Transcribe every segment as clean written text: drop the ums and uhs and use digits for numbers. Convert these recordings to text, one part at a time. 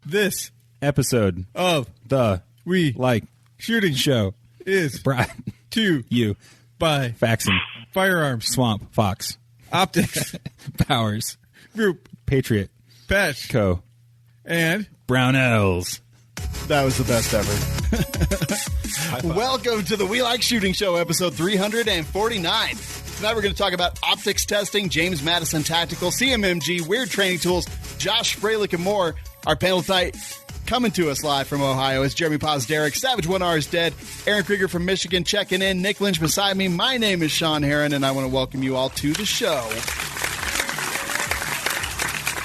This episode of the We Like Shooting Show is brought to you by Faxon, Firearms, Swamp, Fox, Optics, Powers, Group, Patriot, Patch, Co, and Brownells. That was the best ever. Welcome to the We Like Shooting Show, episode 349. Tonight we're going to talk about optics testing, James Madison Tactical, CMMG, weird training tools, Josh Fralick, and more. Our panel tonight coming to us live from Ohio is Jeremy Paz, Derek, Savage 1R is dead, Aaron Krieger from Michigan checking in, Nick Lynch beside me. My name is Shawn Heron, and I want to welcome you all to the show.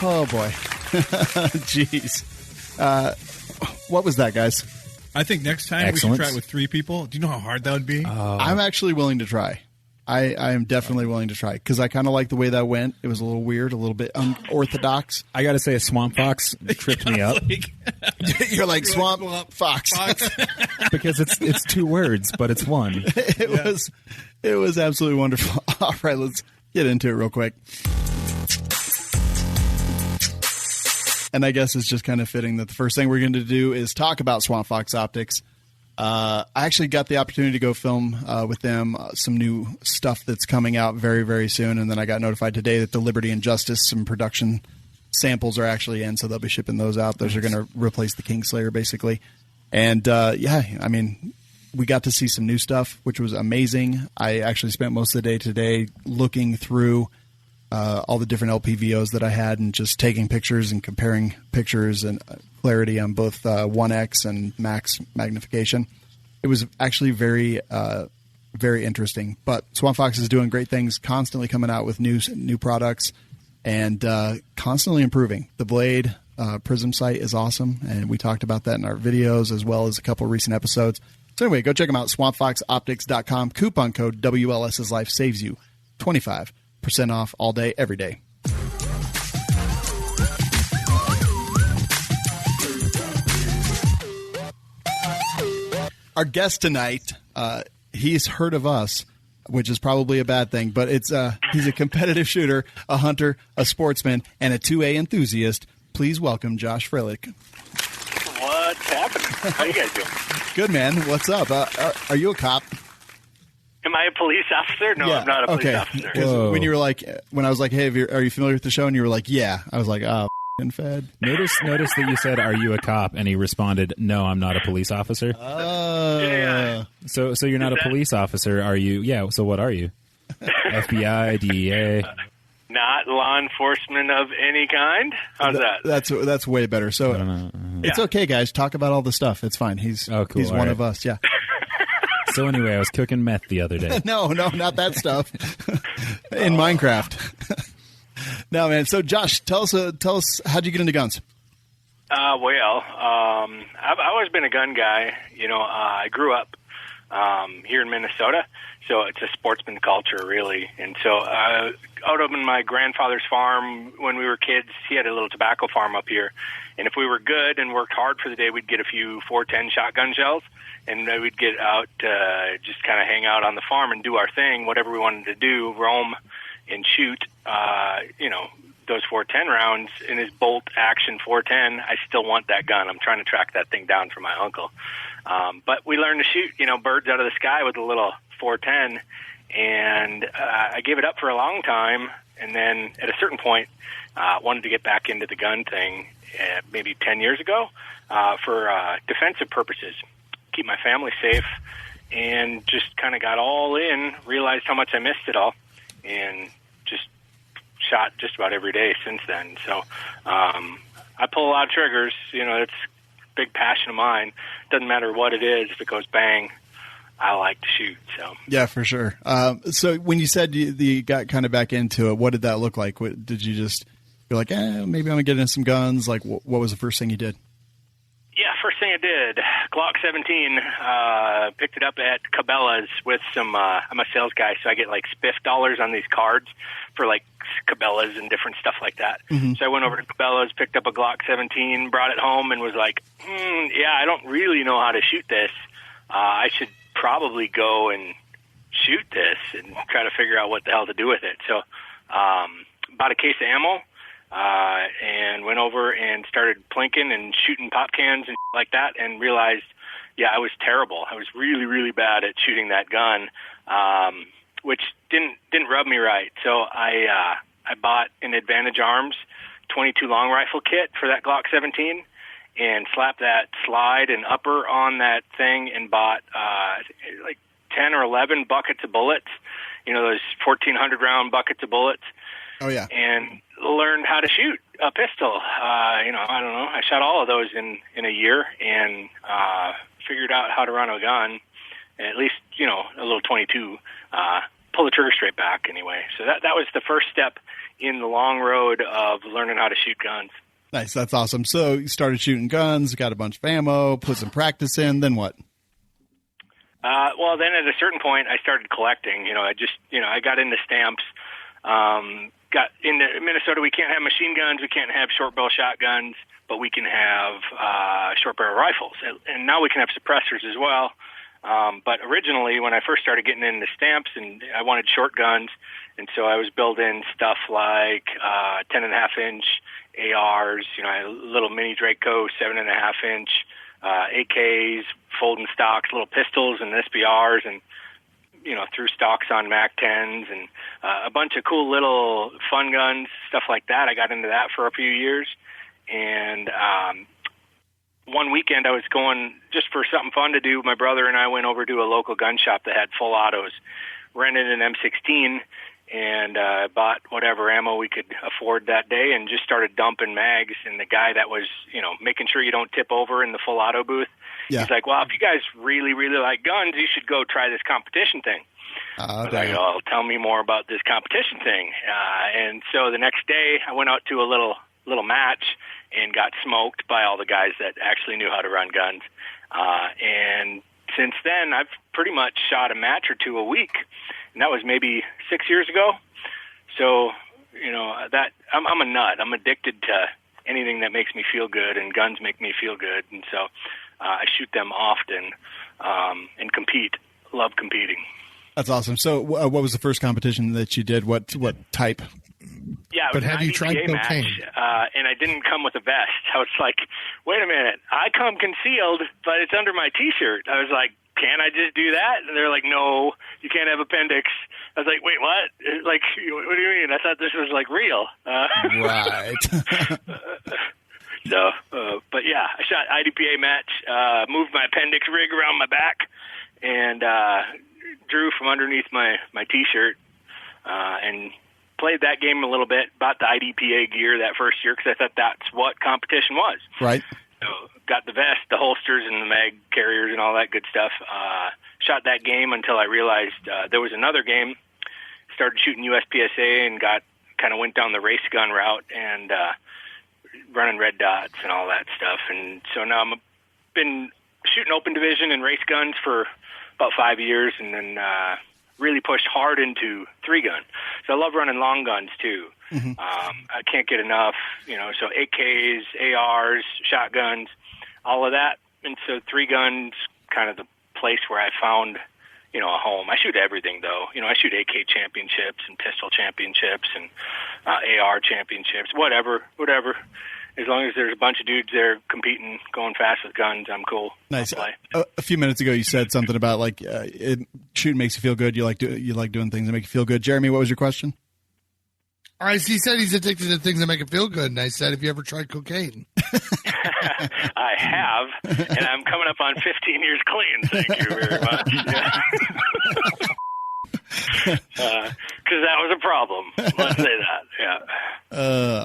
Oh, boy. Jeez. What was that, guys? I think next time we should try it with 3 people. Do you know how hard that would be? I'm actually willing to try. I am definitely willing to try because I kind of like the way that went. It was a little weird, a little bit unorthodox. I got to say, a Swamp Fox tripped me up. You're like Swamp Fox. Because it's 2 words, but it's one. It was absolutely wonderful. All right, let's get into it real quick. And I guess it's just kind of fitting that the first thing we're going to do is talk about Swamp Fox Optics. I actually got the opportunity to go film with them some new stuff that's coming out very, very soon. And then I got notified today that the Liberty and Justice, some production samples are actually in, so they'll be shipping those out. Those are going to replace the Kingslayer, basically. And, I mean, we got to see some new stuff, which was amazing. I actually spent most of the day today looking through all the different LPVOs that I had and just taking pictures and comparing pictures and clarity on both 1X and max magnification. It was actually very, very interesting. But Swamp Fox is doing great things, constantly coming out with new products and constantly improving. The Blade Prism sight is awesome, and we talked about that in our videos as well as a couple of recent episodes. So anyway, go check them out, swampfoxoptics.com. Coupon code WLS is Life saves you 25% off all day, every day. Our guest tonight, he's heard of us, which is probably a bad thing, but it's he's a competitive shooter, a hunter, a sportsman, and a 2A enthusiast. Please welcome Josh Fralick. What's happening? How you guys doing? Good, man. What's up? Are you a cop? Am I a police officer? No, Yeah. I'm not a police officer. Because when you were like, when I was like, hey, are you familiar with the show? And you were like, yeah. I was like, oh, fed. Notice that you said, "Are you a cop?" And he responded, "No, I'm not a police officer." Yeah. So you're not a police officer, are you? Yeah. So what are you? FBI, DEA? Not law enforcement of any kind. How's that? That's way better. So it's okay, guys. Talk about all the stuff. It's fine. He's cool. He's one of us. Yeah. So anyway, I was cooking meth the other day. No, not that stuff. In Minecraft. No, man. So, Josh, tell us, how'd you get into guns? I've always been a gun guy. You know, I grew up here in Minnesota, so it's a sportsman culture, really. And so out on my grandfather's farm when we were kids, he had a little tobacco farm up here. And if we were good and worked hard for the day, we'd get a few 410 shotgun shells. And we'd get out, just kind of hang out on the farm and do our thing, whatever we wanted to do, roam and shoot, those 410 rounds in his bolt action 410. I still want that gun. I'm trying to track that thing down for my uncle. But we learned to shoot, birds out of the sky with a little 410. And I gave it up for a long time. And then at a certain point, wanted to get back into the gun thing maybe 10 years ago for defensive purposes. Keep my family safe, and just kind of got all in, realized how much I missed it all, and just shot just about every day since then. So I pull a lot of triggers. It's a big passion of mine. Doesn't matter what it is. If it goes bang, I like to shoot. So yeah, for sure. So when you said you got kind of back into it, what did that look like? Did you just you're like, maybe I'm gonna get into some guns? Like, what was the first thing you did? Yeah, first thing I did, Glock 17, picked it up at Cabela's with some, I'm a sales guy, so I get like spiff dollars on these cards for like Cabela's and different stuff like that. Mm-hmm. So I went over to Cabela's, picked up a Glock 17, brought it home and was like, I don't really know how to shoot this. I should probably go and shoot this and try to figure out what the hell to do with it. So bought a case of ammo, and went over and started plinking and shooting pop cans and like that, and realized, I was terrible. I was really, really bad at shooting that gun, which didn't rub me right. So I bought an Advantage Arms 22 long rifle kit for that Glock 17 and slapped that slide and upper on that thing and bought like 10 or 11 buckets of bullets, those 1,400 round buckets of bullets. Oh, yeah. And learned how to shoot a pistol. I don't know. I shot all of those in a year and figured out how to run a gun, at least, a little 22, pull the trigger straight back anyway. So that was the first step in the long road of learning how to shoot guns. Nice. That's awesome. So you started shooting guns, got a bunch of ammo, put some practice in, then what? Well, then at a certain point, I started collecting. I got into stamps. Got into Minnesota, we can't have machine guns, we can't have short barrel shotguns, but we can have short barrel rifles. And now we can have suppressors as well. But originally, when I first started getting into stamps, and I wanted short guns, and so I was building stuff like 10.5-inch ARs, a little mini Draco 7.5-inch AKs, folding stocks, little pistols and SBRs, and threw stocks on MAC-10s and a bunch of cool little fun guns, stuff like that. I got into that for a few years, and one weekend I was going just for something fun to do. My brother and I went over to a local gun shop that had full autos, rented an M16, and bought whatever ammo we could afford that day and just started dumping mags. And the guy that was, making sure you don't tip over in the full auto booth, he's like, well, if you guys really, really like guns, you should go try this competition thing. I was like, oh, tell me more about this competition thing. And so the next day I went out to a little match and got smoked by all the guys that actually knew how to run guns. And since then, I've pretty much shot a match or two a week, and that was maybe 6 years ago. So, that I'm a nut. I'm addicted to anything that makes me feel good, and guns make me feel good, and so I shoot them often and compete. Love competing. That's awesome. So, what was the first competition that you did? What type? Yeah, it was but have you tried cocaine? Match, and I didn't come with a vest. I was like, wait a minute, I come concealed, but it's under my T-shirt. I was like, can I just do that? And they're like, no, you can't have appendix. I was like, wait, what? Like, what do you mean? I thought this was like real. Right. So, but yeah, I shot IDPA match, moved my appendix rig around my back, and drew from underneath my T-shirt, and played that game a little bit, bought the IDPA gear that first year because I thought that's what competition was. Right. So got the vest, the holsters, and the mag carriers and all that good stuff. Shot that game until I realized there was another game. Started shooting USPSA and kind of went down the race gun route and running red dots and all that stuff. And so now I've been shooting open division and race guns for about 5 years, and then really pushed hard into 3-gun. So I love running long guns too. Mm-hmm. I can't get enough, so AKs, ARs, shotguns, all of that. And so 3-gun's kind of the place where I found, a home. I shoot everything though. I shoot AK championships and pistol championships and AR championships, whatever. As long as there's a bunch of dudes there competing, going fast with guns, I'm cool. Nice. A few minutes ago, you said something about shooting makes you feel good. You like doing things that make you feel good. Jeremy, what was your question? All right, so he said he's addicted to things that make him feel good, and I said, have you ever tried cocaine? I have, and I'm coming up on 15 years clean. Thank you very much. Because that was a problem. Let's say that. Yeah.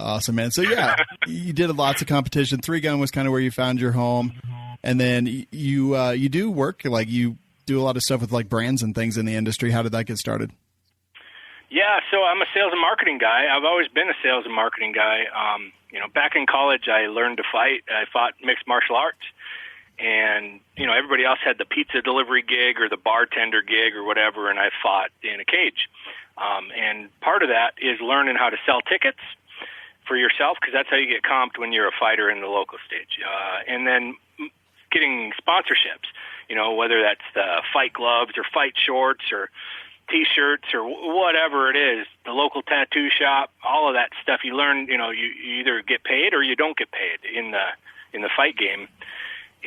Awesome, man. So yeah, you did lots of competition. 3-gun was kind of where you found your home, and then you do work, like you do a lot of stuff with like brands and things in the industry. How did that get started? Yeah, so I'm a sales and marketing guy. I've always been a sales and marketing guy. Back in college, I learned to fight. I fought mixed martial arts. And, everybody else had the pizza delivery gig or the bartender gig or whatever, and I fought in a cage. And part of that is learning how to sell tickets for yourself, because that's how you get comped when you're a fighter in the local stage. And then getting sponsorships, whether that's the fight gloves or fight shorts or T-shirts or whatever it is, the local tattoo shop, all of that stuff. You learn, you either get paid or you don't get paid in the fight game.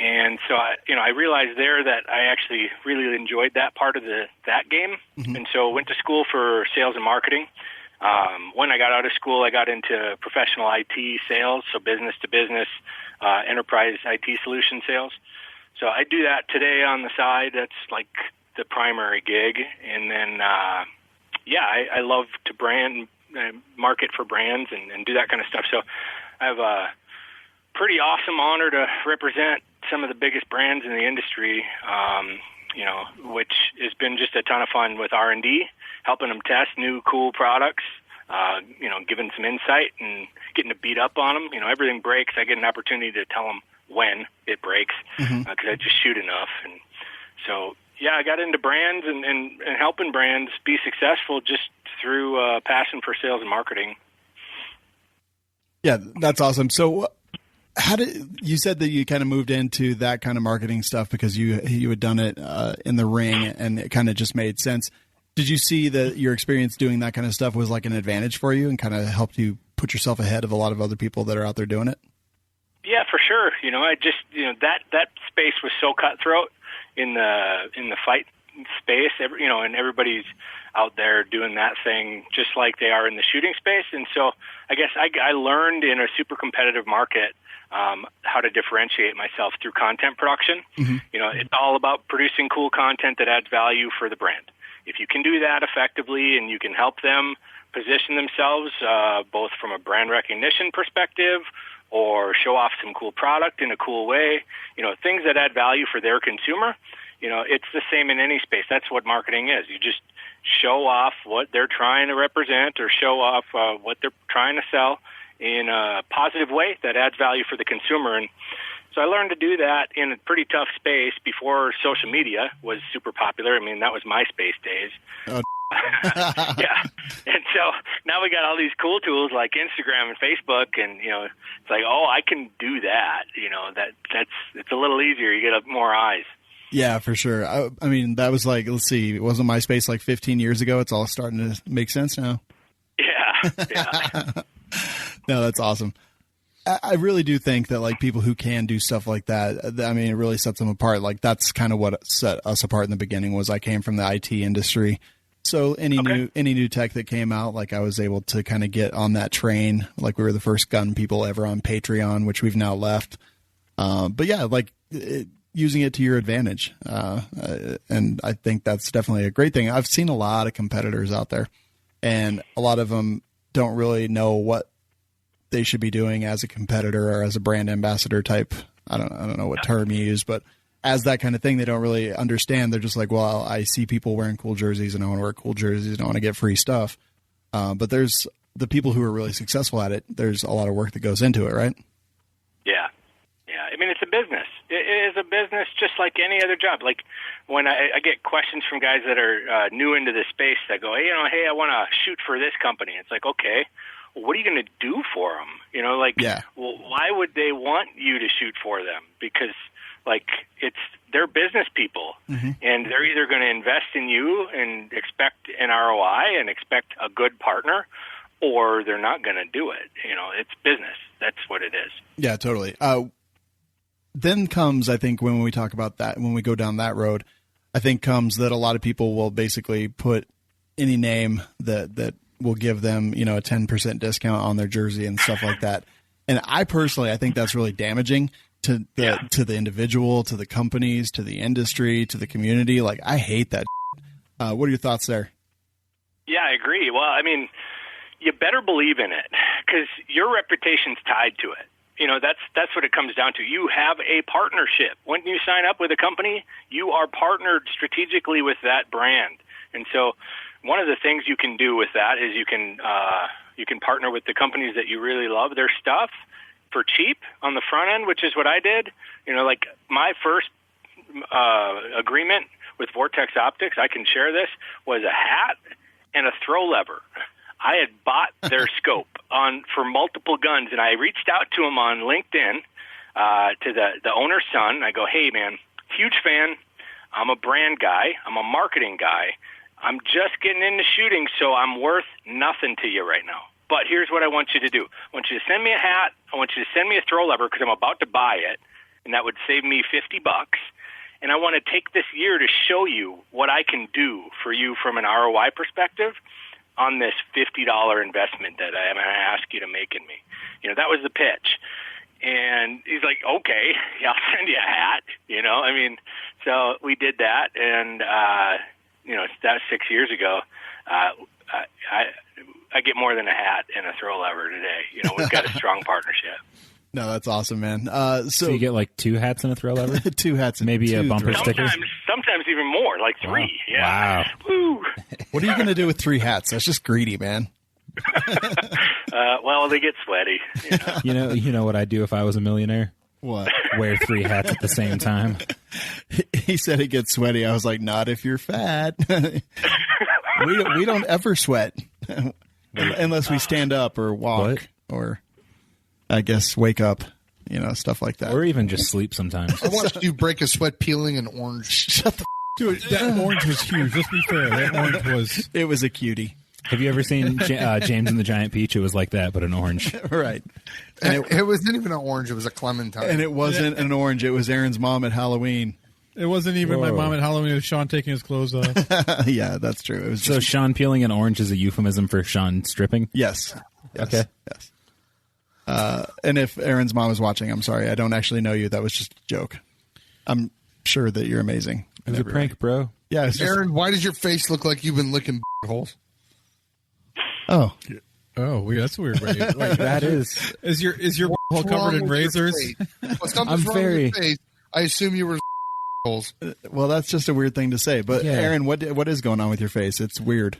And so, I realized there that I actually really enjoyed that part of that game. Mm-hmm. And so went to school for sales and marketing. When I got out of school, I got into professional IT sales, so business to business, enterprise IT solution sales. So I do that today on the side. That's like the primary gig. And then, I love to market for brands and do that kind of stuff. So I have a pretty awesome honor to represent some of the biggest brands in the industry, which has been just a ton of fun with R&D, helping them test new cool products, giving some insight and getting to beat up on them. Everything breaks. I get an opportunity to tell them when it breaks because I just shoot enough. And so, I got into brands and helping brands be successful just through passion for sales and marketing. Yeah, that's awesome. So how did you said that you kind of moved into that kind of marketing stuff because you had done it in the ring and it kind of just made sense. Did you see that your experience doing that kind of stuff was like an advantage for you and kind of helped you put yourself ahead of a lot of other people that are out there doing it? Yeah, for sure. I just that space was so cutthroat in the fight space. And everybody's out there doing that thing just like they are in the shooting space. And so I guess I learned in a super competitive market how to differentiate myself through content production. Mm-hmm. It's all about producing cool content that adds value for the brand. If you can do that effectively and you can help them position themselves both from a brand recognition perspective or show off some cool product in a cool way, things that add value for their consumer, it's the same in any space. That's what marketing is. You just show off what they're trying to represent or show off what they're trying to sell in a positive way that adds value for the consumer. And so I learned to do that in a pretty tough space before social media was super popular. I mean, that was MySpace days. Oh. Yeah. And so now we got all these cool tools like Instagram and Facebook, and it's like, oh, I can do that. It's a little easier. You get more eyes. Yeah, for sure. I mean, that was like, let's see, wasn't MySpace like 15 years ago? It's all starting to make sense now. Yeah. No, that's awesome. I really do think that like people who can do stuff like that, I mean, it really sets them apart. Like that's kind of what set us apart in the beginning was I came from the IT industry. So any new tech that came out, like I was able to kind of get on that train. Like we were the first gun people ever on Patreon, which we've now left. But yeah, like using it to your advantage. And I think that's definitely a great thing. I've seen a lot of competitors out there and a lot of them don't really know what they should be doing as a competitor or as a brand ambassador type. I don't know what term you use, but as that kind of thing, they don't really understand. They're just like, well, I see people wearing cool jerseys and I want to wear cool jerseys and I want to get free stuff. But there's the people who are really successful at it. There's a lot of work that goes into it, right? Yeah. Yeah. I mean, it's a business. It is a business just like any other job. Like when I get questions from guys that are new into this space that go, hey, I want to shoot for this company. It's like, okay, well, what are you going to do for them? Well, why would they want you to shoot for them? Because they're business people, mm-hmm. and they're either going to invest in you and expect an ROI and expect a good partner, or they're not going to do it. It's business. That's what it is. Yeah, totally. Then comes, I think, when we talk about that, when we go down that road, I think comes that a lot of people will basically put any name that will give them, a 10% discount on their jersey and stuff like that. And I think that's really damaging to the individual, to the companies, to the industry, to the community. Like, I hate that. What are your thoughts there? Yeah, I agree. Well, I mean, you better believe in it because your reputation's tied to it. That's what it comes down to. You have a partnership. When you sign up with a company, you are partnered strategically with that brand. And so one of the things you can do with that is you can partner with the companies that you really love their stuff for cheap on the front end, which is what I did. Like my first agreement with Vortex Optics, I can share this, was a hat and a throw lever. I had bought their scope for multiple guns, and I reached out to him on LinkedIn to the owner's son. I go, hey, man, huge fan. I'm a brand guy. I'm a marketing guy. I'm just getting into shooting, so I'm worth nothing to you right now. But here's what I want you to do. I want you to send me a hat. I want you to send me a throw lever because I'm about to buy it, and that would save me $50. And I want to take this year to show you what I can do for you from an ROI perspective on this $50 investment that I'm going to ask you to make in me. You know, that was the pitch. And he's like, okay, yeah, I'll send you a hat. You know, I mean, so we did that, and you know, that was 6 years ago. I get more than a hat and a throw lever today. You know, we've got a strong partnership. No, that's awesome, man. So you get like 2 hats and a throw lever? 2 hats and maybe a bumper sticker? Sometimes even more, like 3. Wow. Yeah. Wow. Woo. What are you going to do with 3 hats? That's just greedy, man. Well, they get sweaty. You know? You know what I'd do if I was a millionaire? What? Wear 3 hats at the same time. He said it gets sweaty. I was like, not if you're fat. we don't ever sweat unless we stand up or walk or I guess wake up, you know, stuff like that. Or even just sleep sometimes. I watched you break a sweat peeling an orange. Shut the Dude, that orange was huge. Let's be fair. That orange was... It was a cutie. Have you ever seen James and the Giant Peach? It was like that, but an orange. Right. And it wasn't even an orange. It was a clementine. And it wasn't an orange. It was Aaron's mom at Halloween. It wasn't even my mom at Halloween. It was Shawn taking his clothes off. Yeah, that's true. It was so Shawn peeling an orange is a euphemism for Shawn stripping? Yes. Okay. Yes. And if Aaron's mom is watching, I'm sorry. I don't actually know you. That was just a joke. I'm sure that you're amazing. It was a prank, bro. Yeah. It's just... Aaron, why does your face look like you've been licking holes? Oh. Oh, weird. That's weird. Right? Wait, that is your hole covered in razors? Well, something's wrong with your face. I assume you were holes. Well, that's just a weird thing to say. But yeah. Aaron, what is going on with your face? It's weird.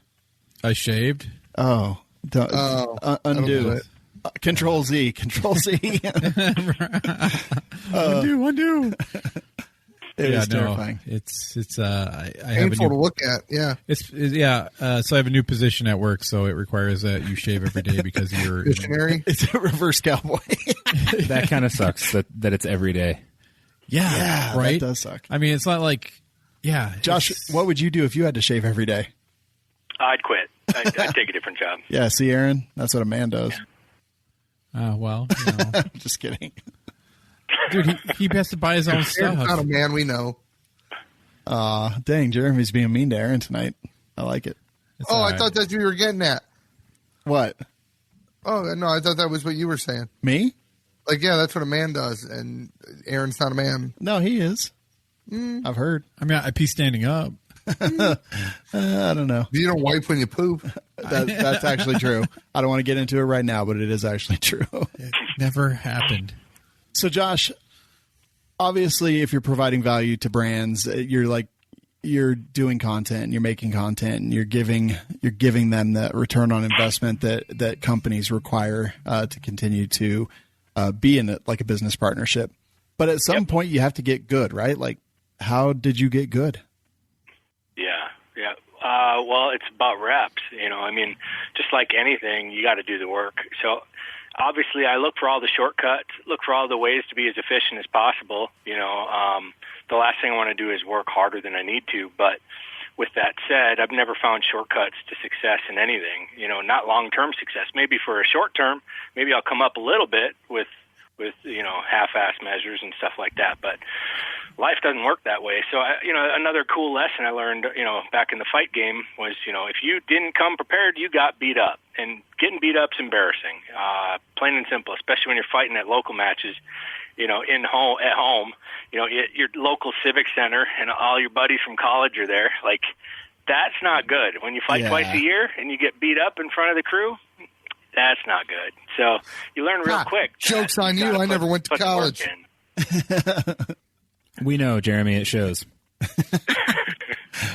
I shaved. Oh. Undo it. Control Z. Control Z. Undo. It is terrifying. It's I have painful to look at. Yeah. So I have a new position at work, so it requires that you shave every day because you're missionary. It's a reverse cowboy. That kind of sucks. That it's every day. Yeah, right. That does suck. I mean, it's not like Josh, what would you do if you had to shave every day? I'd quit. I'd take a different job. Yeah. See, Aaron, that's what a man does. Well, you know. Just kidding. Dude, he has to buy his own stuff. Aaron's not a man, we know. Dang, Jeremy's being mean to Aaron tonight. I like it. It's I thought that's what you were getting at. What? Oh, no, I thought that was what you were saying. Me? Like, yeah, that's what a man does, and Aaron's not a man. No, he is. I've heard. I mean, I pee standing up. I don't know. You don't wipe when you poop. That's actually true. I don't want to get into it right now, but it is actually true. It never happened. So, Josh, obviously, if you're providing value to brands, you're doing content, and you're making content, and you're giving them that return on investment that companies require to continue to be in it, like a business partnership. But at some point, you have to get good, right? Like, how did you get good? Yeah. Well, it's about reps. You know, I mean, just like anything, you got to do the work. So. Obviously, I look for all the shortcuts, look for all the ways to be as efficient as possible. You know, the last thing I want to do is work harder than I need to. But with that said, I've never found shortcuts to success in anything. You know, not long-term success. Maybe for a short term, maybe I'll come up a little bit with you know, half-ass measures and stuff like that. But life doesn't work that way. So, another cool lesson I learned, you know, back in the fight game was, you know, if you didn't come prepared, you got beat up. And getting beat up is embarrassing, plain and simple, especially when you're fighting at local matches, you know, at home, you know, your local civic center and all your buddies from college are there. Like, that's not good. When you fight twice a year and you get beat up in front of the crew, that's not good. So you learn real quick. Joke's on you. I never went to college. We know, Jeremy. It shows.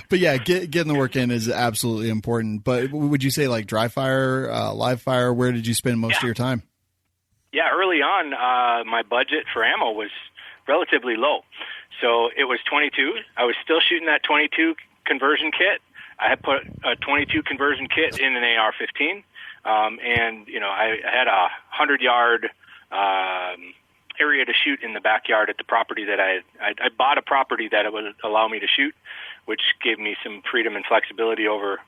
But yeah, getting the work in is absolutely important. But would you say like dry fire, live fire? Where did you spend most of your time? Yeah, early on, my budget for ammo was relatively low. So it was 22. I was still shooting that 22 conversion kit. I had put a 22 conversion kit in an AR-15. And, you know, I had a 100-yard area to shoot in the backyard at the property that I bought a property that it would allow me to shoot which gave me some freedom and flexibility over,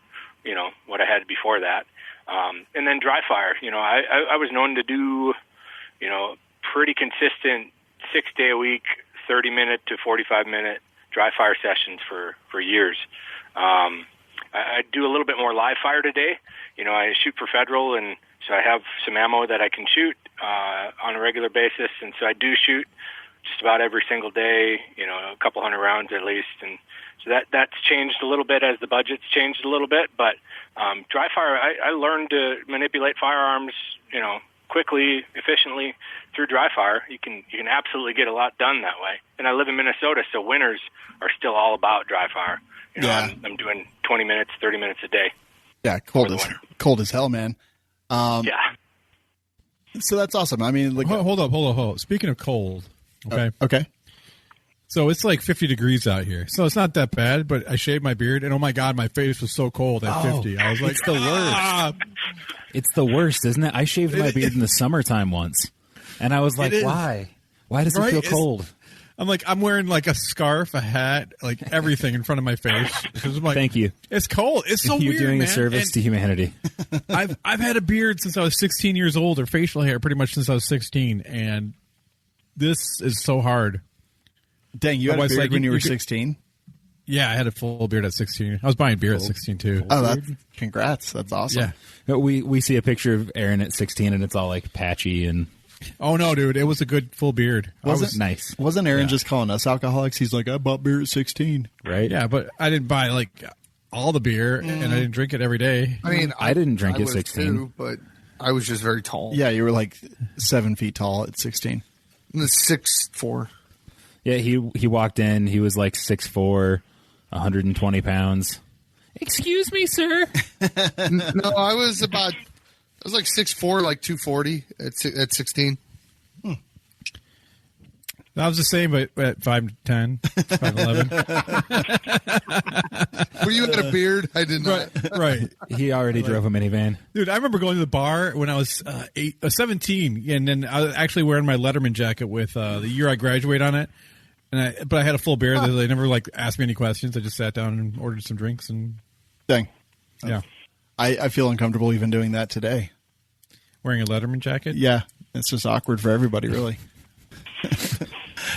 what I had before that. And then dry fire, I was known to do, pretty consistent 6-day a week, 30-minute to 45-minute dry fire sessions for years. I do a little bit more live fire today. I shoot for federal, and so I have some ammo that I can shoot on a regular basis, and so I do shoot just about every single day, a couple hundred rounds at least, and so that's changed a little bit as the budget's changed a little bit. But dry fire, I learned to manipulate firearms, quickly, efficiently through dry fire. You can absolutely get a lot done that way. And I live in Minnesota, so winters are still all about dry fire. I'm doing 20 minutes, 30 minutes a day. Yeah, cold as hell, man. Yeah. So that's awesome. I mean, like, hold up. Speaking of cold, okay. Okay. So it's like 50 degrees out here. So it's not that bad, but I shaved my beard, and oh my God, my face was so cold at 50. I was like, it's the worst. It's the worst, isn't it? I shaved my beard in the summertime once, and I was like, why? Why does it feel cold? I'm like, I'm wearing like a scarf, a hat, like everything in front of my face. I'm like, thank you. It's cold. It's so You're weird, doing man. a service to humanity. I've had a beard since I was 16 years old, or facial hair pretty much since I was 16, and this is so hard. Dang, you had a beard when you were 16? Yeah, I had a full beard at 16. I was buying beer at 16 too. Oh, congrats. That's awesome. Yeah. We see a picture of Aaron at 16, and it's all like patchy and. Oh no, dude! It was a good full beard. Was nice. Wasn't Aaron just calling us alcoholics? He's like, I bought beer at 16. Right? Yeah, but I didn't buy like all the beer, and I didn't drink it every day. I mean, I didn't drink at 16, too, but I was just very tall. Yeah, you were like 7 feet tall at 16. 6'4". Yeah, he walked in. He was like 6'4", 120 pounds. Excuse me, sir. No, I was like 6'4", like 240 at 16. I was the same, but at 5'10", 5'11". Well, you had a beard. I did not. Right. He already drove a minivan. Dude, I remember going to the bar when I was 17, and then I was actually wearing my Letterman jacket with the year I graduated on it. But I had a full beard. They never like asked me any questions. I just sat down and ordered some drinks, and Dang. yeah, I feel uncomfortable even doing that today. wearing a Letterman jacket. Yeah, it's just awkward for everybody, really.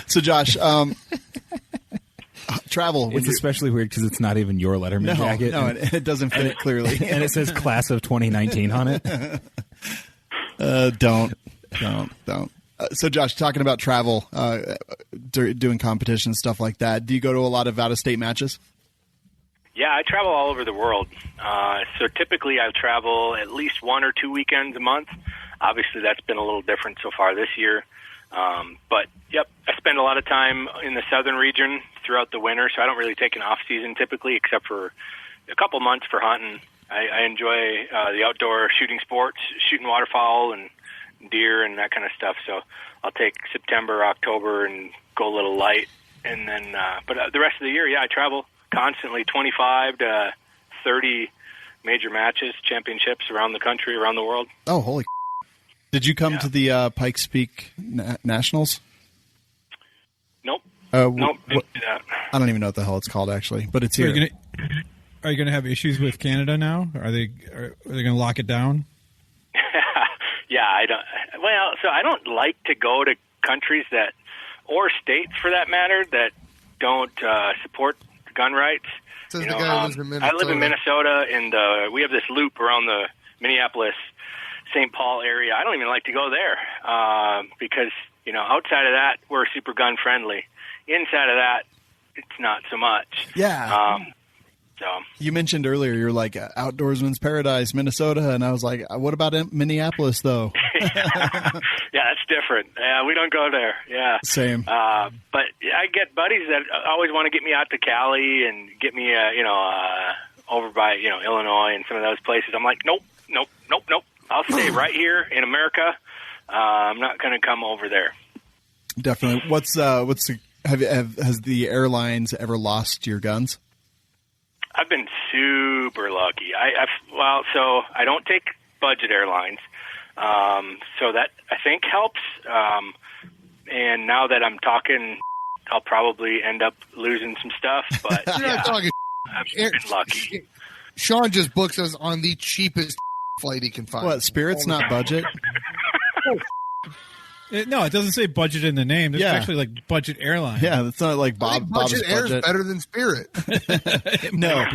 So, Josh, travel. It's especially weird because it's not even your Letterman jacket. No, it doesn't fit it clearly. And it says class of 2019 on it. Don't. So, Josh, talking about travel, doing competitions, stuff like that, do you go to a lot of out-of-state matches? Yeah, I travel all over the world. So typically I travel at least 1 or 2 weekends a month. Obviously, that's been a little different so far this year. But, yep, I spend a lot of time in the southern region throughout the winter, so I don't really take an off-season typically except for a couple months for hunting. I enjoy the outdoor shooting sports, shooting waterfowl and deer and that kind of stuff. So I'll take September, October, and go a little light. And then, but the rest of the year, yeah, I travel constantly, 25 to 30 major matches, championships around the country, around the world. Oh, holy! Did you come to the Pikes Peak Nationals? Nope. Nope. Didn't do that. I don't even know what the hell it's called, actually, but it's So here. are you going to have issues with Canada now? Are they going to lock it down? Yeah, I don't. Well, so I don't like to go to countries that, or states for that matter, that don't support gun rights. Says the guy who lives in Minnesota. I live in Minnesota, and we have this loop around the Minneapolis, St. Paul area. I don't even like to go there because, outside of that, we're super gun friendly. Inside of that, it's not so much. Yeah. So You mentioned earlier you're like outdoorsman's paradise, Minnesota, and I was like, what about Minneapolis, though? yeah, that's different. Yeah, we don't go there. Yeah, Same. But I get buddies that always want to get me out to Cali and get me, over by Illinois and some of those places. I'm like, nope. I'll stay right here in America. I'm not going to come over there. Definitely. Has the airlines ever lost your guns? I've been super lucky. So I don't take budget airlines, so that I think helps. And now that I'm talking I'll probably end up losing some stuff, but You're not talking. I've been lucky. Shawn just books us on the cheapest flight he can find. What, Spirit's not budget? No, it doesn't say budget in the name. It's Yeah. actually like budget airline. Yeah, it's not like I think Bob's budget air is budget. better than Spirit. No.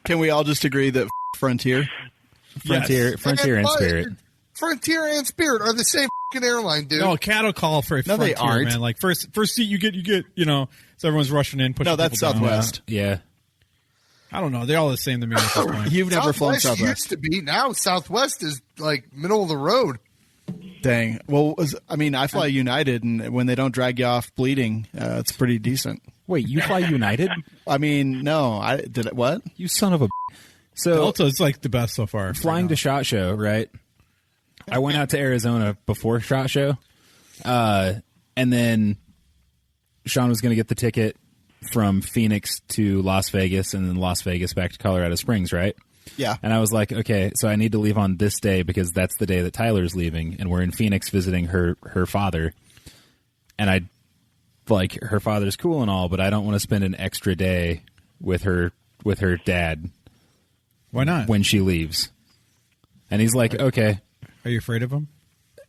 Can we all just agree that Frontier? Frontier and Spirit. Frontier and Spirit are the same fucking airline, dude. No, cattle call for a No, they Frontier, aren't. man. Like first seat you get, you know, so everyone's rushing in. Pushing No, that's people down. Southwest. Yeah. I don't know. They're all the same to me at this point. You've never flown Southwest Southwest. used to be. Now Southwest is like middle of the road. Dang. Well, I fly United, and when they don't drag you off bleeding, it's pretty decent. Wait, you fly United? I mean, no, I did it. What? You son of a. So Delta is like the best so far. flying to SHOT Show, right? I went out to Arizona before SHOT Show, and then Shawn was going to get the ticket from Phoenix to Las Vegas, and then Las Vegas back to Colorado Springs, right? Yeah. And I was like, okay, so I need to leave on this day because that's the day that Tyler's leaving, and we're in Phoenix visiting her father. And I, like, her father's cool and all, but I don't want to spend an extra day with her dad Why not? when she leaves. And he's like, okay. Are you afraid of them?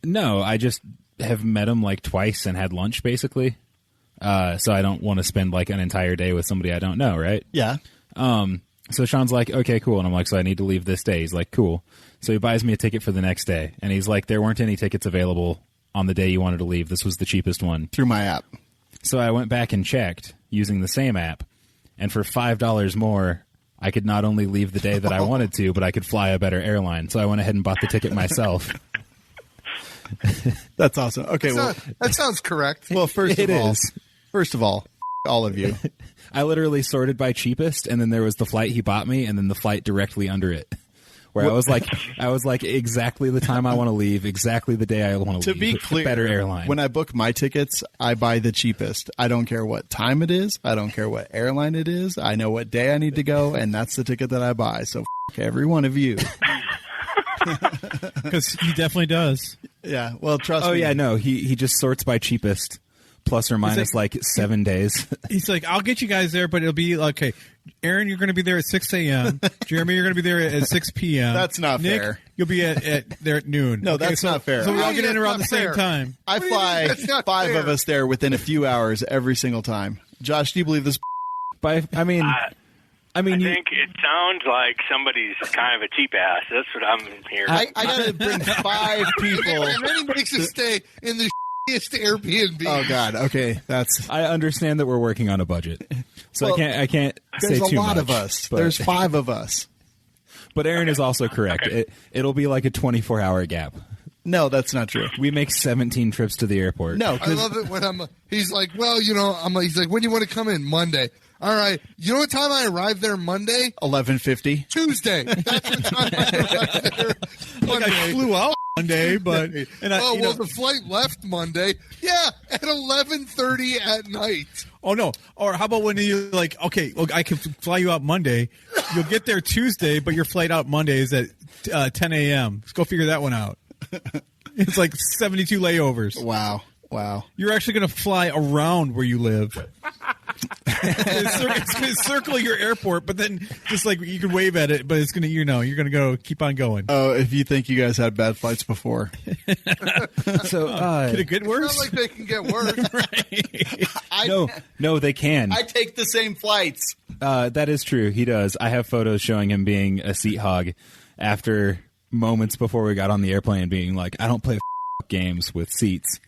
No, I just have met him like twice and had lunch basically. So I don't want to spend like an entire day with somebody I don't know, right? Yeah. So Shawn's like, okay, cool. And I'm like, so I need to leave this day. He's like, cool. So he buys me a ticket for the next day. And he's like, there weren't any tickets available on the day you wanted to leave. This was the cheapest one. Through my app. So I went back and checked using the same app. And for $5 more, I could not only leave the day that I wanted to, but I could fly a better airline. So I went ahead and bought the ticket myself. That's awesome. Okay, well, That sounds correct. well, first It of all, all of you. I literally sorted by cheapest, and then there was the flight he bought me, and then the flight directly under it. Where I was like exactly the time I want to leave, exactly the day I want to To leave. be clear, better airline. when I book my tickets, I buy the cheapest. I don't care what time it is. I don't care what airline it is. I know what day I need to go, and that's the ticket that I buy. So every one of you. Because he definitely does. Yeah, well, trust me. oh yeah, no, he just sorts by cheapest, plus or minus like 7 days. He's like, I'll get you guys there, but it'll be okay. Aaron, you're going to be there at 6 a.m. Jerambe, you're going to be there at 6 p.m. That's not Nick, fair. You'll be there at noon. No, that's not fair. So we all get in That's around not the same fair. time. I What do you mean fly that's not 5 fair? of us there within a few hours every single time. Josh, do you believe this? I mean, I think it sounds like somebody's kind of a cheap ass. That's what I'm hearing. I got to bring 5 people. And then he makes us stay in the shittiest Airbnb. Oh, God. Okay, that's... I understand that we're working on a budget, so Well, I can't say There's a too lot much, of us. but- There's 5 of us. But Aaron is also correct. It'll be like a 24-hour gap. No, that's not true. We make 17 trips to the airport. No, I 'cause love it when he's like, well, he's like, when do you want to come in? Monday. All right. You know what time I arrived there Monday? 11:50. Tuesday. That's what time I arrived there. Like I Monday. flew out Monday, but The flight left Monday. Yeah, at 11:30 at night. oh no. Or how about when you like, okay, well, I can fly you out Monday. You'll get there Tuesday, but your flight out Monday is at 10 a.m. Let's go figure that one out. It's like 72 layovers. Wow. You're actually going to fly around where you live. It's going to circle your airport, but then just like you can wave at it, but it's going to, you're going to go keep on going. Oh, if you think you guys had bad flights before. So Could it get It's worse? not like they can get worse. no, they can. I take the same flights. That is true. He does. I have photos showing him being a seat hog after moments before we got on the airplane, being like, "I don't play games with seats."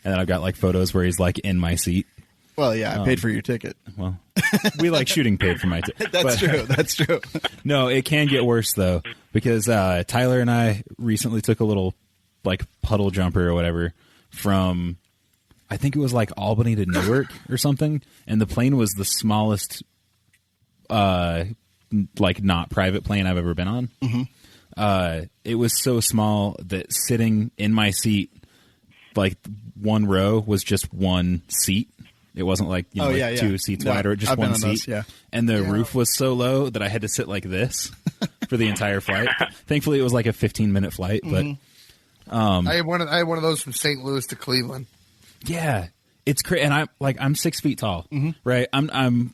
And then I've got like photos where he's like in my seat. Well, yeah, I paid for your ticket. Well, we like shooting paid for my ticket. That's true. That's true. No, it can get worse though, because Tyler and I recently took a little like puddle jumper or whatever from, I think it was like Albany to Newark or something, and the plane was the smallest, like not private plane I've ever been on. Mm-hmm. It was so small that sitting in my seat, like one row was just one seat. It wasn't like, two seats wide or just I've been one on seat. those, yeah. And the roof was so low that I had to sit like this for the entire flight. Thankfully, it was like a 15-minute flight, but I had one of those from St. Louis to Cleveland. yeah, It's and I'm 6 feet tall, right? I'm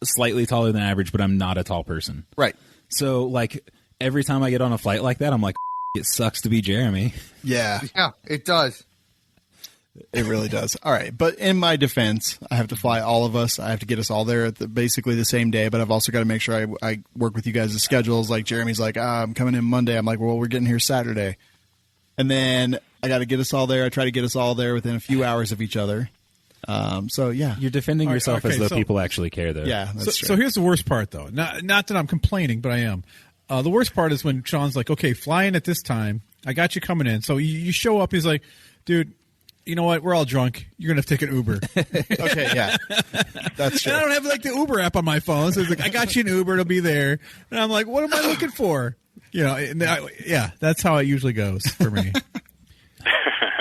slightly taller than average, but I'm not a tall person, Right. So like every time I get on a flight like that, I'm like, it sucks to be Jerambe. Yeah. Yeah, it does. It really does. All right. But in my defense, I have to fly all of us. I have to get us all there at basically the same day, but I've also got to make sure I work with you guys' schedules. Like Jeremy's like, I'm coming in Monday. I'm like, well, we're getting here Saturday. And then I got to get us all there. I try to get us all there within a few hours of each other. So, yeah. You're defending yourself okay, as though so- people actually care, though. Yeah, that's true. So here's the worst part, though. Not that I'm complaining, but I am. The worst part is when Shawn's like, okay, fly in at this time. I got you coming in. So you show up. He's like, dude, you know what? We're all drunk. You're going to have to take an Uber. Okay, yeah. That's true. And I don't have like the Uber app on my phone. So he's like, I got you an Uber. It'll be there. And I'm like, what am I looking for? You know, yeah, that's how it usually goes for me.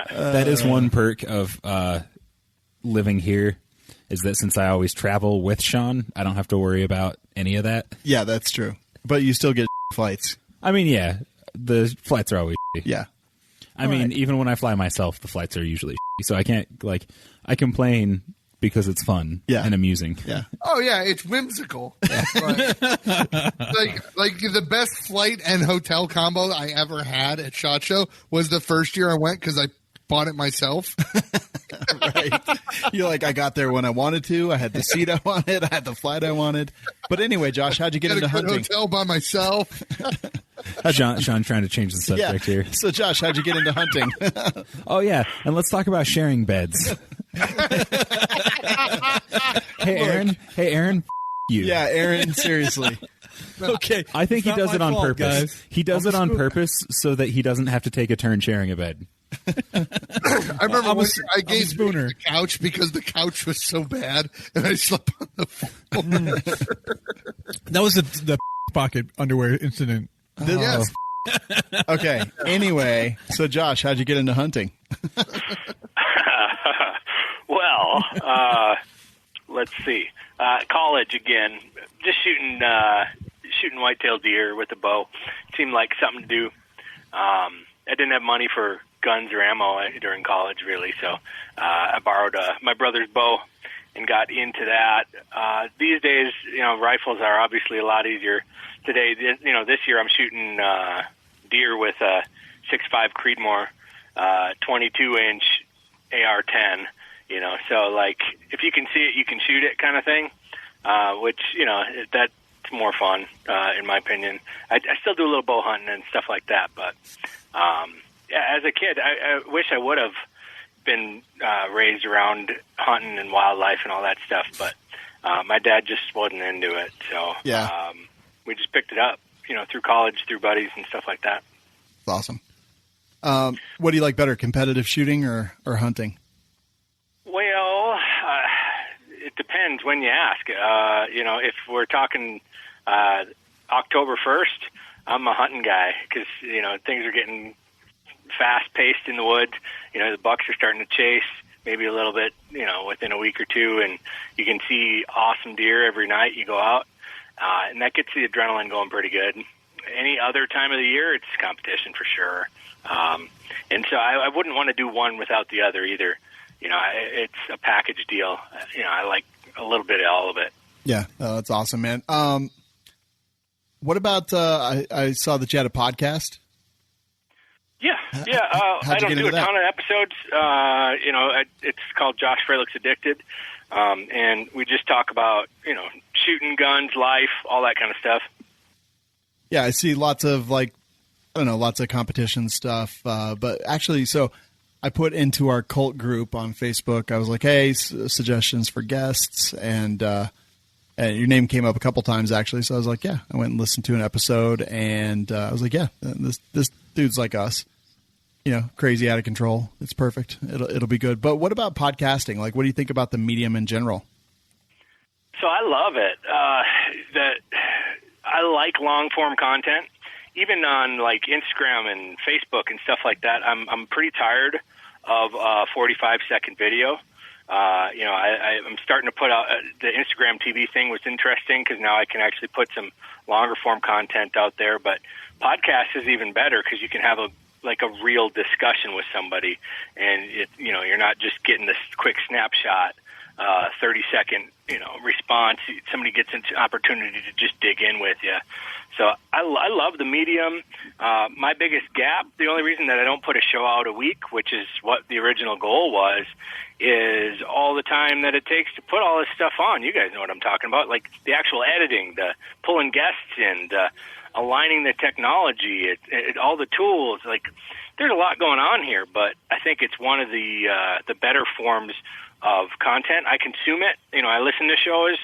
That is one perk of living here, is that since I always travel with Shawn, I don't have to worry about any of that. Yeah, that's true. But you still get flights. I mean, yeah, the flights are always shitty. Yeah. I mean, even when I fly myself, the flights are usually shitty. So I can't, I complain because it's fun and amusing. Yeah. Oh yeah, it's whimsical. But, like the best flight and hotel combo I ever had at SHOT Show was the first year I went because I bought it myself. Right. You're like, I got there when I wanted to. I had the seat I wanted. I had the flight I wanted. But anyway, Josh, how'd you get Got into a good hunting? hotel by myself. Sean trying to change the subject here. So, Josh, how'd you get into hunting? Oh, yeah. And let's talk about sharing beds. Hey, Aaron. You. Yeah, Aaron, seriously. Okay. I think he It's does not it my on fault, purpose. guys. He does it on purpose so that he doesn't have to take a turn sharing a bed. I remember I'm a when I gave spooner. the couch because the couch was so bad, and I slept on the floor. That was the pocket underwear incident. Yes. Okay. Anyway, so Josh, how'd you get into hunting? Well, let's see. College again. Just shooting whitetail deer with a bow. Seemed like something to do. I didn't have money for guns or ammo during college, really, so I borrowed my brother's bow and got into that. These days, rifles are obviously a lot easier. Today, this year I'm shooting deer with a 6.5 Creedmoor 22-inch AR-10. So like if you can see it, you can shoot it, kind of thing. Which that's more fun in my opinion. I still do a little bow hunting and stuff like that, but as a kid, I wish I would have been raised around hunting and wildlife and all that stuff, but my dad just wasn't into it. So we just picked it up, through college, through buddies and stuff like that. That's awesome. What do you like better, competitive shooting or hunting? Well, it depends when you ask. If we're talking October 1st, I'm a hunting guy because, things are getting fast-paced in the woods. The bucks are starting to chase maybe a little bit, within a week or two, and you can see awesome deer every night you go out, and that gets the adrenaline going pretty good. Any other time of the year, it's competition for sure. And so I wouldn't want to do one without the other either. It's a package deal. I like a little bit of all of it. Yeah, that's awesome, man. What about, I saw that you had a podcast. Yeah. I don't do a ton of episodes. It's called Josh Frelick's Addicted. And we just talk about, shooting, guns, life, all that kind of stuff. Yeah, I see lots of lots of competition stuff. But actually, so I put into our cult group on Facebook, I was like, hey, suggestions for guests. And your name came up a couple times, actually. So I was like, yeah, I went and listened to an episode. And I was like, yeah, this dude's like us. Crazy, out of control. It's perfect. It'll be good. But what about podcasting? Like, what do you think about the medium in general? So I love it. I like long form content, even on like Instagram and Facebook and stuff like that. I'm pretty tired of a 45-second video. I'm starting to put out the Instagram TV thing was interesting because now I can actually put some longer form content out there. But podcast is even better because you can have a like a real discussion with somebody, and you're not just getting this quick snapshot, 30-second response. Somebody gets an opportunity to just dig in with you. So I love the medium. My biggest gap, the only reason that I don't put a show out a week, which is what the original goal was, is all the time that it takes to put all this stuff on. You guys know what I'm talking about, like the actual editing, the pulling guests in, aligning the technology, all the tools. Like, there's a lot going on here, but I think it's one of the better forms of content. I consume it. I listen to shows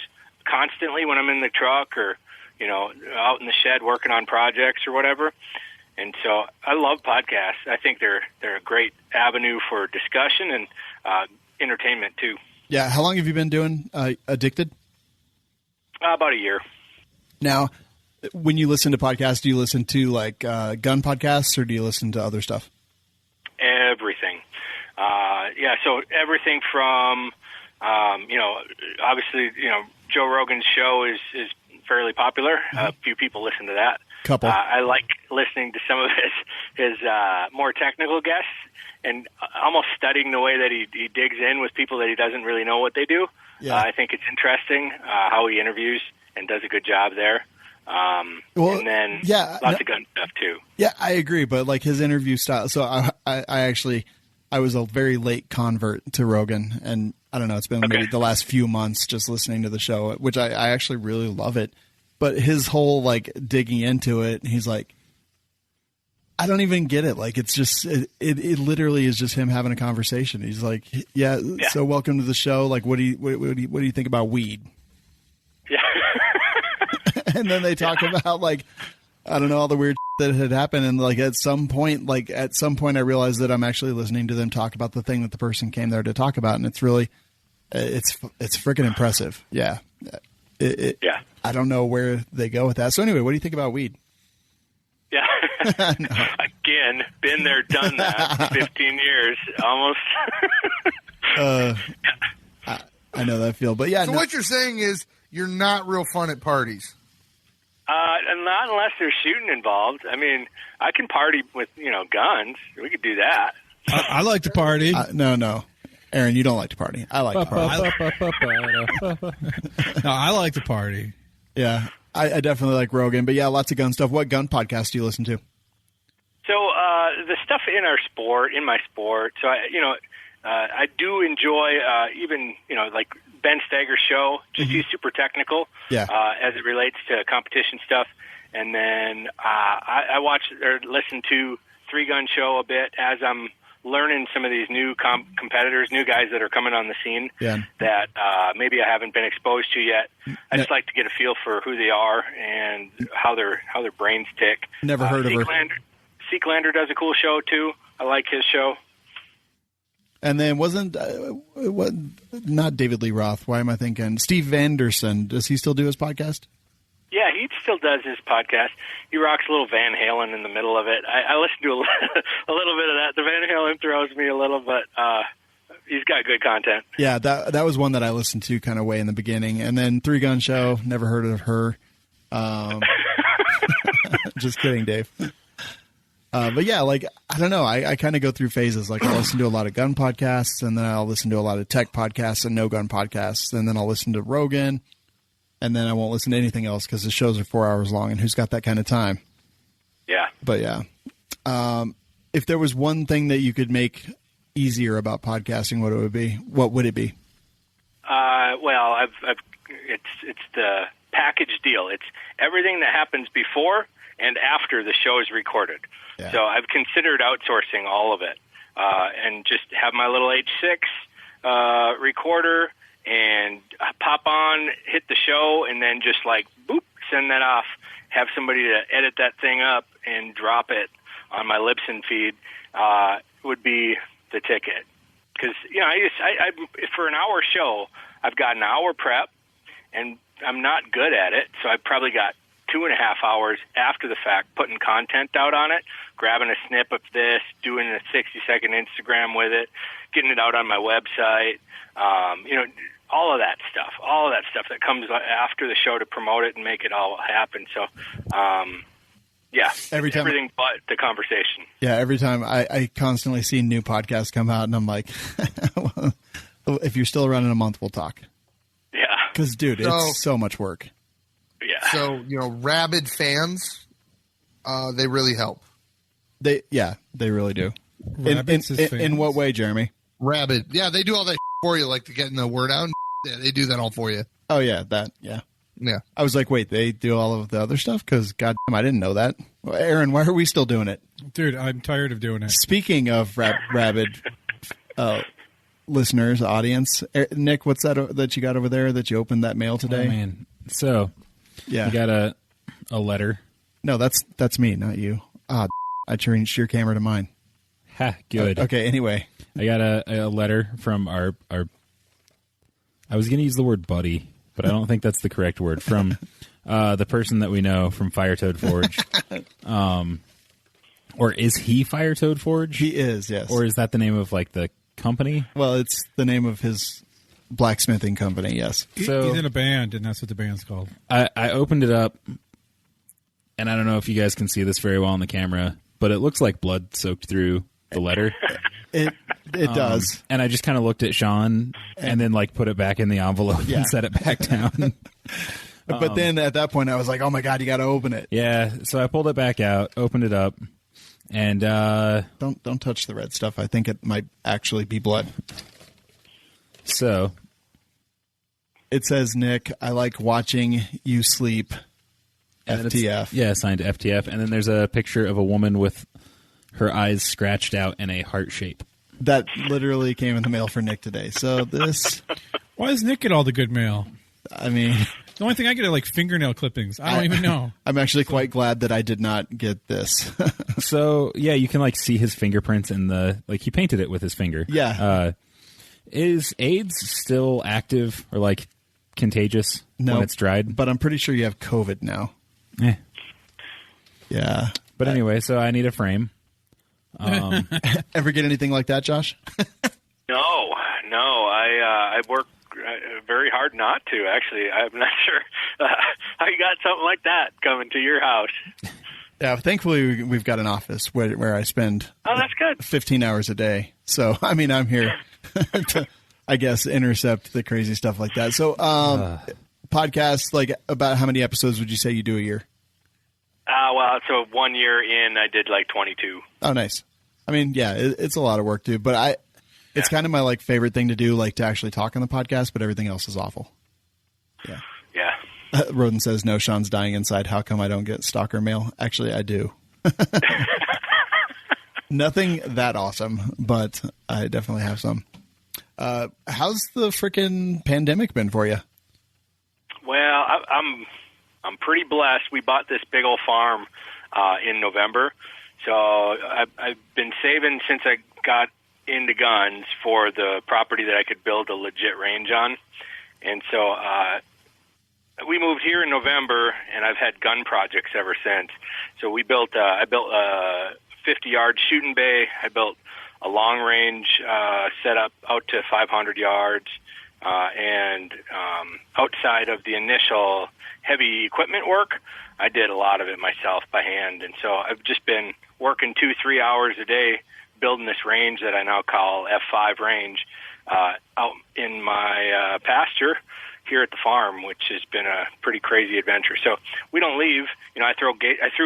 constantly when I'm in the truck or out in the shed working on projects or whatever. And so I love podcasts. I think they're a great avenue for discussion and entertainment too. Yeah. How long have you been doing Addicted? About a year. Now, when you listen to podcasts, do you listen to like gun podcasts or do you listen to other stuff? Everything. So everything from, obviously, Joe Rogan's show is fairly popular. A few people listen to that. Couple. I like listening to some of his more technical guests and almost studying the way that he digs in with people that he doesn't really know what they do. Yeah. I think it's interesting how he interviews and does a good job there. And then lots of gun stuff too. Yeah, I agree. But like his interview style. So I was a very late convert to Rogan, and I don't know, it's been maybe the last few months just listening to the show, which I actually really love it. But his whole like digging into it, he's like, I don't even get it. Like, it's just, it literally is just him having a conversation. He's like, yeah. So welcome to the show. Like, what do you think about weed? Yeah. And then they talk about like, I don't know, all the weird that had happened. And like at some point I realized that I'm actually listening to them talk about the thing that the person came there to talk about. And it's really, it's freaking impressive. Yeah. Yeah. I don't know where they go with that. So anyway, what do you think about weed? Yeah. Again, been there, done that. 15 years almost. I know that feel, but yeah. So what you're saying is you're not real fun at parties. And not unless there's shooting involved. I mean, I can party with, guns. We could do that. I like to party. No. Aaron, you don't like to party. I like to party. No, I like to party. Yeah, I definitely like Rogan. But yeah, lots of gun stuff. What gun podcast do you listen to? So the stuff in my sport. So, I do enjoy even, like Ben Steger's show. Just he's super technical as it relates to competition stuff. And then I watch or listen to Three Gun Show a bit as I'm learning some of these new competitors, new guys that are coming on the scene that maybe I haven't been exposed to yet. I just like to get a feel for who they are and how their brains tick. Never heard of her. Seeklander does a cool show too. I like his show. And then not David Lee Roth. Why am I thinking Steve Vanderson? Does he still do his podcast? Yeah, he still does his podcast. He rocks a little Van Halen in the middle of it. I listen to a little bit of that. The Van Halen throws me a little, but he's got good content. Yeah, that was one that I listened to kind of way in the beginning. And then Three Gun Show, never heard of her. Just kidding, Dave. But yeah, like, I don't know. I kind of go through phases. Like, I'll listen to a lot of gun podcasts, and then I'll listen to a lot of tech podcasts and no gun podcasts. And then I'll listen to Rogan, and then I won't listen to anything else because the shows are 4 hours long, and who's got that kind of time? Yeah. But yeah. If there was one thing that you could make easier about podcasting, what would it be? Well, it's the package deal. It's everything that happens before and after the show is recorded. Yeah. So I've considered outsourcing all of it and just have my little H6 recorder and pop on, hit the show, and then just like, boop, send that off. Have somebody to edit that thing up and drop it on my Libsyn feed would be the ticket. Because, I for an hour show, I've got an hour prep, and I'm not good at it, so I've probably got 2.5 hours after the fact putting content out on it, grabbing a snip of this, doing a 60-second Instagram with it, getting it out on my website, all of that stuff that comes after the show to promote it and make it all happen. So Yeah, Every time- everything but the conversation. Yeah, every time I constantly see new podcasts come out, and I'm like, well, if you're still around in a month, we'll talk. Yeah, Because, dude, it's so much work. yeah. So, rabid fans, they really help. They really do. Rabbits is In fans. what way, Jeremy? Rabid. Yeah, they do all that for you, like to getting the word out. Yeah, they do that all for you. Oh, yeah, yeah. Yeah. I was like, wait, they do all of the other stuff? Because, goddamn, I didn't know that. Well, Aaron, why are we still doing it? Dude, I'm tired of doing it. Speaking of rabid listeners, audience, Nick, what's that you got over there that you opened that mail today? Oh, man. So, Yeah. you got a letter. No, that's me, not you. I changed your camera to mine. Ha, good. Okay, anyway. I got a letter from our I was going to use the word buddy, but I don't think that's the correct word. From the person that we know from Firetoad Forge. Or is he Firetoad Forge? He is, yes. Or is that the name of, like, the company? Well, it's the name of his blacksmithing company, yes. So- He's in a band, and that's what the band's called. I opened it up, and I don't know if you guys can see this very well on the camera, but it looks like blood soaked through the letter. It does. And I just kind of looked at Shawn and then, like, put it back in the envelope Yeah. and set it back down. But then at that point, I was like, oh, my God, you got to open it. Yeah, so I pulled it back out, opened it up, and Don't touch the red stuff. I think it might actually be blood. so It says, Nick, I like watching you sleep. and then it's- FTF. Yeah, signed FTF. And then there's a picture of a woman with her eyes scratched out in a heart shape. That literally came in the mail for Nick today. So this, Why does Nick get all the good mail? I mean, The only thing I get are like fingernail clippings. I don't even know. I'm actually quite glad that I did not get this. So, yeah, you can, like, see his fingerprints in the... Like, he painted it with his finger. Yeah. Is AIDS still active or, like, contagious No, when it's dried? but I'm pretty sure you have COVID now. Eh. Yeah. But anyway, so I need a frame. Ever get anything like that, Josh? No. I work very hard not to. Actually, I'm not sure how you got something like that coming to your house. Yeah, thankfully we've got an office where I spend Oh, that's good. 15 hours a day. So, I mean, I'm here to, I guess, intercept the crazy stuff like that. So, podcasts, like, about how many episodes would you say you do a year? Well, so 1 year in, I did like 22. Oh, nice. I mean, yeah, it's a lot of work, dude. But it's kind of my, like, favorite thing to do, like, to actually talk on the podcast, but everything else is awful. Yeah. Yeah. Roden says, no, Sean's dying inside. How come I don't get stalker mail? Actually, I do. Nothing that awesome, but I definitely have some. How's the freaking pandemic been for you? Well, I'm pretty blessed. We bought this big old farm in November, so I've been saving since I got into guns for the property that I could build a legit range on, and so we moved here in November, and I've had gun projects ever since. So I built a 50-yard shooting bay. I built a long range setup out to 500 yards, and outside of the initial heavy equipment work, I did a lot of it myself by hand. And so I've just been working 2-3 hours a day building this range that I now call F5 range out in my pasture here at the farm, which has been a pretty crazy adventure. So we don't leave. You know, I threw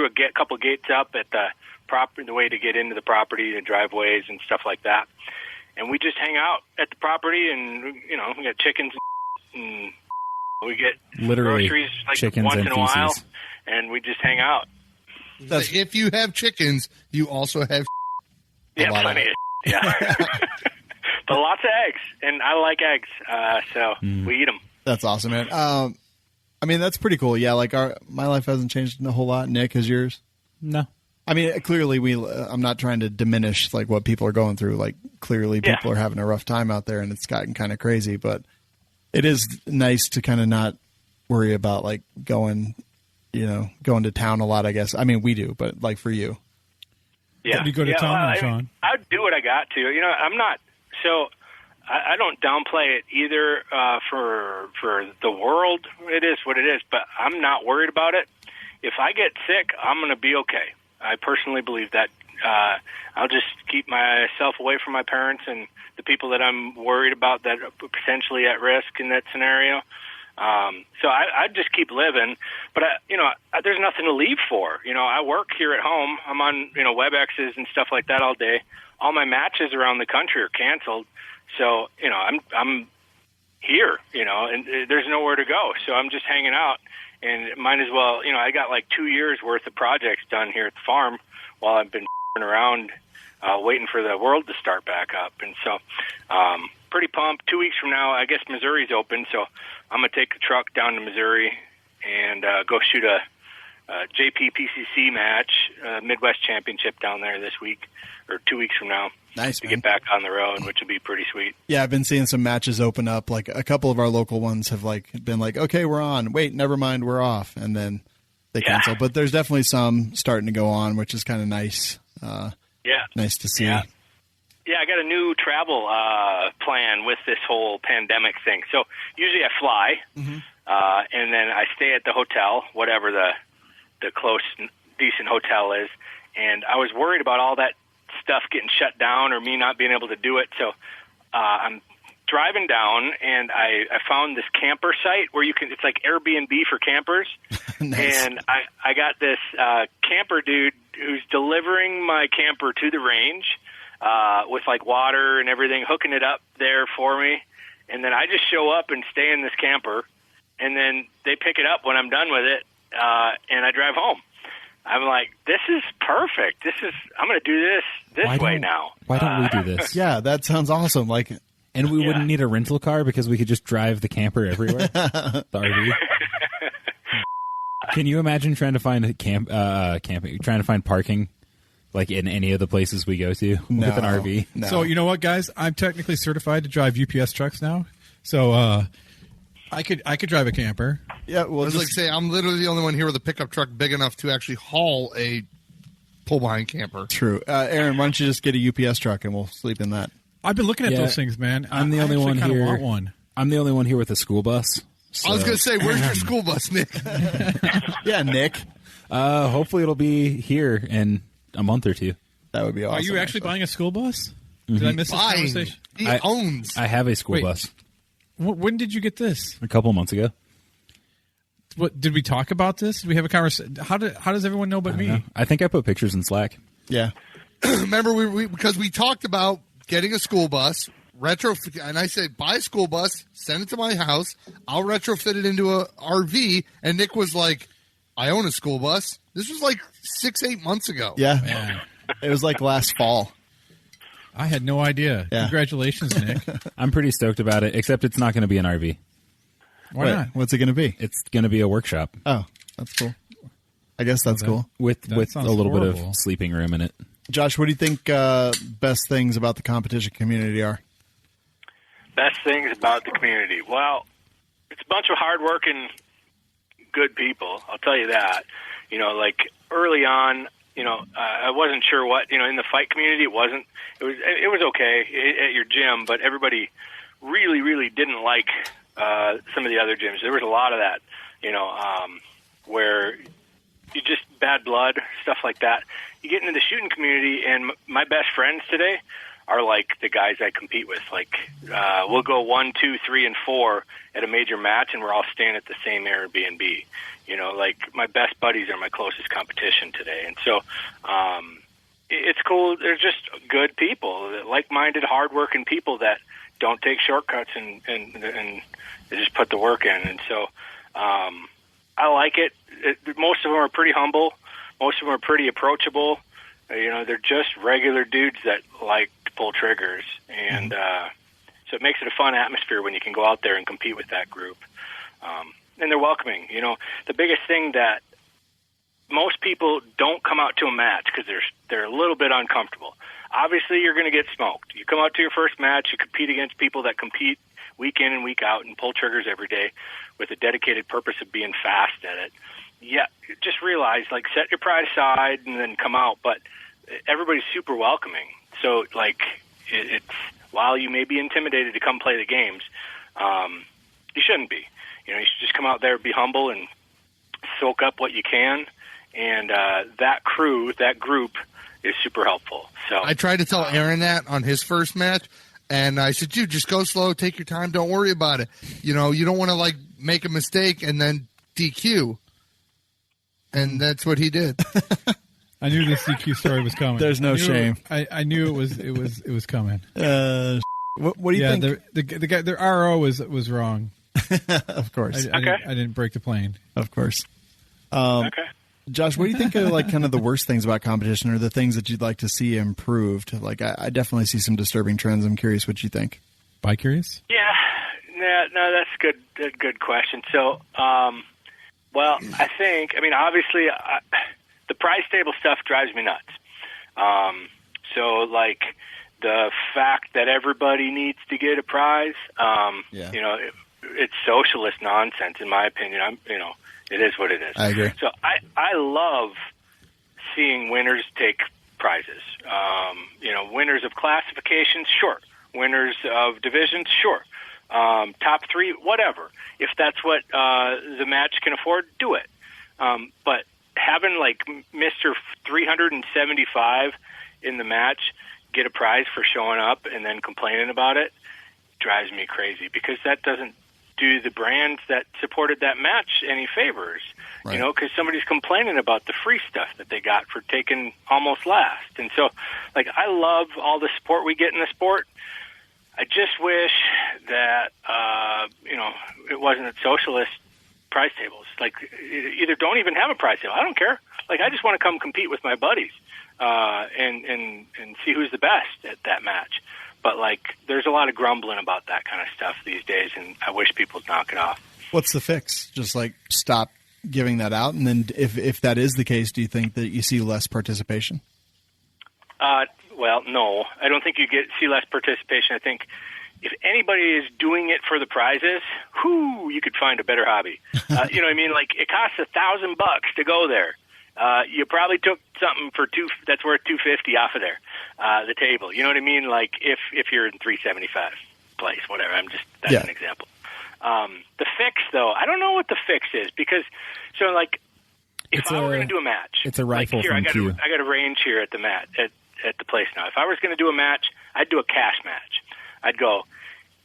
a couple gates up at the way to get into the property, the driveways and stuff like that. And we just hang out at the property, and we got chickens and we get Literally groceries like chickens once and in a while, feces. and we just hang out. If you have chickens, you also have Yeah, lot of plenty of yeah. But lots of eggs, and I like eggs, so we eat them. That's awesome, man. I mean, that's pretty cool. Yeah, like my life hasn't changed a whole lot. Nick, has yours? No. I mean, clearly I'm not trying to diminish like what people are going through. Like clearly people are having a rough time out there, and it's gotten kind of crazy, but it is nice to kind of not worry about like going to town a lot, I guess. I mean, we do, but like for you. Yeah. You go to town now, Shawn? I'd do what I got to. I'm not so. I don't downplay it either for the world. It is what it is, but I'm not worried about it. if I get sick, I'm going to be okay. I personally believe that. I'll just keep myself away from my parents and the people that I'm worried about that are potentially at risk in that scenario. So I just keep living, but there's nothing to leave for. I work here at home. I'm on, WebExes and stuff like that all day. All my matches around the country are canceled. So, I'm here, and there's nowhere to go. So I'm just hanging out and might as well, I got like 2 years worth of projects done here at the farm while I've been around, waiting for the world to start back up. And so, pretty pumped. 2 weeks from now, I guess Missouri's open, so I'm going to take the truck down to Missouri and go shoot a JPPCC match, Midwest Championship down there this week, or 2 weeks from now. Nice, to man. Get back on the road, which would be pretty sweet. Yeah, I've been seeing some matches open up. Like a couple of our local ones have been like, okay, we're on. Wait, never mind, we're off, and then they cancel. But there's definitely some starting to go on, which is kind of nice. Nice to see. Yeah, I got a new travel plan with this whole pandemic thing. So usually I fly, and then I stay at the hotel, whatever the close, decent hotel is. And I was worried about all that stuff getting shut down or me not being able to do it. So I'm driving down, and I found this camper site where it's like Airbnb for campers. Nice. And I got this camper dude who's delivering my camper to the range with like water and everything, hooking it up there for me. And then I just show up and stay in this camper, and then they pick it up when I'm done with it, and I drive home. I'm like, this is perfect. I'm going to do this way now. Why don't we do this? Yeah, that sounds awesome. And we wouldn't need a rental car because we could just drive the camper everywhere. The RV. Can you imagine trying to find camping, trying to find parking, like in any of the places we go to with an RV? No. So you know what, guys? I'm technically certified to drive UPS trucks now. So I could drive a camper. Yeah, well, I was I'm literally the only one here with a pickup truck big enough to actually haul a pull-behind camper. True. Aaron, why don't you just get a UPS truck and we'll sleep in that? I've been looking at those things, man. I'm the only one here. Want one. I'm the only one here with a school bus. So. I was going to say, where's your school bus, Nick? Yeah, Nick. Hopefully it'll be here in a month or two. That would be awesome. Are you actually buying a school bus? Did I miss this conversation? He owns. I have a school bus. When did you get this? A couple months ago. What did we talk about this? Did we have a conversation? How does everyone know but me? Know. I think I put pictures in Slack. Yeah. Remember, because we talked about getting a school bus, retrofit, and I said, buy a school bus, send it to my house, I'll retrofit it into a RV, and Nick was like, I own a school bus. This was like 6-8 months ago. Yeah. Man. It was like last fall. I had no idea. Yeah. Congratulations, Nick. I'm pretty stoked about it, except it's not going to be an RV. Why not? What's it going to be? It's going to be a workshop. Oh, that's cool. I guess that's cool. With a little bit of sleeping room in it. Josh, what do you think best things about the competition community are? Best things about the community. Well, it's a bunch of hardworking, good people. I'll tell you that. Like early on, I wasn't sure what, in the fight community, it was okay at your gym, but everybody really, really didn't like some of the other gyms. There was a lot of that, where you just bad blood, stuff like that. You get into the shooting community, and my best friends today are like the guys I compete with. Like, we'll go 1, 2, 3, and 4 at a major match, and we're all staying at the same Airbnb. Like my best buddies are my closest competition today. And so, it's cool. They're just good people, like-minded, hardworking people that don't take shortcuts and they just put the work in. And so, I like it. Most of them are pretty humble. Most of them are pretty approachable. They're just regular dudes that like to pull triggers. And so it makes it a fun atmosphere when you can go out there and compete with that group. And they're welcoming. The biggest thing that most people don't come out to a match because they're a little bit uncomfortable. Obviously, you're going to get smoked. You come out to your first match, you compete against people that compete week in and week out and pull triggers every day with a dedicated purpose of being fast at it. Yeah, just realize, set your pride aside and then come out. But everybody's super welcoming. So, it's while you may be intimidated to come play the games, you shouldn't be. You should just come out there, be humble, and soak up what you can, and that group is super helpful. So I tried to tell Aaron that on his first match, and I said, dude, just go slow, take your time, don't worry about it. You know, you don't want to, like, make a mistake and then DQ. And that's what he did. I knew this DQ story was coming. There's no shame. I knew it was coming. What do you think? The guy, the RO was wrong. Of course. I didn't break the plane. Of course. okay. Josh, what do you think are like kind of the worst things about competition, or the things that you'd like to see improved? Like, I definitely see some disturbing trends. I'm curious what you think. Bi-curious? Yeah, no, that's a good question. So, well, I mean, obviously, the prize table stuff drives me nuts. So, like, the fact that everybody needs to get a prize, you know, it's socialist nonsense, in my opinion. It is what it is. I agree. So I love seeing winners take prizes. You know, winners of classifications, sure. Winners of divisions, sure. Top three, whatever. If that's what the match can afford, do it. But having, like, Mr. 375 in the match get a prize for showing up and then complaining about it drives me crazy, because that doesn't do the brands that supported that match any favors, right. You know, because somebody's complaining about the free stuff that they got for taking almost last. And so, like, I love all the support we get in the sport. I just wish that, you know, it wasn't at socialist prize tables. Like, either don't even have a prize table. I don't care. Like, I just want to come compete with my buddies and see who's the best at that match. But, like, there's a lot of grumbling about that kind of stuff these days, and I wish people would knock it off. What's the fix? Just, like, stop giving that out? And then if that is the case, do you think that you see less participation? Well, no. I don't think you see less participation. I think if anybody is doing it for the prizes, you could find a better hobby. You know what I mean? Like, it costs $1,000 to go there. You probably took something for that's worth $250 off of there, the table. You know what I mean? Like, if you're in 375 place, whatever. That's an example. The fix, though, I don't know what the fix is, because like, if I were going to do a match, it's a rifle, like, here, I got a range here at the mat at the place now. If I was going to do a match, I'd do a cash match. I'd go,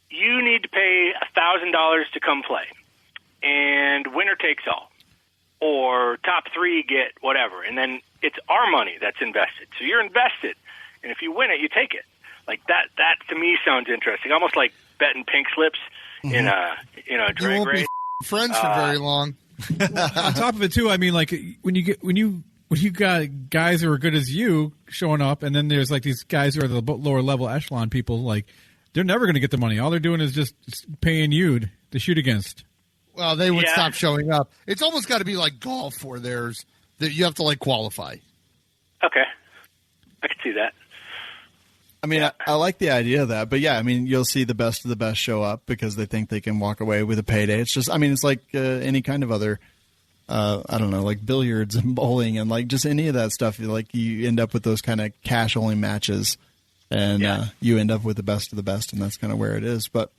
you need to pay $1,000 to come play, and winner takes all. Or top three get whatever, and then it's our money that's invested. So you're invested, and if you win it, you take it. Like, that to me sounds interesting, almost like betting pink slips in a drag won't race. Be friends for very long. On top of it, too, I mean, like, when you got guys who are good as you showing up, and then there's, like, these guys who are the lower level echelon people, like, they're never going to get the money. All they're doing is just paying you to shoot against. Well, they would stop showing up. It's almost got to be like golf, where there's that you have to, like, qualify. Okay, I can see that. I mean, I like the idea of that, but yeah, I mean, you'll see the best of the best show up because they think they can walk away with a payday. It's just, I mean, it's like any kind of other, I don't know, like billiards and bowling and, like, just any of that stuff. Like, you end up with those kind of cash only matches, and you end up with the best of the best, and that's kind of where it is. But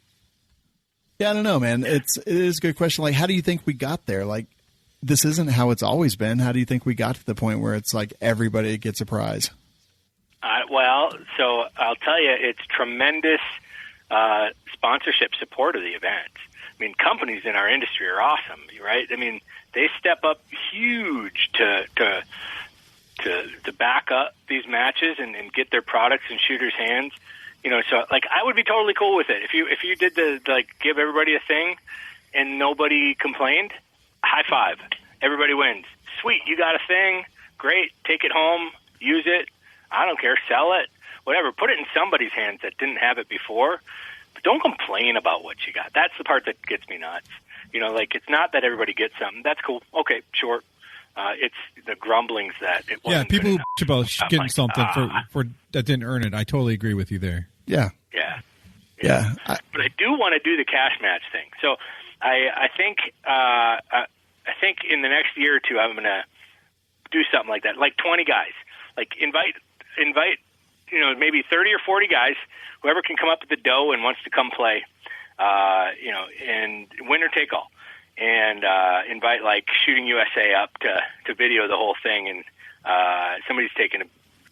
yeah, I don't know, man. It is a good question. Like, how do you think we got there? Like, this isn't how it's always been. How do you think we got to the point where it's like everybody gets a prize? Well, so I'll tell you, it's tremendous sponsorship support of the event. I mean, companies in our industry are awesome, right? I mean, they step up huge to back up these matches and get their products in shooters' hands. You know, so, like, I would be totally cool with it. If you did give everybody a thing and nobody complained, high five. Everybody wins. Sweet, you got a thing. Great. Take it home. Use it. I don't care. Sell it. Whatever. Put it in somebody's hands that didn't have it before. But don't complain about what you got. That's the part that gets me nuts. You know, like, it's not that everybody gets something. That's cool. Okay, sure. It's the grumblings that it wasn't. Yeah, people who bitch about getting something for that didn't earn it. I totally agree with you there. Yeah. But I do want to do the cash match thing. So I think in the next year or two I'm going to do something like that, like 20 guys. Like, invite, you know, maybe 30 or 40 guys, whoever can come up with the dough and wants to come play, you know, and winner take all. and invite like Shooting USA up to video the whole thing, and somebody's taking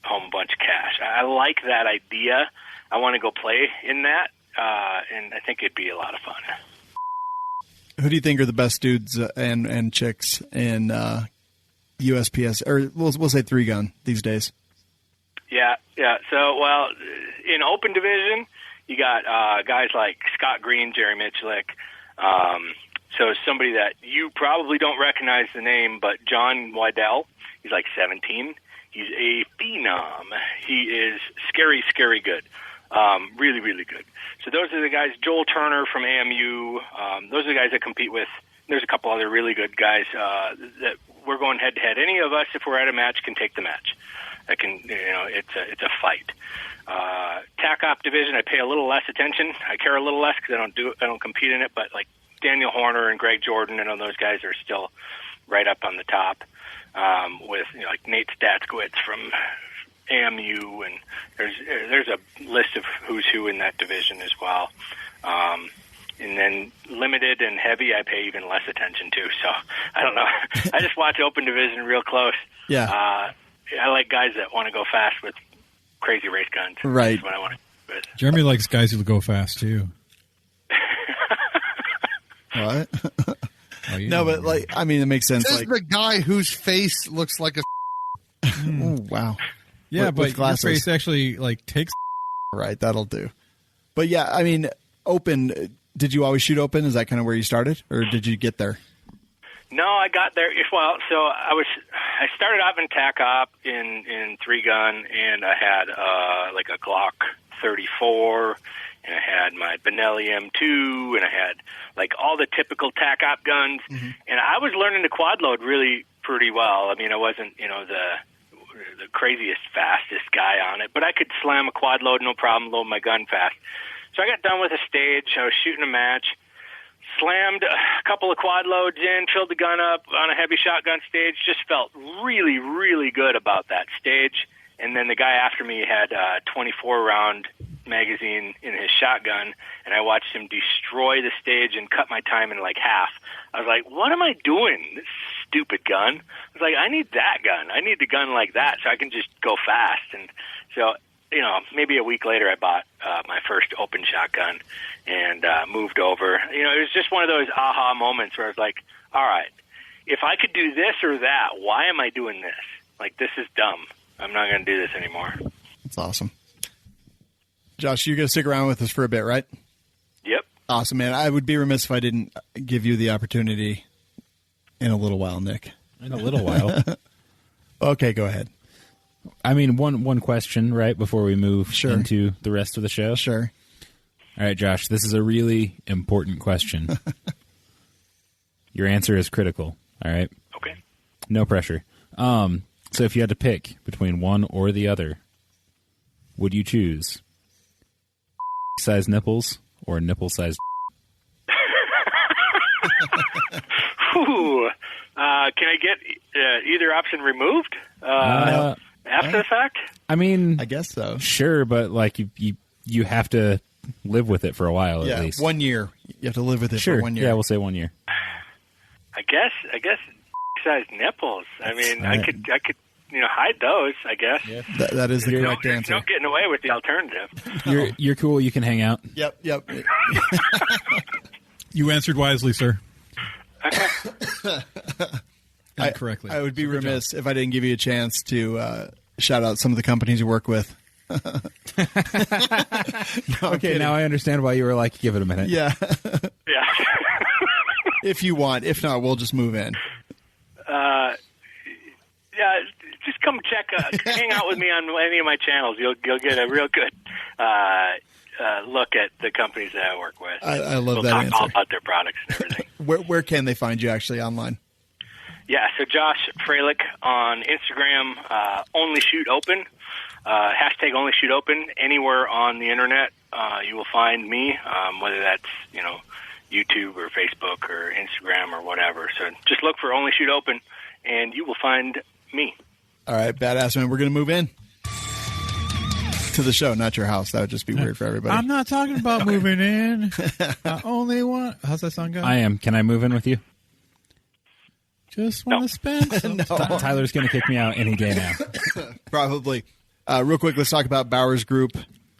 home a bunch of cash. I like that idea. I want to go play in that, and I think it'd be a lot of fun. Who do you think are the best dudes and chicks in USPS, or we'll say 3-gun these days? Yeah. So, well, in open division, you got guys like Scott Green, Jerry Mitchlick. So somebody that you probably don't recognize the name, but John Waddell, he's like 17. He's a phenom. He is scary, scary good. Really, really good. So those are the guys. Joel Turner from AMU. Those are the guys I compete with. There's a couple other really good guys that we're going head to head. Any of us, if we're at a match, can take the match. It's a fight. TAC op division, I pay a little less attention. I care a little less because I don't compete in it. But like Daniel Horner and Greg Jordan, and those guys are still right up on the top. With like Nate Statskowitz from AMU, and there's a list of who's who in that division as well. And then limited and heavy, I pay even less attention to. So I don't know. I just watch open division real close. Yeah. I like guys that want to go fast with crazy race guns. Right. That's what I want to do with. Jeremy likes guys who go fast too. What? Oh, No, but like, I mean, it makes sense. This is the guy whose face looks like a. Oh, wow. Yeah, With but your glasses. face actually like takes. Right, that'll do. But yeah, I mean, open. Did you always shoot open? Is that kind of where you started, or did you get there? No, I got there. Well, so I started off in TAC op in 3-gun, and I had like a Glock 34, and I had my Benelli M2, and I had like all the typical TAC op guns, and I was learning to quad load really pretty well. I mean, I wasn't the craziest, fastest guy on it, but I could slam a quad load no problem, load my gun fast. So I got done with a stage. I was shooting a match, slammed a couple of quad loads in, filled the gun up on a heavy shotgun stage, just felt really, really good about that stage. And then the guy after me had a 24-round magazine in his shotgun, and I watched him destroy the stage and cut my time in like half. I was like, what am I doing? This stupid gun. I was like, I need that gun. I need the gun like that so I can just go fast. And so, maybe a week later I bought my first open shotgun and moved over. It was just one of those aha moments where I was like, all right, if I could do this or that, why am I doing this? Like, this is dumb. I'm not going to do this anymore. That's awesome. Josh, you're going to stick around with us for a bit, right? Yep. Awesome, man. I would be remiss if I didn't give you the opportunity in a little while, Nick. In a little while. Okay, go ahead. I mean, one question, right, before we move Sure. into the rest of the show? Sure. All right, Josh, this is a really important question. Your answer is critical, all right? Okay. No pressure. So if you had to pick between one or the other, would you choose size nipples or nipple-sized? Can I get either option removed after the fact? I mean, I guess so. sure, but like you have to live with it for a while Yeah, at least. 1 year. You have to live with it Sure. for 1 year. Yeah, we'll say 1 year. I guess size nipples. I mean, right. I could hide those. I guess. Yeah. That is the correct There's answer. no getting away with the alternative. You're cool. You can hang out. Yep. You answered wisely, sir. I- correctly. I would be remiss if I didn't give you a chance to shout out some of the companies you work with. No, I'm Okay, kidding. now I understand why you were like, give it a minute. Yeah. Yeah. If you want. If not, we'll just move in. Yeah, just come check, hang out with me on any of my channels. You'll get a real good look at the companies that I work with. I love we'll that talk all answer. about their products and everything. Where can they find you actually online? Yeah, so Josh Freilich on Instagram, Only Shoot Open, hashtag Only Shoot Open. Anywhere on the internet, you will find me, whether that's YouTube or Facebook or Instagram or whatever. So just look for Only Shoot Open, and you will find me. All right, badass man. We're going to move in to the show, not your house. That would just be weird for everybody. I'm not talking about moving in. I only want. How's that song go? I am. Can I move in with you? Just want to spend some time. Tyler's going to kick me out any day now. Probably. Real quick, let's talk about Bowers Group.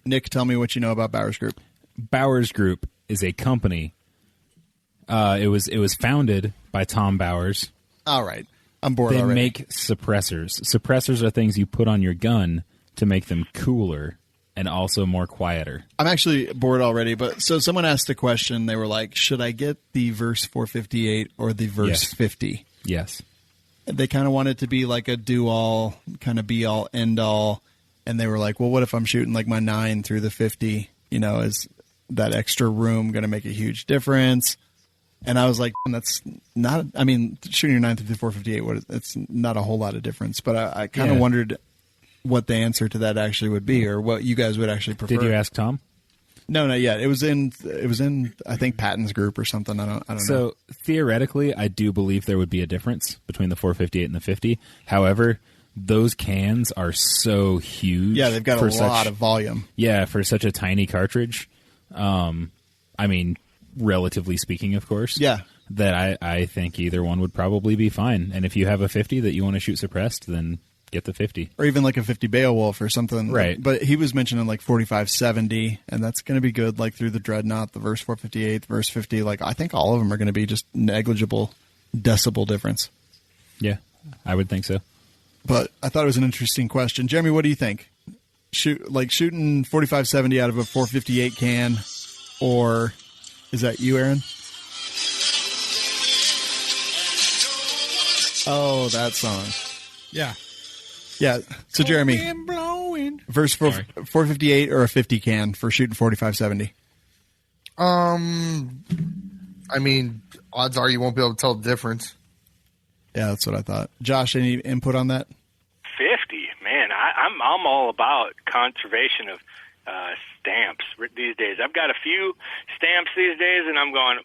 Nick, tell me what you know about Bowers Group. Bowers Group is a company. It was founded by Tom Bowers. All right. I'm bored They already. make suppressors. Suppressors are things you put on your gun to make them cooler and also more quieter. I'm actually bored already, but so someone asked a question. They were like, should I get the Verse 458 or the Verse Yes. 50? Yes. They kind of want it to be like a do-all, kind of be-all, end-all. And they were like, well, what if I'm shooting like my 9 through the 50? You know, is that extra room going to make a huge difference? And I was like, that's not, I mean, shooting your 9 through the 458, it's not a whole lot of difference. But I kind of wondered what the answer to that actually would be, or what you guys would actually prefer. Did you ask Tom? No, not yet. It was in I think Patton's group or something. I don't know. So theoretically, I do believe there would be a difference between the 458 and the 50. However, those cans are so huge. Yeah, they've got a lot of volume. Yeah, for such a tiny cartridge. I mean, relatively speaking, of course. Yeah. That I think either one would probably be fine. And if you have a 50 that you want to shoot suppressed, then get the 50. Or even like a 50 Beowulf or something. Right. But he was mentioning like 4570, and that's going to be good like through the Dreadnought, the Verse 458, the Verse 50. Like I think all of them are going to be just negligible decibel difference. Yeah, I would think so. But I thought it was an interesting question. Jeremy, what do you think? Shooting 4570 out of a 458 can, or is that you, Aaron? Oh, that song. Yeah. Yeah. So, Jeremy, Wind blowing. Verse 458 or a 50 can for shooting 4570? I mean, odds are you won't be able to tell the difference. Yeah, that's what I thought. Josh, any input on that? 50, man. I'm all about conservation of stamps these days. I've got a few stamps these days, and I'm going,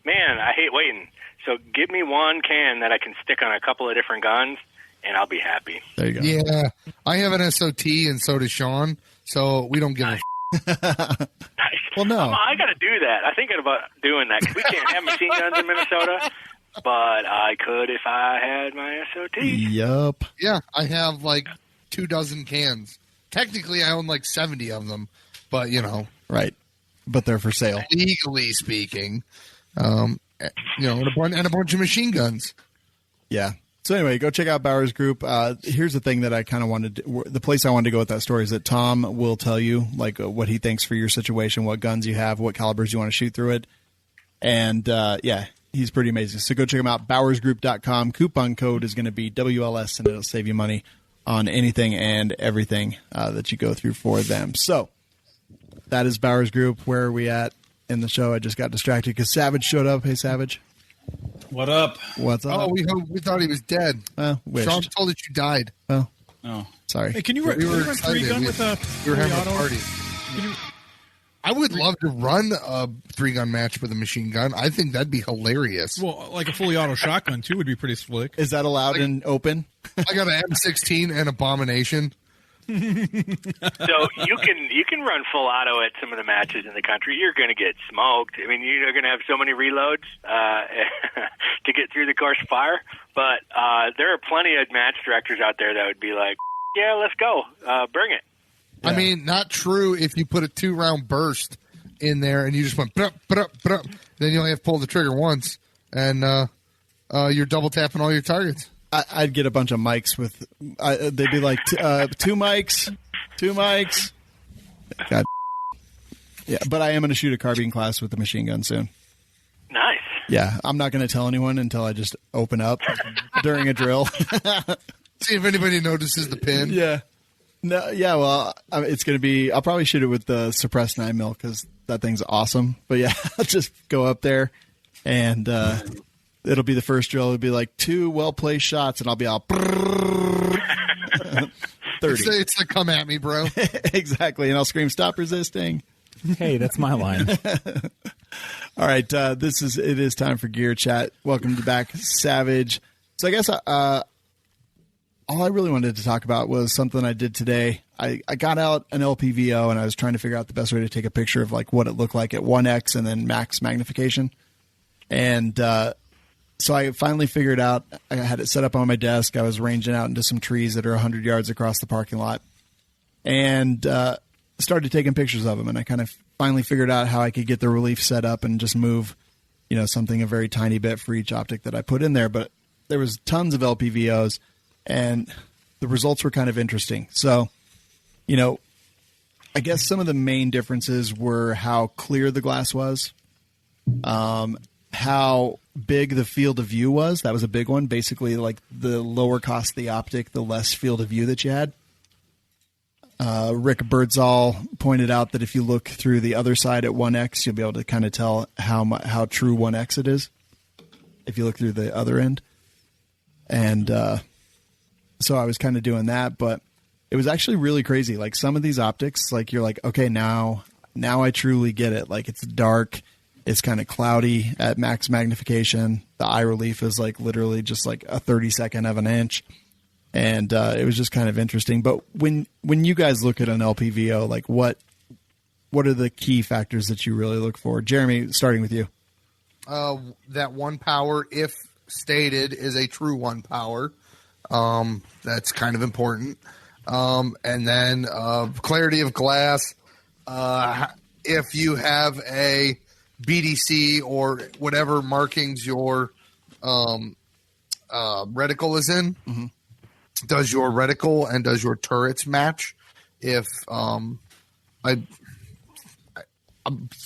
man, I hate waiting. So give me one can that I can stick on a couple of different guns, and I'll be happy. There you go. Yeah, I have an SOT, and so does Shawn. So we don't give a. Nice. Well, no. I got to do that. I'm thinking about doing that. 'Cause we can't have machine guns in Minnesota, but I could if I had my SOT. Yup. Yeah, I have like 24 cans. Technically, I own like 70 of them, but you know, Right. But they're for sale. legally speaking, and a bunch of machine guns. Yeah. So anyway, go check out Bowers Group. Here's the thing that I kind of wanted to, the place I wanted to go with that story is that Tom will tell you like what he thinks for your situation, what guns you have, what calibers you want to shoot through it. And yeah, he's pretty amazing. So go check him out, bowersgroup.com. Coupon code is going to be WLS, and it'll save you money on anything and everything that you go through for them. So that is Bowers Group. Where are we at in the show? I just got distracted because Savage showed up. Hey, Savage. What up? What's up? Oh, we thought he was dead. Wished. Sean told us you died. Oh, Oh. sorry. Hey, can you We run were three excited. gun We with a were having a fully auto? party. I would love to run a 3-gun match with a machine gun. I think that'd be hilarious. Well, like a fully auto shotgun too would be pretty slick. Is that allowed in open? I got an M16 and Abomination. So you can run full auto at some of the matches in the country. You're going to get smoked. I mean, you're going to have so many reloads to get through the course of fire. But there are plenty of match directors out there that would be like, yeah, let's go. Bring it. Yeah. I mean, not true if you put a 2-round burst in there and you just went, bruh, bruh, bruh, then you only have to pull the trigger once, and you're double tapping all your targets. I'd get a bunch of mics with. They'd be like 2 mics. God. Yeah, but I am going to shoot a carbine class with the machine gun soon. Nice. Yeah, I'm not going to tell anyone until I just open up during a drill. See if anybody notices the pin. Yeah. No. Yeah. Well, it's going to be. I'll probably shoot it with the suppressed 9mm because that thing's awesome. But yeah, I'll just go up there and. It'll be the first drill. It'll be like 2 well-placed shots, and I'll be all 30. It's the come at me, bro. Exactly, and I'll scream, "Stop resisting!" Hey, that's my line. All right, it is time for Gear Chat. Welcome back, Savage. So I guess all I really wanted to talk about was something I did today. I got out an LPVO, and I was trying to figure out the best way to take a picture of like what it looked like at 1x and then max magnification, and So I finally figured out, I had it set up on my desk. I was ranging out into some trees that are 100 yards across the parking lot and started taking pictures of them. And I kind of finally figured out how I could get the relief set up and just move, something a very tiny bit for each optic that I put in there. But there was tons of LPVOs and the results were kind of interesting. So, I guess some of the main differences were how clear the glass was, how big the field of view was. That was a big one. Basically, like the lower cost the optic, the less field of view that you had. Rick Birdsall pointed out that if you look through the other side at 1x, you'll be able to kind of tell how true 1x it is if you look through the other end. And so I was kind of doing that, but it was actually really crazy. Like some of these optics, like you're like, okay, now I truly get it. Like it's dark. It's kind of cloudy at max magnification. The eye relief is like literally just like a 32nd of an inch. And it was just kind of interesting. But when you guys look at an LPVO, like what are the key factors that you really look for? Jeremy, starting with you. That 1 power, if stated, is a true 1 power. That's kind of important. And then clarity of glass. If you have a BDC or whatever markings your reticle is in, does your reticle and does your turrets match? If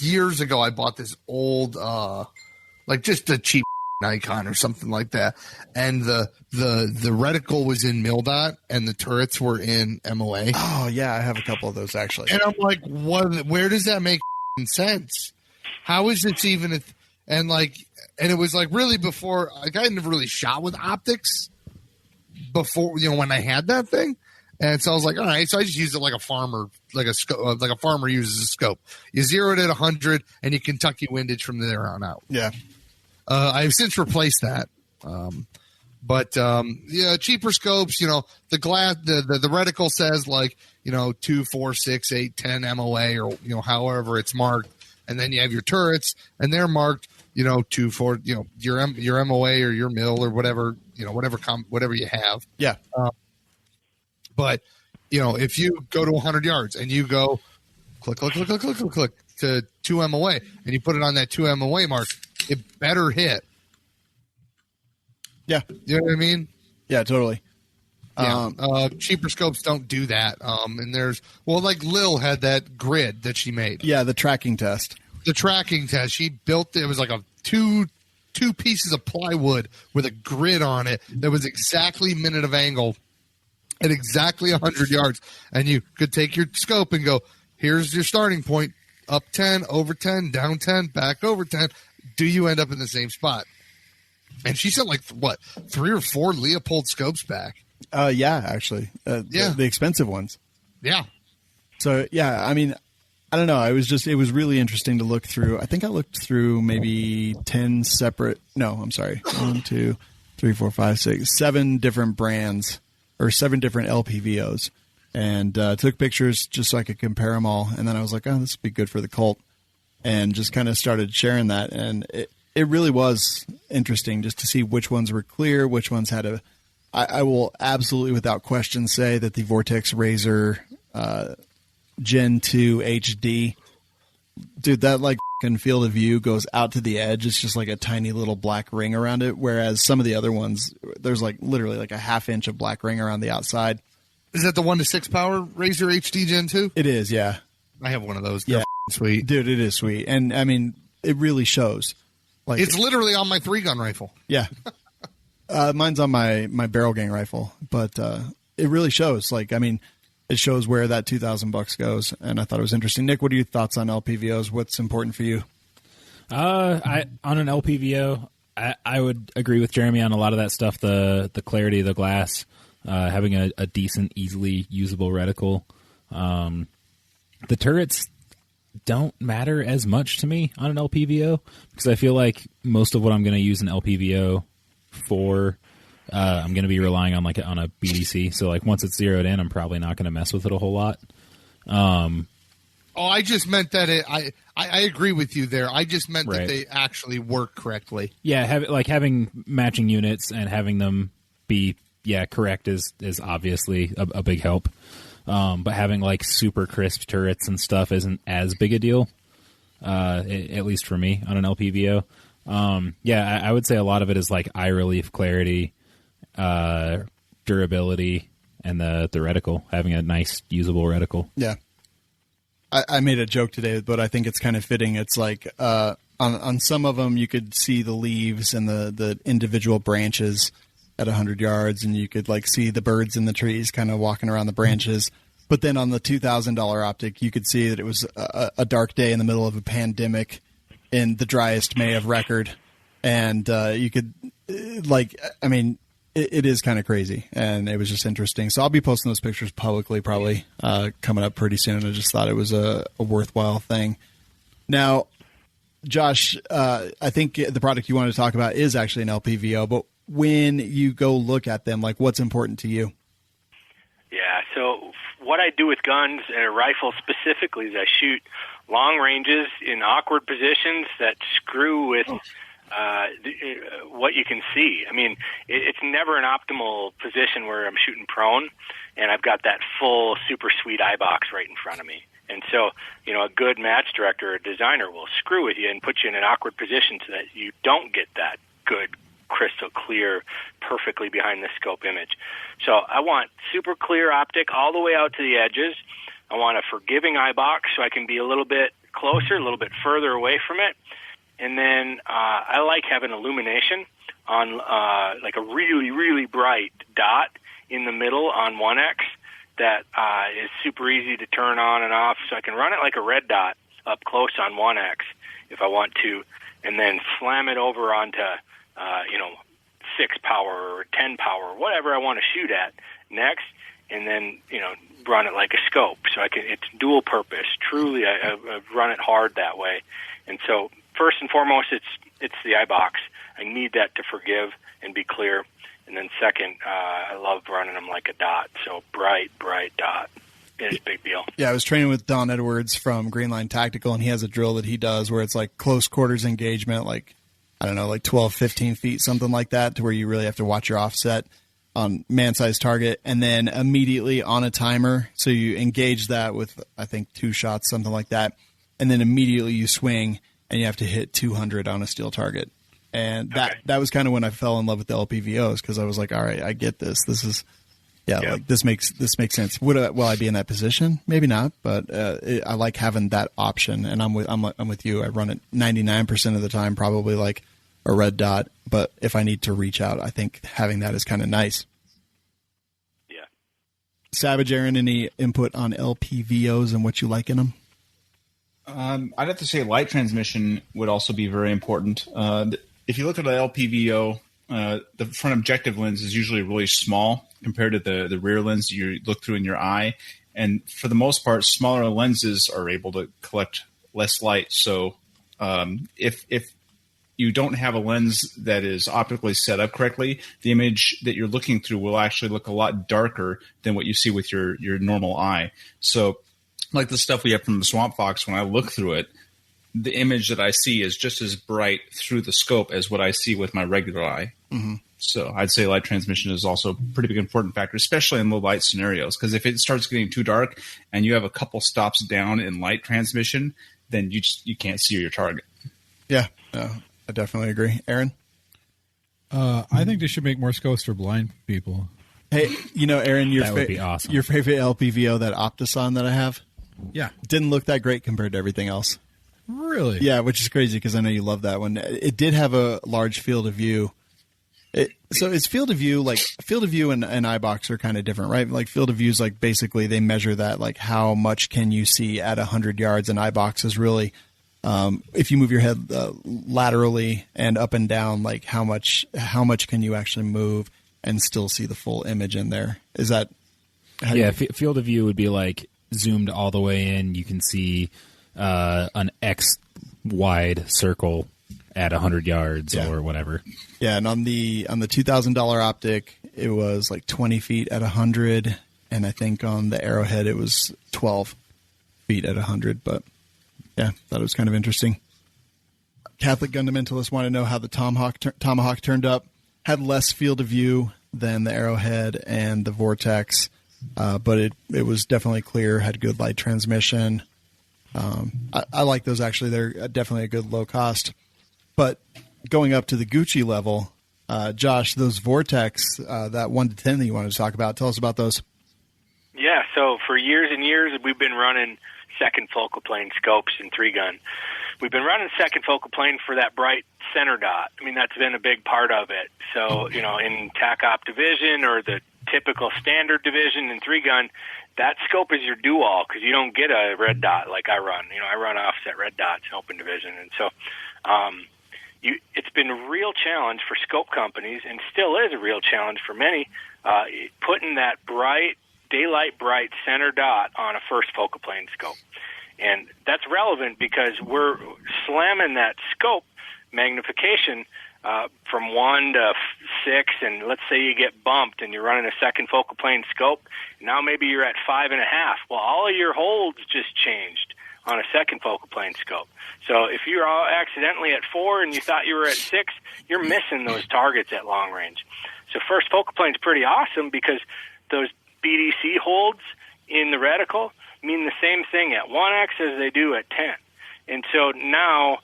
years ago I bought this old like just a cheap Nikon or something like that, and the reticle was in MILDOT and the turrets were in MOA. Oh yeah, I have a couple of those actually. And I'm like, what? Where does that make sense? How is it even? And it was like really before. Like I had never really shot with optics before, when I had that thing. And so I was like, all right. So I just used it like a farmer, like a scope, like a farmer uses a scope. You zero it at 100, and you Kentucky windage from there on out. Yeah. I've since replaced that. But cheaper scopes, the glass, the reticle says 2, 4, 6, 8, 10 MOA or, however it's marked. And then you have your turrets and they're marked, 2, 4, your MOA or your mil or whatever, whatever you have. Yeah. But, if you go to 100 yards and you go click to 2 MOA and you put it on that 2 MOA mark, it better hit. Yeah. You know what I mean? Yeah, totally. Yeah. Cheaper scopes don't do that. And there's, like Lil had that grid that she made. Yeah, the tracking test. The tracking test. She built it was like a two pieces of plywood with a grid on it that was exactly minute of angle at exactly 100 yards. And you could take your scope and go, here's your starting point, up 10, over 10, down 10, back over 10. Do you end up in the same spot? And she sent 3 or 4 Leopold scopes back. Yeah, actually. The expensive ones. Yeah. So, yeah, I mean, I don't know. It was really interesting to look through. I think I looked through maybe 10 separate, no, I'm sorry. 1, 2, 3, 4, 5, 6, 7 different brands or 7 different LPVOs and took pictures just so I could compare them all. And then I was like, oh, this would be good for the cult. And just kind of started sharing that. And it really was interesting just to see which ones were clear, which ones had a. I will absolutely without question say that the Vortex Razor Gen II HD, dude, that fucking field of view goes out to the edge. It's just like a tiny little black ring around it. Whereas some of the other ones, there's literally a half inch of black ring around the outside. Is that the 1 to 6 power Razor HD Gen 2? It is, yeah. I have one of those. They're sweet. Dude, it is sweet. And I mean, it really shows. It's literally on my 3-gun rifle. Yeah. Mine's on my barrel gang rifle, but it really shows. It shows where that $2,000 goes, and I thought it was interesting. Nick, what are your thoughts on LPVOs? What's important for you? On an LPVO, I would agree with Jeremy on a lot of that stuff. The clarity of the glass, having a decent, easily usable reticle. The turrets don't matter as much to me on an LPVO because I feel like most of what I'm going to use an LPVO for, I'm going to be relying on on a BDC. So once it's zeroed in, I'm probably not going to mess with it a whole lot. Oh, I just meant that I agree with you there. I just meant Right. that they actually work correctly. Yeah, having matching units and having them be correct is obviously a big help. But having like super crisp turrets and stuff isn't as big a deal, at least for me on an LPVO. I would say a lot of it is like eye relief, clarity, durability, and the reticle, having a nice usable reticle. Yeah. I made a joke today, but I think it's kind of fitting. It's like on some of them you could see the leaves and the individual branches at 100 yards, and you could like see the birds in the trees kind of walking around the branches. But then on the $2,000 optic, you could see that it was a dark day in the middle of a pandemic in the driest May of record. And you could, it is kind of crazy. And it was just interesting. So I'll be posting those pictures publicly probably coming up pretty soon. I just thought it was a worthwhile thing. Now, Josh, I think the product you want to talk about is actually an LPVO, but when you go look at them, like what's important to you? Yeah, so what I do with guns and a rifle specifically is I shoot long ranges in awkward positions that screw with what you can see. I mean, it's never an optimal position where I'm shooting prone and I've got that full super sweet eye box right in front of me. And so, a good match director or designer will screw with you and put you in an awkward position so that you don't get that good, crystal clear, perfectly behind the scope image. So I want super clear optic all the way out to the edges. I want a forgiving eye box so I can be a little bit closer, a little bit further away from it. And then I like having illumination on like a really, really bright dot in the middle on 1X that is super easy to turn on and off. So I can run it like a red dot up close on 1X if I want to, and then slam it over onto 6 power or 10 power, whatever I want to shoot at next, and then, run it like a scope. So it's dual purpose. Truly, I run it hard that way. And so first and foremost, it's the eye box. I need that to forgive and be clear. And then second, I love running them like a dot. So bright dot. It's a big deal. Yeah, I was training with Don Edwards from Green Line Tactical, and he has a drill that he does where it's like close quarters engagement, like 12, 15 feet, something like that, to where you really have to watch your offset on man-sized target, and then immediately on a timer. So you engage that with, I think, 2 shots, something like that, and then immediately you swing, and you have to hit 200 on a steel target. And that was kind of when I fell in love with the LPVOs, because I was like, all right, I get this. This is, like this makes sense. Will I be in that position? Maybe not, but I like having that option. And I'm with you. I run it 99% of the time, probably like a red dot. But if I need to reach out, I think having that is kind of nice. Yeah. Savage, Aaron, any input on LPVOs and what you like in them? I'd have to say light transmission would also be very important. If you look at an LPVO, the front objective lens is usually really small compared to the rear lens you look through in your eye. And for the most part, smaller lenses are able to collect less light. So if you don't have a lens that is optically set up correctly, the image that you're looking through will actually look a lot darker than what you see with your normal eye. So like the stuff we have from the Swamp Fox, when I look through it, the image that I see is just as bright through the scope as what I see with my regular eye. Mm-hmm. So I'd say light transmission is also a pretty big important factor, especially in low light scenarios, because if it starts getting too dark and you have a couple stops down in light transmission, then you can't see your target. Yeah, I definitely agree. Aaron? I think they should make more scopes for blind people. Hey, Aaron, That would be awesome. Your favorite LPVO, that Optison that I have, Yeah. didn't look that great compared to everything else. Really? Yeah, which is crazy because I know you love that one. It did have a large field of view. So it's field of view, like field of view and iBox are kind of different, right? Like field of view is like basically they measure that, like how much can you see at 100 yards, and iBox is really if you move your head laterally and up and down, like how much can you actually move and still see the full image in there? Is that field of view would be like zoomed all the way in. You can see an X wide circle at 100 yards or whatever. Yeah, and on the $2,000 optic, it was like 20 feet at 100, and I think on the Arrowhead it was 12. beat at 100. But yeah, thought it was kind of interesting. Catholic Fundamentalists want to know how the Tomahawk turned up. Had less field of view than the Arrowhead and the Vortex, but it was definitely clear, had good light transmission. I like those, actually. They're definitely a good low cost. But going up to the Gucci level, Josh, those Vortex, that 1 to 10 that you wanted to talk about, tell us about those. Yeah, so for years and years, we've been running second focal plane scopes in 3-gun. We've been running second focal plane for that bright center dot. I mean, that's been a big part of it. So, in TAC-OP division or the typical standard division in 3-gun, that scope is your do-all because you don't get a red dot like I run. I run offset red dots in open division. And so it's been a real challenge for scope companies, and still is a real challenge for many, putting that daylight bright center dot on a first focal plane scope. And that's relevant because we're slamming that scope magnification from 1 to 6, and let's say you get bumped and you're running a second focal plane scope. Now maybe you're at 5.5. Well, all of your holds just changed on a second focal plane scope. So if you're all accidentally at 4 and you thought you were at 6, you're missing those targets at long range. So first focal plane is pretty awesome because those BDC holds in the reticle mean the same thing at 1x as they do at 10. And so now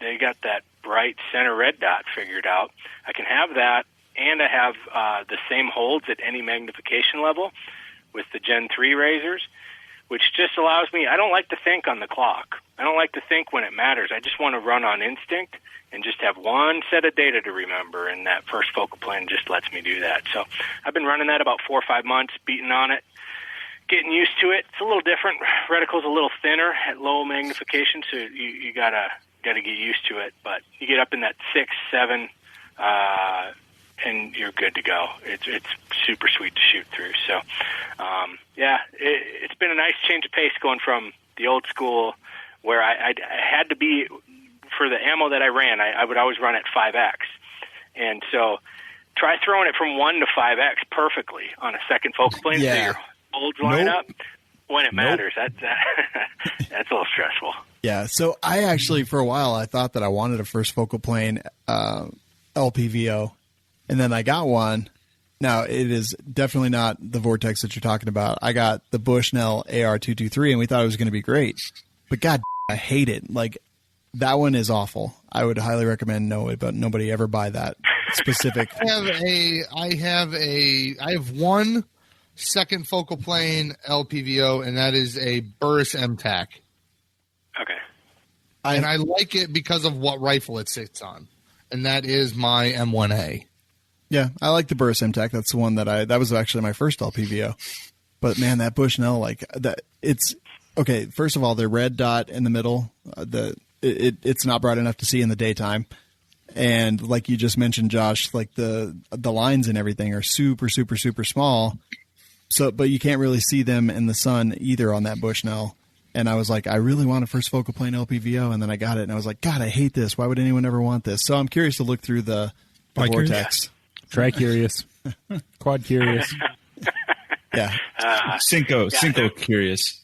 they got that bright center red dot figured out, I can have that, and I have the same holds at any magnification level with the Gen 3 razors, which just allows me, I don't like to think on the clock. I don't like to think when it matters. I just want to run on instinct and just have one set of data to remember, and that first focal plane just lets me do that. So I've been running that about 4 or 5 months, beating on it, getting used to it. It's a little different. Reticle's a little thinner at low magnification, so you gotta get used to it. But you get up in that 6, 7, and you're good to go. It's super sweet to shoot through. So, it's been a nice change of pace going from the old school where I had to be, for the ammo that I ran, I would always run at 5X. And so try throwing it from 1 to 5X perfectly on a second focal plane so your holds line up when it matters. That's a little stressful. Yeah, so I actually, for a while, I thought that I wanted a first focal plane LPVO, and then I got one. Now, it is definitely not the Vortex that you're talking about. I got the Bushnell AR223, and we thought it was going to be great. But God, I hate it. Like, that one is awful. I would highly recommend but nobody ever buy that specific. I have one second focal plane LPVO, and that is a Burris MTAC. Okay. And I like it because of what rifle it sits on, and that is my M1A. Yeah, I like the Burris MTAC. That's the one that was actually my first LPVO. But man, that Bushnell, it's okay. First of all, the red dot in the middle, it's not bright enough to see in the daytime. And like you just mentioned, Josh, like the lines and everything are super, super, super small. So, but you can't really see them in the sun either on that Bushnell. And I was like, I really want a first focal plane LPVO, and then I got it, and I was like, God, I hate this. Why would anyone ever want this? So I'm curious to look through the Vortex. Tri-curious. Quad-curious. Yeah. Cinco curious.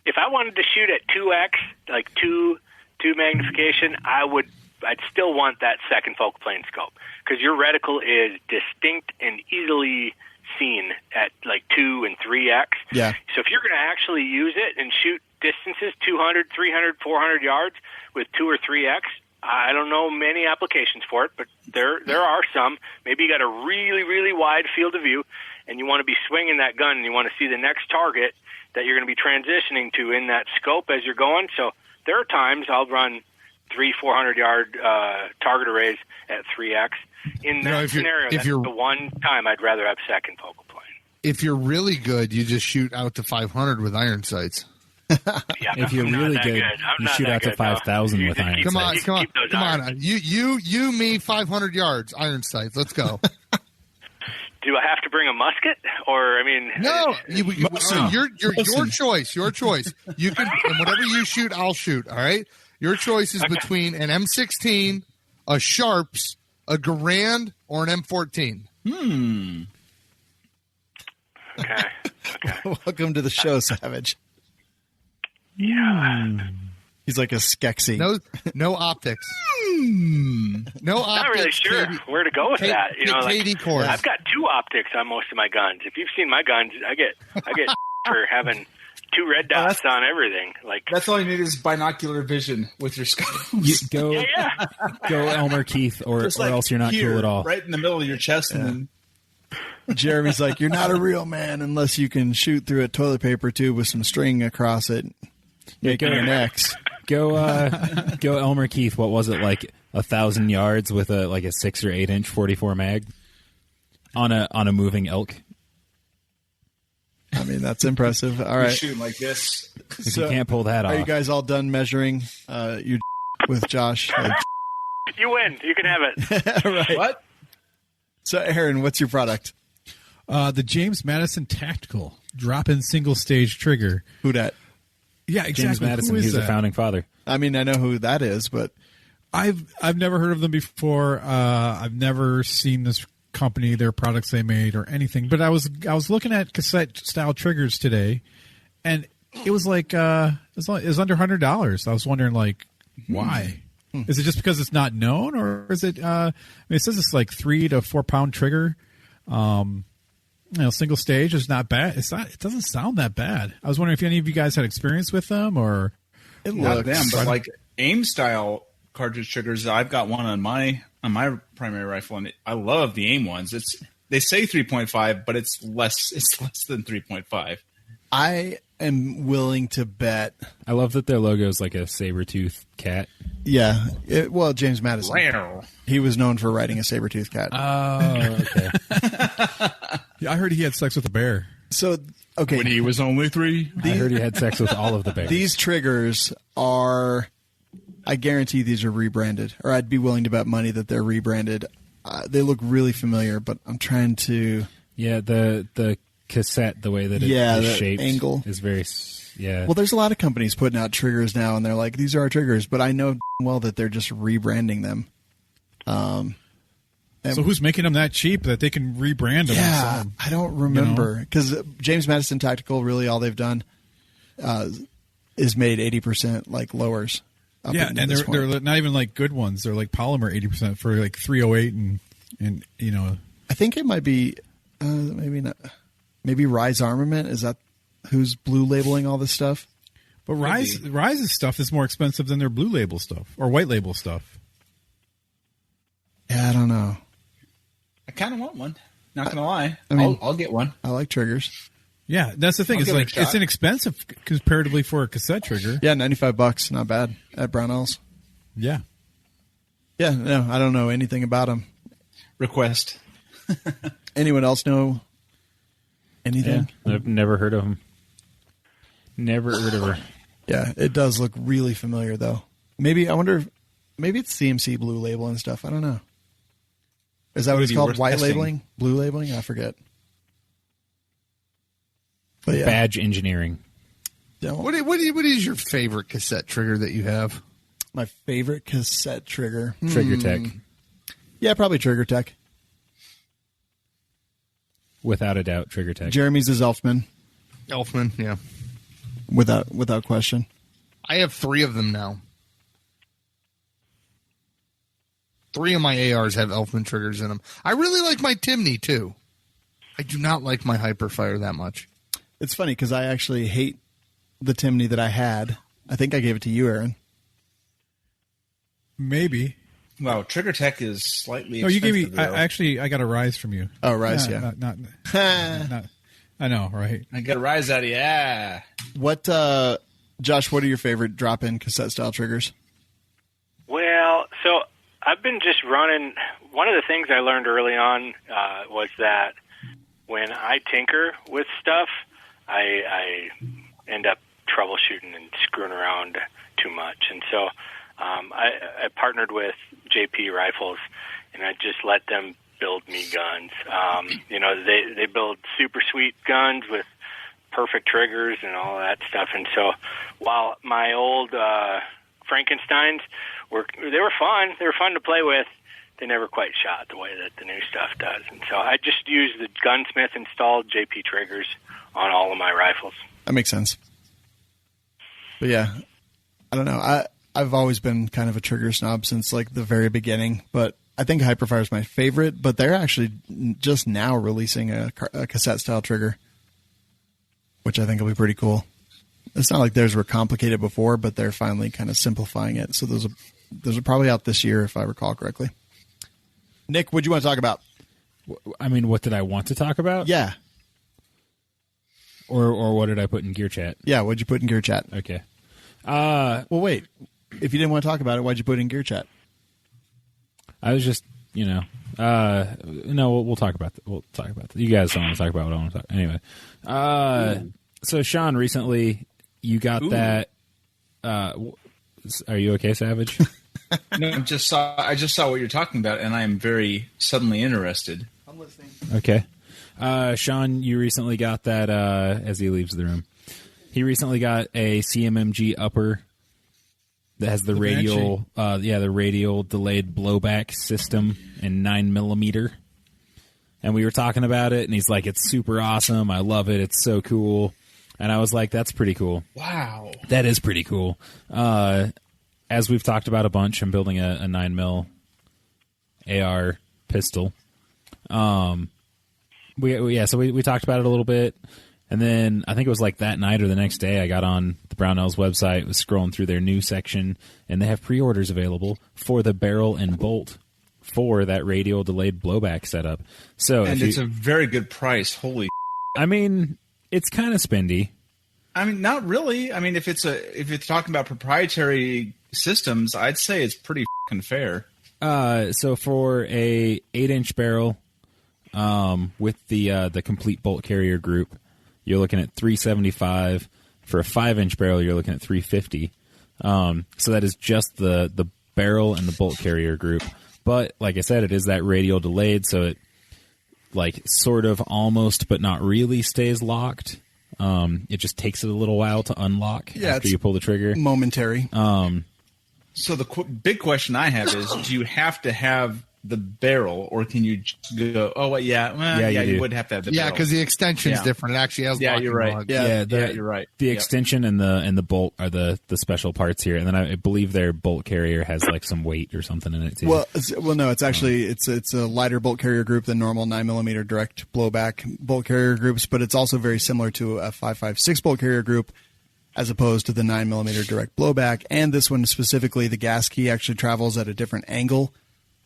If I wanted to shoot at 2x, like two magnification, I'd still want that second focal plane scope because your reticle is distinct and easily seen at like 2 and 3x. Yeah. So if you're going to actually use it and shoot distances 200, 300, 400 yards with 2 or 3x, I don't know many applications for it, but there are some. Maybe you got a really, really wide field of view and you want to be swinging that gun and you want to see the next target that you're going to be transitioning to in that scope as you're going. So there are times I'll run 300-400 yard target arrays at 3x. In that scenario, that's the one time I'd rather have second focal plane. If you're really good, you just shoot out to 500 with iron sights. Yeah, if you're really good, you shoot out to 5,000 with iron sights. Come on. You, me, 500 yards, iron sights. Let's go. Do I have to bring a musket, or no? Your choice. Your choice. You can, and whatever you shoot, I'll shoot. All right. Your choice is between an M16, a Sharps, a Garand, or an M14. Okay. Welcome to the show, Savage. He's like a Skeksis. No optics. No optics. Not really sure where to go with that. KD cores. I've got 2 optics on most of my guns. If you've seen my guns, I get for having 2 red dots on everything. Like That's all you need is binocular vision with your scopes. Go Elmer Keith, or else you're not here, cool at all. right in the middle of your chest, and then Jeremy's like, you're not a real man unless you can shoot through a toilet paper tube with some string across it, making an X. Go Elmer Keith. What was it, like 1,000 yards with a 6 or 8 inch 44 mag on a moving elk? I mean, that's impressive. All you're right. shooting like this. If you can't pull that off. Are you guys all done measuring your with Josh? you win. You can have it. Right. What? So, Aaron, what's your product? The James Madison Tactical drop-in single-stage trigger. Who dat? Yeah, exactly. James Madison, Who is he's that? the founding father. I mean, I know who that is, but I've never heard of them before. I've never seen this company, their products they made, or anything. But I was looking at cassette style triggers today, and it was like it was under $100. I was wondering, like, why? Is it just because it's not known, or is it? I mean, it says it's like 3 to 4 pound trigger. Single stage is not bad. It's not. It doesn't sound that bad. I was wondering if any of you guys had experience with them, or it Not looks. them, but like aim style cartridge triggers. I've got one on my primary rifle, and I love the aim ones. They say 3.5, but it's less. It's less than 3.5. I am willing to bet. I love that their logo is like a saber-toothed cat. Yeah. Well, James Madison. He was known for riding a saber-toothed cat. Oh, okay. yeah, I heard he had sex with a bear. So, okay. When he was only 3. I heard he had sex with all of the bears. These triggers are, I guarantee these are rebranded, or I'd be willing to bet money that they're rebranded. They look really familiar, but I'm trying to. Yeah, the cassette, the way that it Yeah, is the shaped angle. is very. Yeah. Well, there's a lot of companies putting out triggers now, and they're like, these are our triggers, but I know well that they're just rebranding them. So who's making them that cheap that they can rebrand them? and sell Yeah, 'em? I don't remember because James Madison Tactical, really all they've done is made 80% like lowers. Yeah, and they're not even like good ones. They're like polymer 80% for like 308 and I think it might be maybe not. Maybe Rise Armament, is that who's blue labeling all this stuff? But Rise's stuff is more expensive than their blue label stuff or white label stuff. Yeah, I don't know. I kind of want one. Not gonna lie. I mean- I'll get one. I like triggers. Yeah, that's the thing. I'll It's give it a like shot. it's inexpensive comparatively for a cassette trigger. Yeah, $95, not bad at Brownells. Yeah. Yeah, no, I don't know anything about them. Request. Anyone else know anything? Yeah, I've never heard of him. Never heard of her. Yeah, it does look really familiar though. Maybe I wonder if maybe it's CMC blue label and stuff. I don't know. Is that what it's be called? worth White testing. labeling? Blue labeling? I forget. But yeah. Badge engineering. What is your favorite cassette trigger that you have? My favorite cassette trigger. Trigger Tech. Yeah, probably Trigger Tech. Without a doubt, Trigger Tech. Jeremy's is Elfman, Elfman, yeah. without question. I have 3 of them now. 3 of my ARs have Elfman triggers in them. I really like my Timney, too. I do not like my Hyperfire that much. It's funny because I actually hate the Timney that I had. I think I gave it to you, Aaron. Maybe. Wow, Trigger Tech is slightly. No, you gave me. expensive, though. I got a Rise from you. Oh, Rise, yeah. Not, I know, right? I get a rise out of you. Yeah. What, Josh? What are your favorite drop-in cassette style triggers? Well, so I've been just running. One of the things I learned early on was that when I tinker with stuff, I end up troubleshooting and screwing around too much. And so I partnered with JP Rifles, and I just let them build me guns. They build super sweet guns with perfect triggers and all that stuff. And so while my old Frankensteins were fun to play with, they never quite shot the way that the new stuff does. And so I just use the Gunsmith installed JP triggers on all of my rifles. That makes sense. But yeah, I don't know. I've always been kind of a trigger snob since like the very beginning, but I think Hyperfire is my favorite. But they're actually just now releasing a cassette style trigger, which I think will be pretty cool. It's not like theirs were complicated before, but they're finally kind of simplifying it. So those are probably out this year, if I recall correctly. Nick, what do you want to talk about? I mean, what did I want to talk about? Yeah. Or what did I put in Gear Chat? Yeah, what'd you put in Gear Chat? Okay. Well, wait. If you didn't want to talk about it, why'd you put it in Gear Chat? I was just, no, we'll talk about that. We'll talk about that. You guys don't want to talk about what I want to talk. Anyway, so Shawn, recently you got that. Are you okay, Savage? No, I just saw what you're talking about, and I am very suddenly interested. I'm listening. Okay. Shawn, you recently got that, as he leaves the room. He recently got a CMMG upper that has the radial, the radial delayed blowback system in 9mm. And we were talking about it, and he's like, it's super awesome. I love it. It's so cool. And I was like, that's pretty cool. Wow. That is pretty cool. As we've talked about a bunch, I'm building a 9mm AR pistol. So we talked about it a little bit. And then I think it was like that night or the next day, I got on the Brownells website, was scrolling through their new section, and they have pre-orders available for the barrel and bolt for that radial delayed blowback setup. So, and it's a very good price. Holy! I mean, it's kind of spendy. I mean, not really. I mean, if you're talking about proprietary systems, I'd say it's pretty fucking fair. So for a 8-inch barrel, with the complete bolt carrier group, you're looking at $375. For a 5-inch barrel, you're looking at $350. So that is just the barrel and the bolt carrier group. But like I said, it is that radial delayed, so it like sort of almost but not really stays locked. It just takes it a little while to unlock after you pull the trigger. Momentary. So the big question I have is, do you have to have the barrel, or can you just go, oh, well, you would have to have the barrel. Yeah, because the extension's different. It actually has you're right. lugs. You're right. The extension and the bolt are the special parts here, and then I believe their bolt carrier has like some weight or something in it too. Well, no, it's actually it's a lighter bolt carrier group than normal 9mm direct blowback bolt carrier groups, but it's also very similar to a 5.56 bolt carrier group, as opposed to the 9mm direct blowback. And this one specifically, the gas key actually travels at a different angle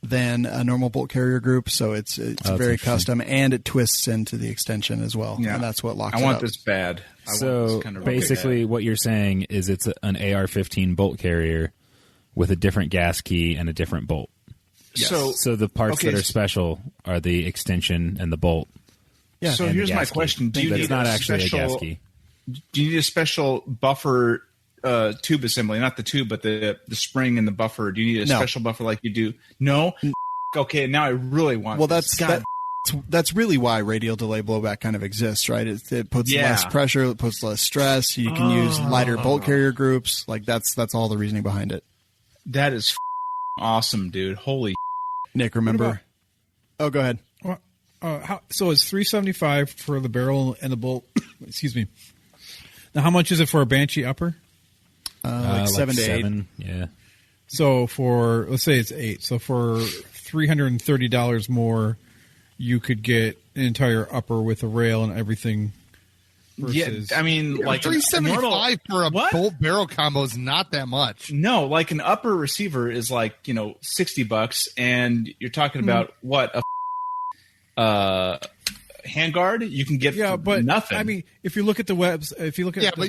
than a normal bolt carrier group, so it's very custom, and it twists into the extension as well, and that's what locks it up. I want this bad. Basically what you're saying is it's an AR-15 bolt carrier with a different gas key and a different bolt. Yes. So the parts that are special are the extension and the bolt. Yeah. So here's my question: do you need not actually a gas key? Do you need a special buffer tube assembly? Not the tube, but the spring and the buffer. Do you need a special buffer like you do? No. Okay, now I really want. Well, that's really why radial delay blowback kind of exists, right? It puts less pressure, it puts less stress. You can use lighter bolt carrier groups. Like that's all the reasoning behind it. That is awesome, dude. Holy Nick, remember? Oh, go ahead. So it's $375 for the barrel and the bolt. Excuse me. Now, how much is it for a Banshee upper? Like 7 to 8. Yeah. So let's say it's 8. So for $330 more, you could get an entire upper with a rail and everything. Versus, I mean, like $375 for a bolt barrel combo is not that much. No, like an upper receiver is like $60, and you're talking about what a handguard you can get but nothing. I mean, if you look at the webs, but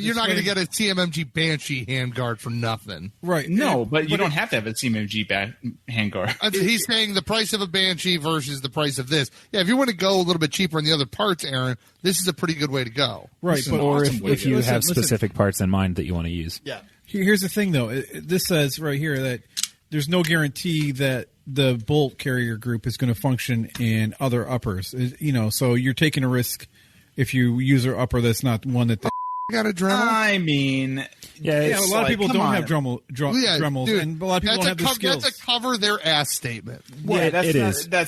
you're not going to get a CMMG Banshee handguard for nothing, right? No, but you don't have to have a CMMG handguard. He's saying the price of a Banshee versus the price of this. Yeah, if you want to go a little bit cheaper on the other parts, Aaron, this is a pretty good way to go. Right, or if you have specific parts in mind that you want to use. Yeah. Here's the thing, though. This says right here that there's no guarantee that the bolt carrier group is going to function in other uppers. So you're taking a risk if you use an upper that's not one that they got a Dremel. I mean, a lot of people don't have Dremels, dude, and a lot of people don't have the skills. That's a cover their ass statement. It is. But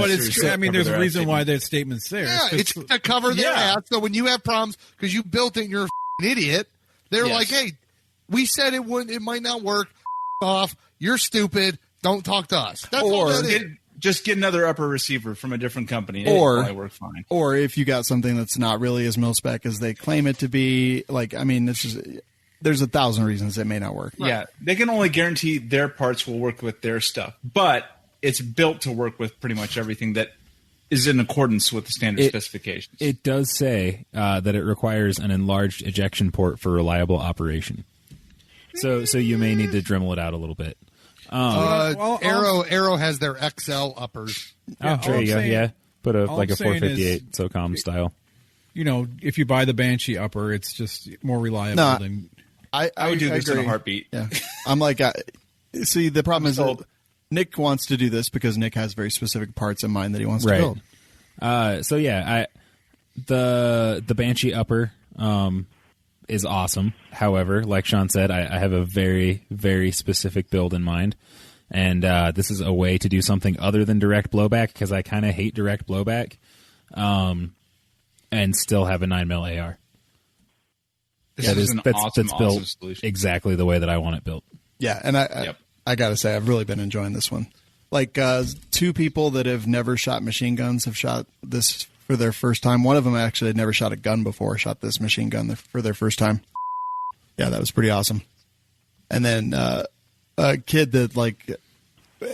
it's true. I mean, there's a reason why that statement's there. Yeah, it's to cover their ass. So when you have problems because you built it and you're an idiot, they're like, hey, We said it would. It might not work. Off. You're stupid. Don't talk to us. That's all that is. Just get another upper receiver from a different company. It'll probably work fine. Or if you got something that's not really as mil-spec as they claim it to be, like, I mean, it's just, there's 1,000 reasons it may not work. Right. Yeah, they can only guarantee their parts will work with their stuff, but it's built to work with pretty much everything that is in accordance with the standard specifications. It does say that it requires an enlarged ejection port for reliable operation. So you may need to Dremel it out a little bit. Arrow has their XL uppers. Oh, there you go. Yeah, put a 458 is, SOCOM style. You know, if you buy the Banshee upper, it's just more reliable than. I would do this in a heartbeat. Yeah, I'm like, see, the problem is that Nick wants to do this because Nick has very specific parts in mind that he wants to build. So yeah, the Banshee upper is awesome. However, like Shawn said, I have a very, very specific build in mind. And this is a way to do something other than direct blowback, because I kind of hate direct blowback, and still have a 9mm AR. That's built solution. exactly the way that I want it built. Yeah, and I got to say, I've really been enjoying this one. Like, 2 people that have never shot machine guns have shot this for their first time. One of them actually had never shot a gun before, shot this machine gun for their first time. Yeah, that was pretty awesome. And then a kid that like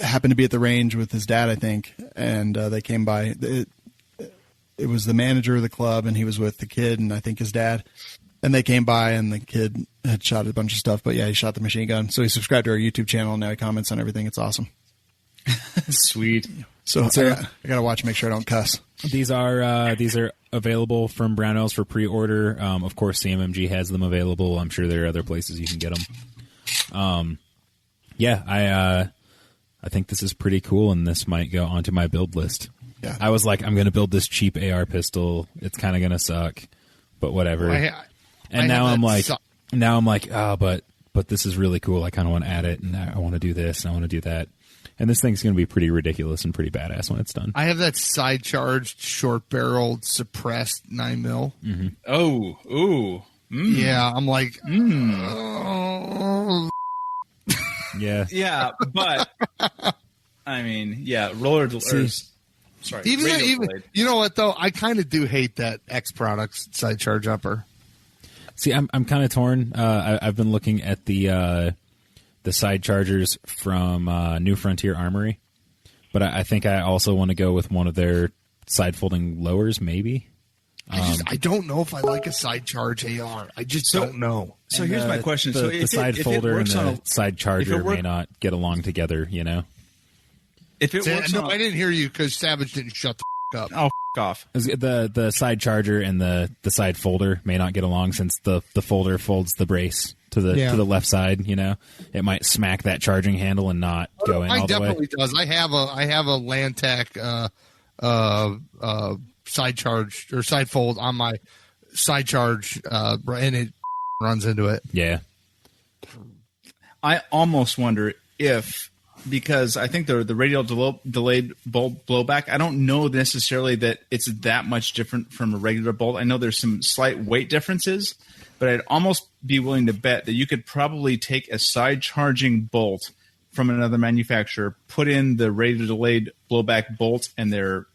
happened to be at the range with his dad, I think, and they came by. It was the manager of the club, and he was with the kid and I think his dad. And they came by, and the kid had shot a bunch of stuff, but yeah, he shot the machine gun. So he subscribed to our YouTube channel, and now he comments on everything. It's awesome. Sweet. So I gotta watch, make sure I don't cuss. These are available from Brownells for pre-order. Of course, CMMG has them available. I'm sure there are other places you can get them. I think this is pretty cool, and this might go onto my build list. Yeah. I was like, I'm going to build this cheap AR pistol. It's kind of going to suck, but whatever. Now I'm like, oh, but this is really cool. I kind of want to add it, and I want to do this, and I want to do that. And this thing's going to be pretty ridiculous and pretty badass when it's done. I have that side-charged, short-barreled, suppressed 9mm. Mm-hmm. Oh, ooh. Mm. Yeah, I'm like, Yeah. Yeah, but, I mean, yeah, roller... Sorry. Even you know what, though? I kind of do hate that X Products side-charge upper. See, I'm kind of torn. I've been looking at the side chargers from New Frontier Armory, but I think I also want to go with one of their side folding lowers, maybe. I don't know if I like a side charge AR. I just don't know. So here's my question: the side folder and the side charger may not get along together, you know. If it works, I didn't hear you because Savage didn't shut the up. Oh, off. The side charger and the side folder may not get along, since the folder folds the brace to the left side. You know, it might smack that charging handle and not go in all the way. It definitely does. I have a Lantac side charge or side fold on my side charge, and it runs into it. Yeah. I almost wonder if, because I think the radial delayed bolt blowback, I don't know necessarily that it's that much different from a regular bolt. I know there's some slight weight differences, but I'd almost be willing to bet that you could probably take a side charging bolt from another manufacturer, put in the radial delayed blowback bolt and the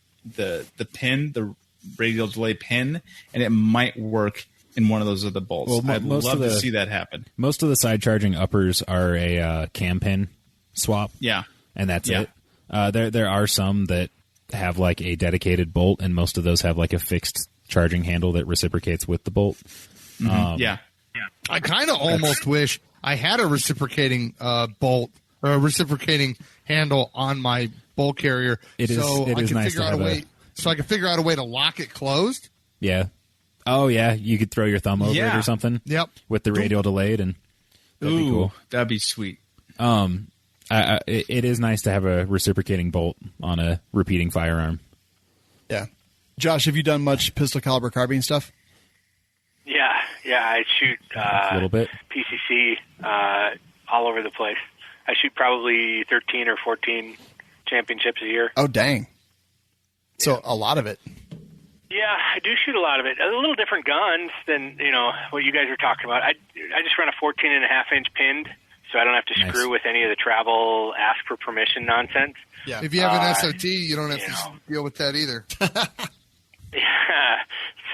pin, the radial delay pin, and it might work in one of those other bolts. Well, I'd love to see that happen. Most of the side charging uppers are a cam pin swap. Yeah. And that's it. There are some that have like a dedicated bolt, and most of those have like a fixed charging handle that reciprocates with the bolt. Mm-hmm. Yeah. I kind of almost wish I had a reciprocating bolt or a reciprocating handle on my bolt carrier, it is nice to have so I can figure out a way to lock it closed. Yeah. Oh yeah, you could throw your thumb over it or something. Yep. With the radial delayed, and that'd be cool. That'd be sweet. It is nice to have a reciprocating bolt on a repeating firearm. Yeah. Josh, have you done much pistol caliber carbine stuff? Yeah, I shoot A little bit. PCC all over the place. I shoot probably 13 or 14 championships a year. Oh, dang. So a lot of it. Yeah, I do shoot a lot of it. A little different guns than what you guys are talking about. I just run a 14.5-inch pinned, so I don't have to screw with any of the travel, ask for permission nonsense. Yeah. If you have an SOT, you don't have to deal with that either. Yeah.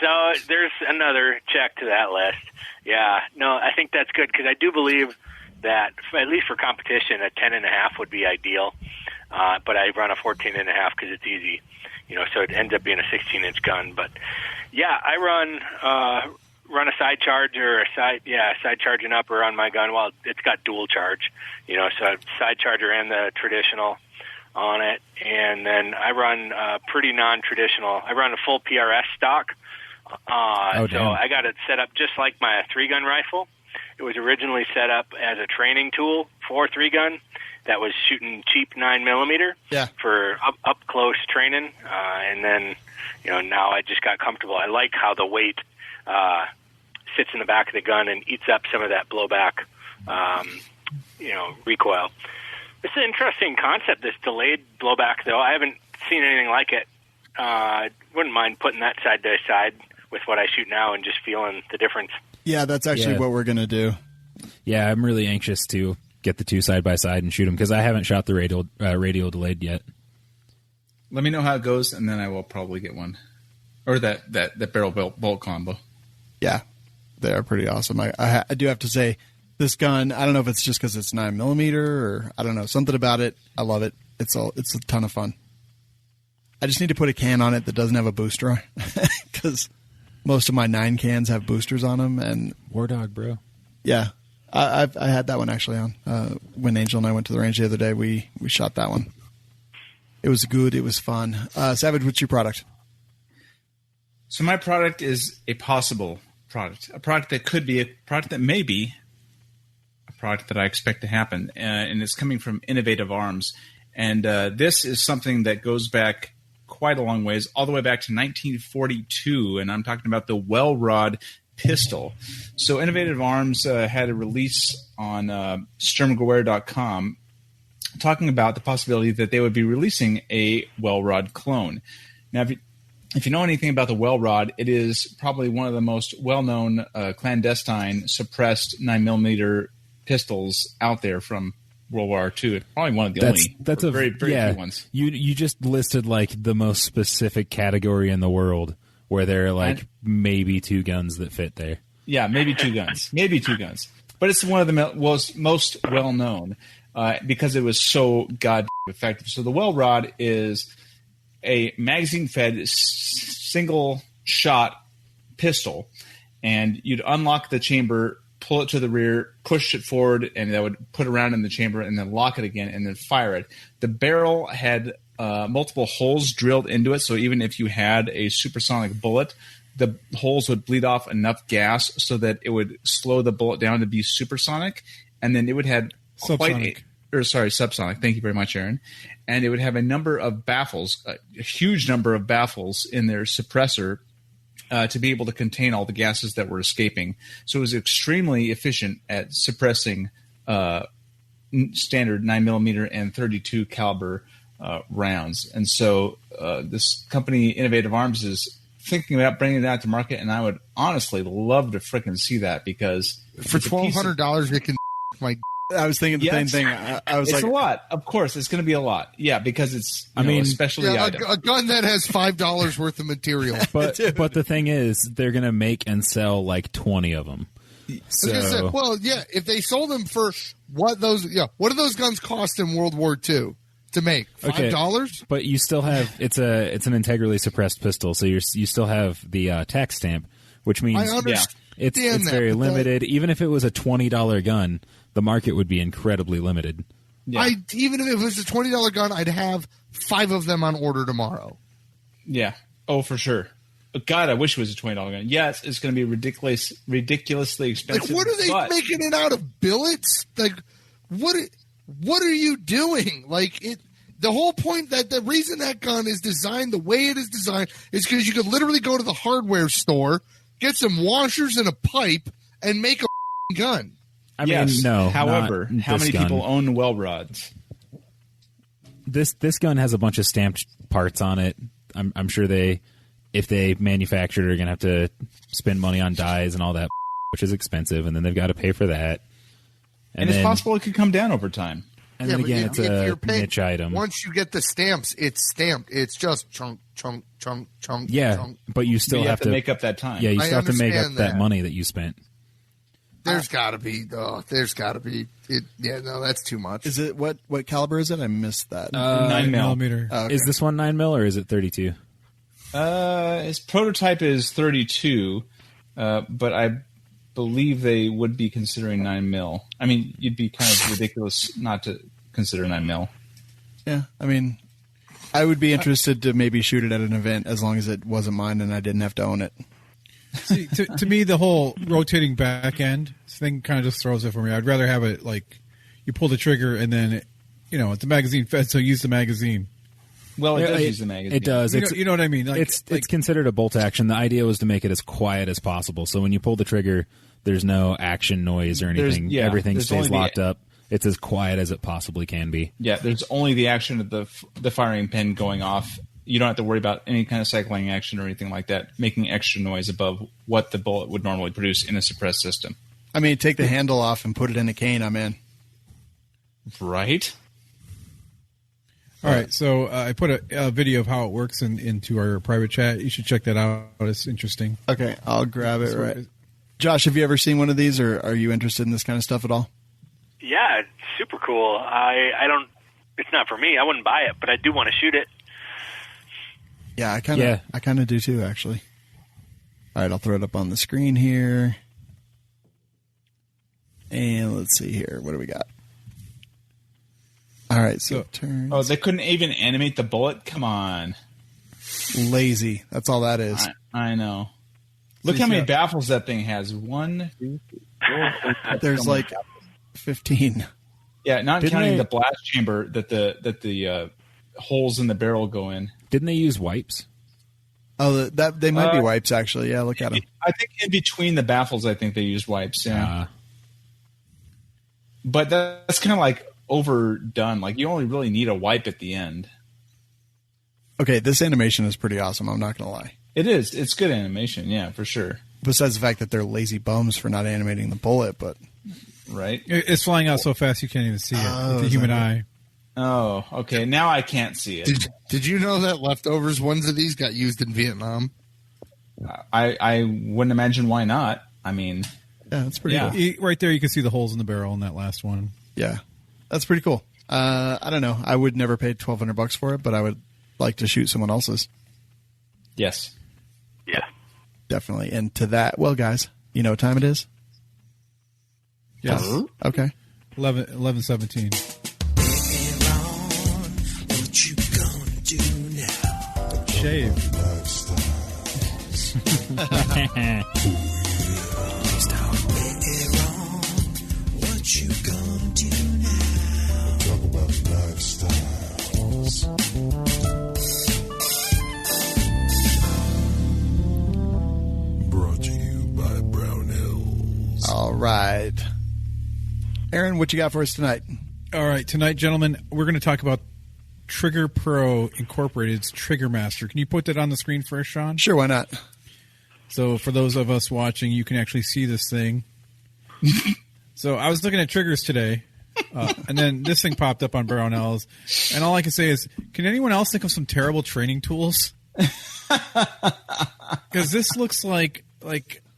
So there's another check to that list. Yeah. No, I think that's good because I do believe that at least for competition, a 10.5 would be ideal. But I run a 14.5 because it's easy. So it ends up being a 16-inch gun. But yeah, I run a side charge or a side charge and upper on my gun. Well, it's got dual charge, so I have side charger and the traditional on it. And then I run pretty non-traditional. I run a full PRS stock. So I got it set up just like my 3-gun rifle. It was originally set up as a training tool for 3-gun. That was shooting cheap 9mm for up close training, and then now I just got comfortable. I like how the weight sits in the back of the gun and eats up some of that blowback, recoil. It's an interesting concept. This delayed blowback, though, I haven't seen anything like it. Wouldn't mind putting that side by side with what I shoot now and just feeling the difference. Yeah, that's actually what we're gonna do. Yeah, I'm really anxious to get the two side by side and shoot them because I haven't shot the radial delayed yet. Let me know how it goes, and then I will probably get one, or that barrel bolt combo. Yeah, they are pretty awesome. I do have to say, this gun, I don't know if it's just because it's 9mm or I don't know, something about it. I love it. It's a ton of fun. I just need to put a can on it that doesn't have a booster because most of my 9 cans have boosters on them. And War Dog, bro. Yeah. I had that one actually on. When Angel and I went to the range the other day, we shot that one. It was good. It was fun. Savage, what's your product? So my product is a possible product. A product that could be, a product that may be, a product that I expect to happen. And it's coming from Innovative Arms. And this is something that goes back quite a long ways, all the way back to 1942. And I'm talking about the Welrod pistol. So Innovative Arms had a release on sturmgewehr.com talking about the possibility that they would be releasing a Welrod clone. Now, if you know anything about the Welrod, it is probably one of the most well-known clandestine suppressed 9mm pistols out there from World War II. It's probably one of the only. That's a very few ones. You just listed like the most specific category in the world where there are like maybe 2 guns that fit there. Yeah, maybe 2 guns. Maybe 2 guns. But it's one of the most well-known because it was so god effective. So the Welrod is a magazine-fed single-shot pistol, and you'd unlock the chamber, pull it to the rear, push it forward, and that would put around in the chamber, and then lock it again, and then fire it. The barrel had multiple holes drilled into it, so even if you had a supersonic bullet, the holes would bleed off enough gas so that it would slow the bullet down to be supersonic, and then it would have subsonic. Thank you very much, Aaron. And it would have a number of baffles, a huge number of baffles in their suppressor to be able to contain all the gases that were escaping. So it was extremely efficient at suppressing standard 9mm and 32 caliber rounds. And so this company, Innovative Arms, is thinking about bringing that to market, and I would honestly love to frickin' see that because for $1,200 it can my. I was thinking the same thing. I was it's a lot. Of course, it's going to be a lot. Yeah, because it's especially a gun that has $5 worth of material. But the thing is, they're going to make and sell like 20 of them. So if they sold them for what do those guns cost in World War II to make? $5? But you still have it's an integrally suppressed pistol, so you still have the tax stamp, which means it's very limited. Even if it was a $20 gun, the market would be incredibly limited. Yeah. Even if it was a $20 gun, I'd have 5 of them on order tomorrow. Yeah. Oh, for sure. God, I wish it was a $20 gun. Yes, it's going to be ridiculously expensive. Like, what are they making it out of billets? Like, what are you doing? Like, the whole point that the reason that gun is designed the way it is designed is because you could literally go to the hardware store, get some washers and a pipe, and make a gun. I mean, no. However, how many people own Welrods? This gun has a bunch of stamped parts on it. I'm sure they if they manufacture it, are going to have to spend money on dyes and all that, which is expensive, and then they've got to pay for that. And it's possible it could come down over time. And then again, it's a niche item. Once you get the stamps, it's stamped. It's just chunk, chunk, chunk, chunk. Yeah, chunk. but you still have to make up that time. Yeah, you still have to make up understand that money that you spent. There's got to be. There's got to be. Yeah, no, that's too much. Is it what caliber is it? I missed that. 9 millimeter. Oh, okay. Is this one 9 mil or is it 32? His prototype is 32, but I believe they would be considering 9 mil. I mean, you'd be kind of ridiculous not to consider 9 mil. Yeah, I mean, I would be interested to maybe shoot it at an event as long as it wasn't mine and I didn't have to own it. See, to me, the whole rotating back end thing kind of just throws it for me. I'd rather have it like you pull the trigger and then, it's a magazine fed, so use the magazine. Well, it does use the magazine. It does. You know what I mean? Like, it's considered a bolt action. The idea was to make it as quiet as possible. So when you pull the trigger, there's no action noise or anything. Everything stays locked up. It's as quiet as it possibly can be. Yeah, there's only the action of the firing pin going off. You don't have to worry about any kind of cycling action or anything like that, making extra noise above what the bullet would normally produce in a suppressed system. I mean, take the handle off and put it in a cane, I'm in. Right? All right, so I put a video of how it works into our private chat. You should check that out. It's interesting. Okay, I'll grab it right. Josh, have you ever seen one of these, or are you interested in this kind of stuff at all? Yeah, it's super cool. I don't. It's not for me. I wouldn't buy it, but I do want to shoot it. Yeah, I kind of do too, actually. All right, I'll throw it up on the screen here. And let's see here. What do we got? All right, so turn. Oh, they couldn't even animate the bullet? Come on. Lazy. That's all that is. I know. Look how many baffles that thing has. 1, 2, 3, 4. There's like 15. Yeah, not counting the blast chamber that the holes in the barrel go in. Didn't they use wipes? Oh, that they might be wipes, actually. Yeah, look at them. I think in between the baffles, I think they used wipes, yeah. But that's kind of like overdone. Like, you only really need a wipe at the end. Okay, this animation is pretty awesome. I'm not going to lie. It is. It's good animation, yeah, for sure. Besides the fact that they're lazy bums for not animating the bullet, but... Right? It's flying out so fast you can't even see it with the human eye. Oh, okay. Now I can't see it. Did you know that leftovers ones of these got used in Vietnam? I wouldn't imagine why not. I mean... Yeah, that's pretty cool. Right there you can see the holes in the barrel in that last one. Yeah, that's pretty cool. I don't know. I would never pay $1,200 for it, but I would like to shoot someone else's. Yes. Yeah. Definitely. And to that, well, guys, you know what time it is? Yes. Okay. 11:17. What you gonna do now? Shave. What you gonna do now? Talk about lifestyles. Brought to you by Brown Hills. All right. Aaron, what you got for us tonight? All right, tonight, gentlemen, we're going to talk about Trigger Pro Incorporated's Trigger Master. Can you put that on the screen first, Shawn? Sure, why not? So for those of us watching, you can actually see this thing. So I was looking at triggers today, and then this thing popped up on Brownells, and all I can say is, can anyone else think of some terrible training tools? Because this looks like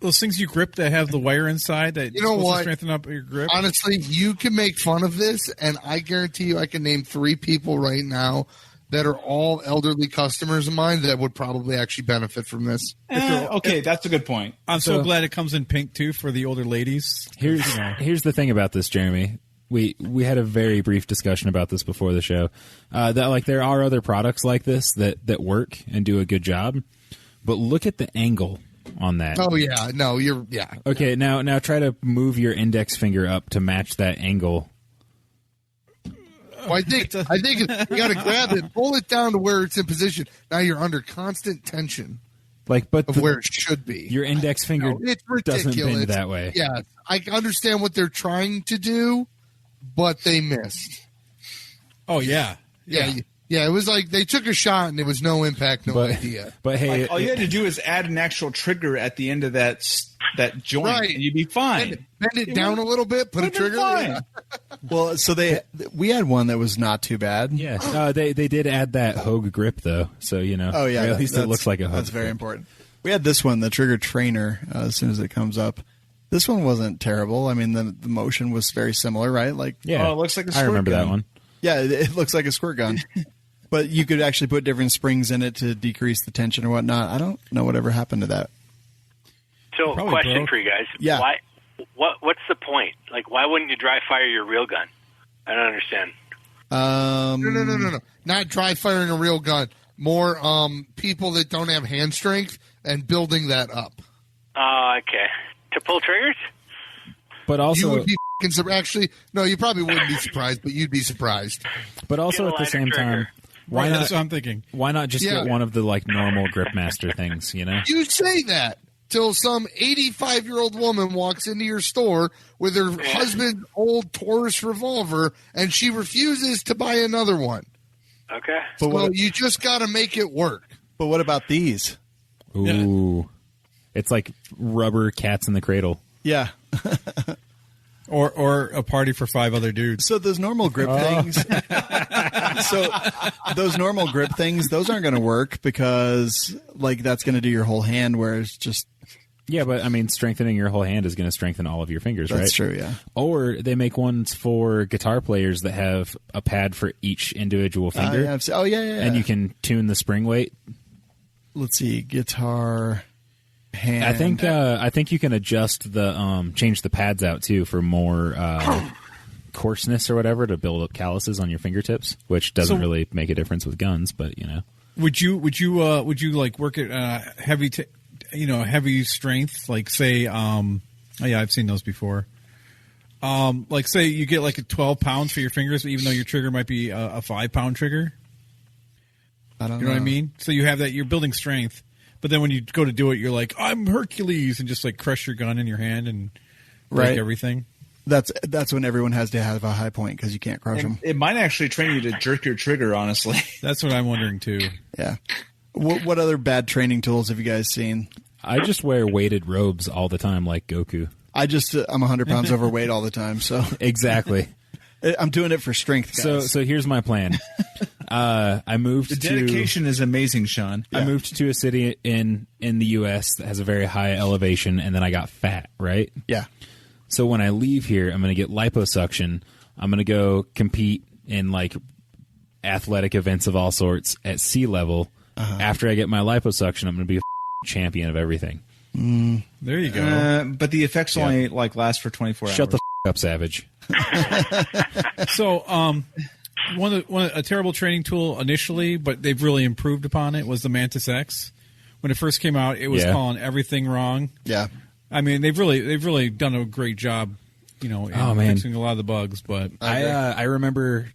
those things you grip that have the wire inside that to strengthen up your grip. Honestly, you can make fun of this, and I guarantee you I can name 3 people right now that are all elderly customers of mine that would probably actually benefit from this. Okay, that's a good point. I'm so glad it comes in pink, too, for the older ladies. Here's the thing about this, Jeremy. We had a very brief discussion about this before the show. That there are other products like this that work and do a good job, but look at the angle on that. Oh yeah, no, Okay, now try to move your index finger up to match that angle. Well, I think you got to grab it, pull it down to where it's in position. Now you're under constant tension, but where it should be. Your index finger doesn't bend that way. Yeah, I understand what they're trying to do, but they missed. Oh yeah. Yeah, it was like they took a shot and there was no impact, no idea. But hey, Like, all you had to do is add an actual trigger at the end of that joint, Right. and you'd be fine. Bend it down a little bit, put a trigger. Fine. Well, so we had one that was not too bad. yeah, they did add that Hogue grip though, so Oh yeah, at least it looks like a Hogue. That's very grip. important. We had this one, the Trigger Trainer. As soon as it comes up, this one wasn't terrible. I mean, the motion was very similar, right? Like, Yeah, Oh, it looks like a I squirt remember that gun. one. yeah, it looks like a squirt gun, but you could actually put different springs in it to decrease the tension or whatnot. I don't know whatever happened to that. So, Probably question broke. for you guys. Yeah. What's the point? Like, why wouldn't you dry fire your real gun? I don't understand. No. Not dry firing a real gun. More people that don't have hand strength and building that up. Okay. To pull triggers? But also, You would be actually, no, you probably wouldn't be surprised, but you'd be surprised. but also Get a at the lighter same time, trigger. why Right, not? that's what I'm thinking. Why not just Yeah. get one of the like normal Gripmaster things? You know? You say that till some 85-year-old woman walks into your store with her husband's old Taurus revolver and she refuses to buy another one. Okay. But So you just got to make it work. But what about these? Ooh, it's like rubber cats in the cradle. Yeah. Or a party for 5 other dudes. So those normal grip things. So those normal grip things, those aren't going to work because like that's going to do your whole hand. Where it's just Yeah, but I mean, strengthening your whole hand is going to strengthen all of your fingers, right? that's true. Yeah. Or they make ones for guitar players that have a pad for each individual finger, Yeah, oh yeah. and you can tune the spring weight. Let's see, guitar, hand. I think you can adjust the change the pads out too for more coarseness or whatever to build up calluses on your fingertips, which doesn't So- really make a difference with guns, but you know. Would you like work at heavy heavy strength, like say I've seen those before. Like say you get like a 12 pounds for your fingers, even though your trigger might be a 5 pound trigger. I don't You know what I mean? So you have that, you're building strength, but then when you go to do it, you're like, I'm Hercules, and just like crush your gun in your hand and break Right. everything. That's when everyone has to have a high point because you can't crush them. It might actually train you to jerk your trigger, honestly. That's what I'm wondering too. Yeah. What other bad training tools have you guys seen? I just wear weighted robes all the time, like Goku. I'm 100 pounds overweight all the time, so Exactly. I'm doing it for strength, guys. So here's my plan. I moved The to dedication is amazing, Shawn. I moved to a city in the U.S. that has a very high elevation, and then I got fat. Right. yeah. So when I leave here, I'm going to get liposuction. I'm going to go compete in like athletic events of all sorts at sea level. After I get my liposuction, I'm going to be a champion of everything. There you go. But the effects only like last for 24 hours. Shut the up, Savage. So, a terrible training tool initially, but they've really improved upon it, was the Mantis X. When it first came out, it was Yeah. calling everything wrong. Yeah. I mean, they've really done a great job, in fixing a lot of the bugs. But I remember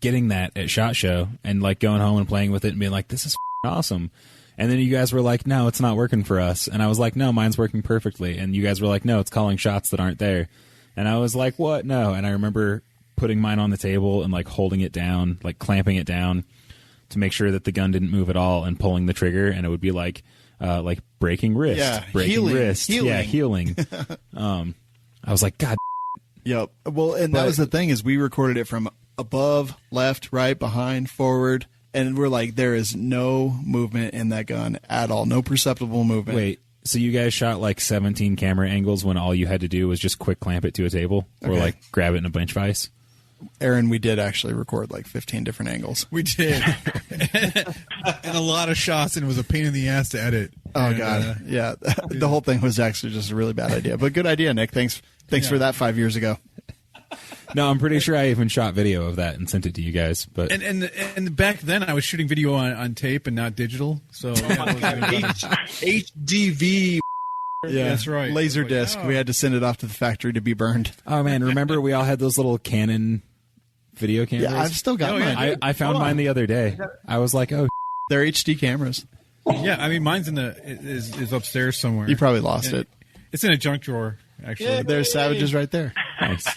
getting that at SHOT Show and like going home and playing with it and being like, this is awesome. And then you guys were like, no, it's not working for us. And I was like, no, mine's working perfectly. And you guys were like, no, it's calling shots that aren't there. And I was like, what? No. And I remember putting mine on the table and like holding it down, like clamping it down to make sure that the gun didn't move at all and pulling the trigger. And it would be like breaking wrist, Yeah, breaking healing, wrist. healing. Yeah, healing. I was like, God. Yep. Well, and that was the thing is we recorded it from above, left, right, behind, forward, and we're like, there is no movement in that gun at all. No perceptible movement. Wait, so you guys shot like 17 camera angles when all you had to do was just quick clamp it to a table or Okay. like grab it in a bench vise? Aaron, we did actually record like 15 different angles. we did, and a lot of shots, and it was a pain in the ass to edit. Oh And, God, yeah. The whole thing was actually just a really bad idea, but good idea, Nick. Thanks for that 5 years ago. No, I'm pretty sure I even shot video of that and sent it to you guys. But And back then, I was shooting video on tape and not digital. So yeah, it was- HDV. Yeah, that's right. Laser Like, disc. oh. We had to send it off to the factory to be burned. oh man, remember we all had those little Canon video cameras? Yeah, I've still got Oh, yeah. mine. I found mine the other day. I was like, oh, They're HD cameras. yeah, I mean, mine's is upstairs somewhere. You probably lost it. It's in a junk drawer, actually. There's Savages right there. nice.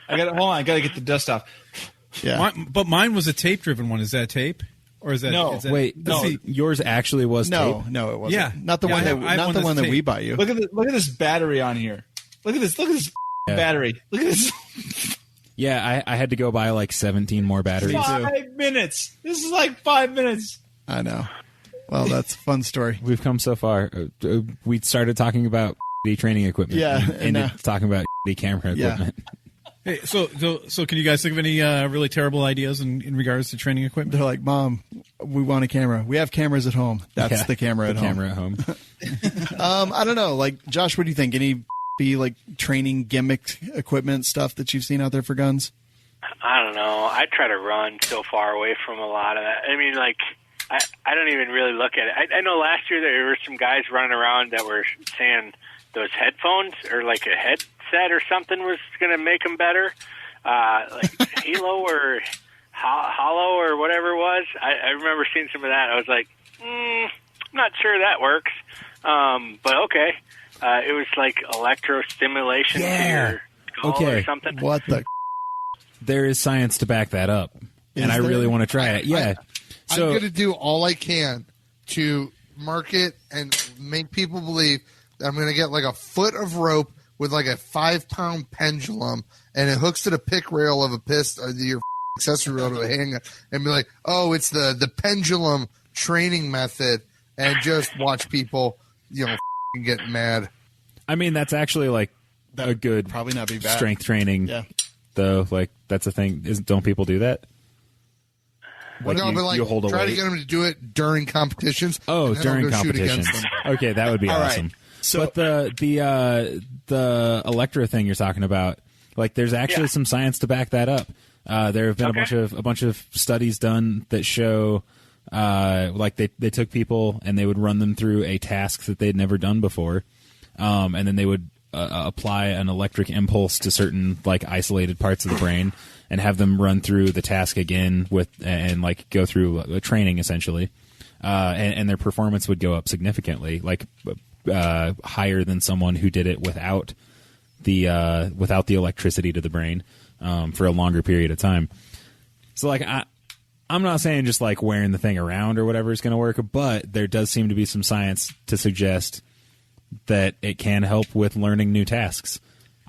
Hold on. I got to get the dust off. Yeah. But mine was a tape-driven one. Is that tape? Or is that... No. is that, Wait, let's see. yours actually was No, tape? no, it wasn't. Yeah. Not the Yeah, one I that have not one the that's one that we tape. bought you. Look at this battery on here. Look at this Yeah. battery. Look at this. Yeah, I had to go buy like 17 more batteries. 5 minutes. This is like 5 minutes. I know. Well, that's a fun story. We've come so far. We started talking about training equipment. Yeah, and and ended talking about camera Yeah. equipment. Hey, so can you guys think of any really terrible ideas in regards to training equipment? They're like, Mom, we want a camera. We have cameras at home. That's Yeah, the camera at home. Camera at home. I don't know. Like, Josh, what do you think? Any like training gimmick equipment stuff that you've seen out there for guns? I don't know. I try to run so far away from a lot of that. I mean, like, I don't even really look at it. I know last year there were some guys running around that were saying those headphones or like a headset or something was going to make them better. Like Halo or Hollow or whatever it was. I remember seeing some of that. I was like, I'm not sure that works. But okay. It was like electrostimulation to your skull or something. What the? There is science to back that up, and I there? really want to try it. Yeah. I'm going to do all I can to market and make people believe that I'm going to get like a foot of rope with like a 5-pound pendulum, and it hooks to the pick rail of a pistol, your accessory rail to a handgun, and be like, oh, it's the pendulum training method, and just watch people, get mad. I mean, that's actually like a good Probably not be bad. strength training, Yeah. though. Like, that's a thing. Don't people do that? Like, No, but like, you hold a try to weight? get them to do it during competitions. Oh, and then during I'll go shoot against competitions. them. Okay, that would be All right. awesome. So- but the Electra thing you're talking about, like, there's actually some science to back that up. There have been a bunch of studies done that show, like they took people and they would run them through a task that they'd never done before, and then they would apply an electric impulse to certain like isolated parts of the brain and have them run through the task again and like go through a training essentially, and their performance would go up significantly, like higher than someone who did it without the electricity to the brain for a longer period of time. So like I'm not saying just like wearing the thing around or whatever is going to work, but there does seem to be some science to suggest that it can help with learning new tasks.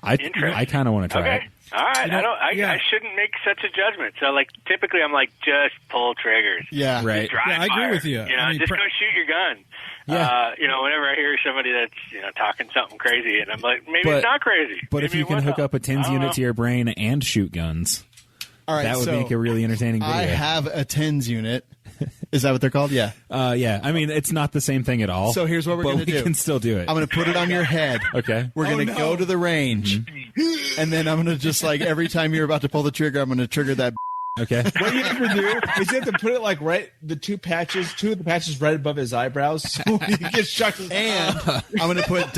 I kind of want to try it. All right. I shouldn't make such a judgment. So, like, typically I'm like, just pull triggers. Yeah. Right. Dry Yeah, I agree fire. with you. I mean, just go shoot your gun. Yeah. Whenever I hear somebody that's, talking something crazy, and I'm like, maybe But- it's not crazy. But if Maybe you can it hook will. up a TENS I don't unit know. to your brain and shoot guns, All right. that would so make a really entertaining video. I have a TENS unit. Is that what they're called? Yeah. Yeah. I mean, it's not the same thing at all. So here's what we're but gonna we do. can still do it. I'm going to put it on your head. Okay. We're going to go to the range. And then I'm going to just like every time you're about to pull the trigger, I'm going to trigger that. Okay. What you have to do is you have to put it like two of the patches right above his eyebrows, so he gets shocked. And I'm going to put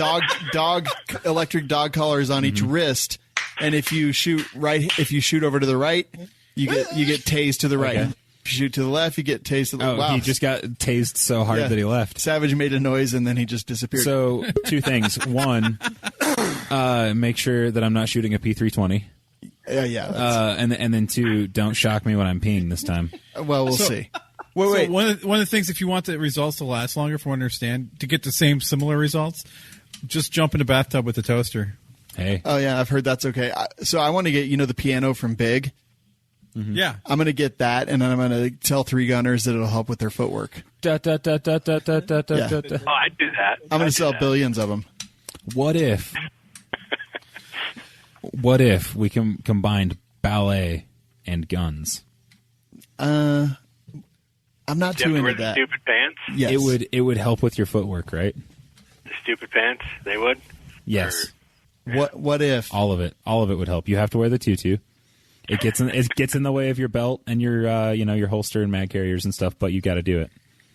electric dog collars on each wrist. And if you shoot over to the right, you get tased to the right. Okay. If you shoot to the left, you get tased to the Oh, left. Wow. he just got tased so hard Yeah. that he left. Savage made a noise and then he just disappeared. So, two things. One, make sure that I'm not shooting a P320. yeah. That's, And then two, don't shock me when I'm peeing this time. well, we'll see. So one of the things, if you want the results to last longer, from what I understand, to get the same similar results, just jump in a bathtub with a toaster. Hey. Oh yeah, I've heard that's okay. So I want to get the piano from Big. Yeah. I'm going to get that, and then I'm going to tell 3 gunners that it'll help with their footwork. Da, da, da, da, da, da, da, da, Yeah. da, da. Oh, I'd do that. I'm going I'd to do sell that. billions of them. What if we combined ballet and guns? I'm not Do too you have to wear into the that. stupid pants? Yes. It would help with your footwork, right? The stupid pants? They would? Yes. What if? All of it would help. You have to wear the tutu. It gets in the way of your belt and your your holster and mag carriers and stuff, but you got to do it.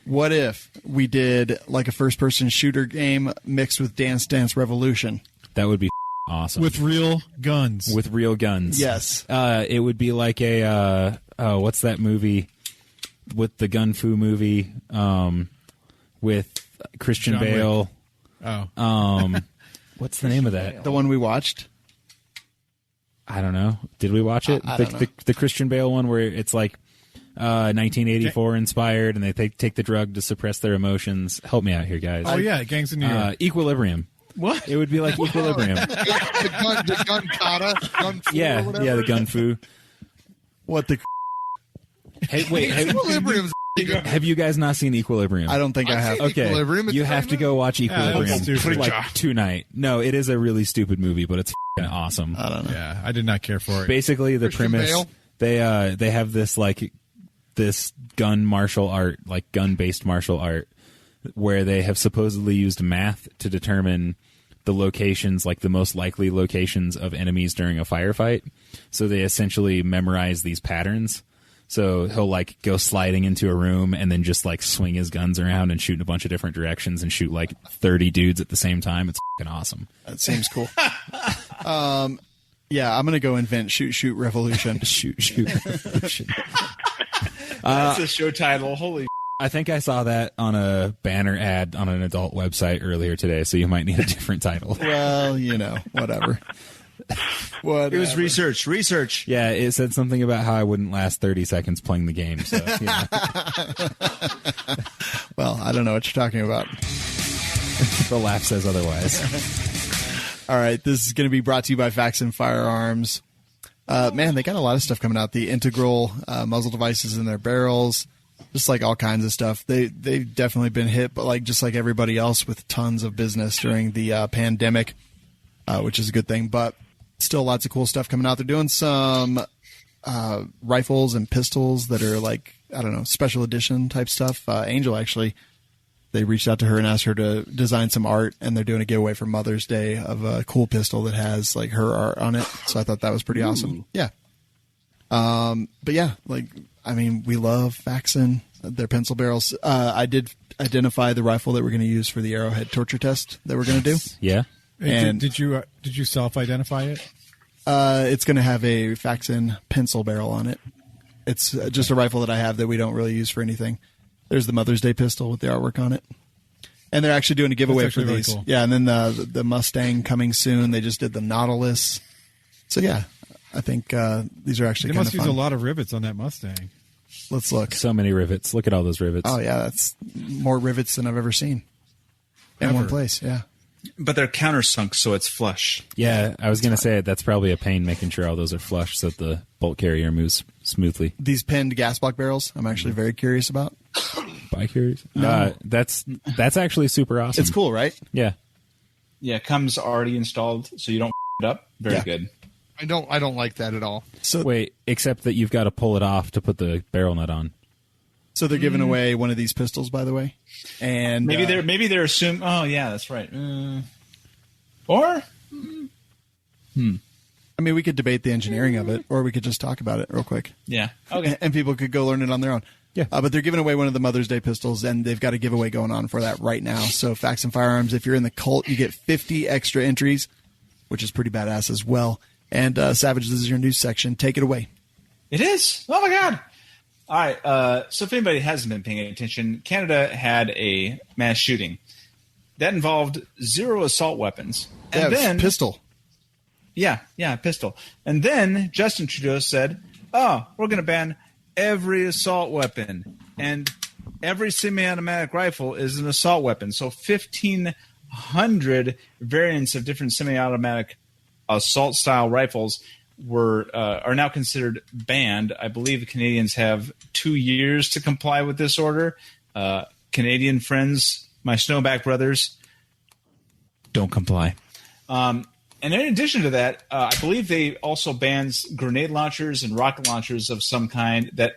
What if we did like a first-person shooter game mixed with Dance Dance Revolution? That would be awesome. With real guns. With real guns. Yes. It would be like a what's that movie with the gun fu movie with Christian John Wick. Bale. Oh. What's the name of that? The one we watched. I don't know. Did we watch it? I don't know. The Christian Bale one where it's like 1984 inspired, and they take the drug to suppress their emotions. Help me out here, guys. Oh yeah, Gangs in New York. Equilibrium. What? It would be like Equilibrium. the gun kata, gun fu or yeah, whatever. the gun fu. What the? Hey, wait, Equilibrium's have you guys not seen Equilibrium? I don't think I have. Okay, Equilibrium, it's you have to go watch Equilibrium stupid. like tonight. No, it is a really stupid movie, but it's f***ing awesome. I don't know. Yeah, I did not care for it. Basically, the Christian premise Bale? they have this gun martial art, like gun-based martial art, where they have supposedly used math to determine the locations, like the most likely locations of enemies during a firefight. So they essentially memorize these patterns. So he'll like go sliding into a room and then just like swing his guns around and shoot in a bunch of different directions and shoot like 30 dudes at the same time. It's fucking awesome. That seems cool. Yeah, I'm gonna go invent shoot revolution. shoot. That's the show title. Holy. I think I saw that on a banner ad on an adult website earlier today, so you might need a different title. Well, whatever. It was research. Yeah, it said something about how I wouldn't last 30 seconds playing the game. So, yeah. Well, I don't know what you're talking about. The laugh says otherwise. All right, this is going to be brought to you by Faxon Firearms. Man, they got a lot of stuff coming out. The integral muzzle devices in their barrels, just like all kinds of stuff. They've definitely been hit, but like just like everybody else, with tons of business during the pandemic, which is a good thing. But still, lots of cool stuff coming out. They're doing some rifles and pistols that are like, I don't know, special edition type stuff. Angel actually, they reached out to her and asked her to design some art, and they're doing a giveaway for Mother's Day of a cool pistol that has like her art on it. So I thought that was pretty awesome. Yeah. But yeah, like, I mean, we love Faxon, their pencil barrels. I did identify the rifle that we're going to use for the Arrowhead torture test that we're going to do. Yeah. And did you self-identify it? It's going to have a Faxon pencil barrel on it. It's just a rifle that I have that we don't really use for anything. There's the Mother's Day pistol with the artwork on it. And they're actually doing a giveaway for really these. cool. Yeah, and then the Mustang coming soon. They just did the Nautilus. So yeah, I think these are actually They kind must of use fun. a lot of rivets on that Mustang. Let's look. So many rivets. Look at all those rivets. Oh yeah, that's more rivets than I've ever seen in Ever. one place. Yeah. But they're countersunk, so it's flush. Yeah, I was going to say that's probably a pain making sure all those are flush so that the bolt carrier moves smoothly. These pinned gas block barrels, I'm actually very curious about. Bi-carriers? That's actually super awesome. It's cool, right? Yeah. Yeah, it comes already installed, so you don't it up. Very Yeah. good. I don't like that at all. So Wait, except that you've got to pull it off to put the barrel nut on. So they're giving away one of these pistols, by the way, and Maybe they're assuming. Oh yeah, that's right. Or I mean, we could debate the engineering of it, or we could just talk about it real quick. yeah, okay. And people could go learn it on their own. Yeah. But they're giving away one of the Mother's Day pistols, and they've got a giveaway going on for that right now. So Faxon Firearms, if you're in the cult, you get 50 extra entries, which is pretty badass as well. And Savage, this is your news section. Take it away. It is. Oh my god! All right. So if anybody hasn't been paying attention, Canada had a mass shooting that involved 0 assault weapons, and Yeah, it was then pistol. Yeah, pistol. And then Justin Trudeau said, "Oh, we're going to ban every assault weapon, and every semi-automatic rifle is an assault weapon." So 1,500 variants of different semi-automatic assault-style rifles are now considered banned. I believe the Canadians have 2 years to comply with this order. Canadian friends, my Snowback brothers, don't comply. And in addition to that, I believe they also banned grenade launchers and rocket launchers of some kind that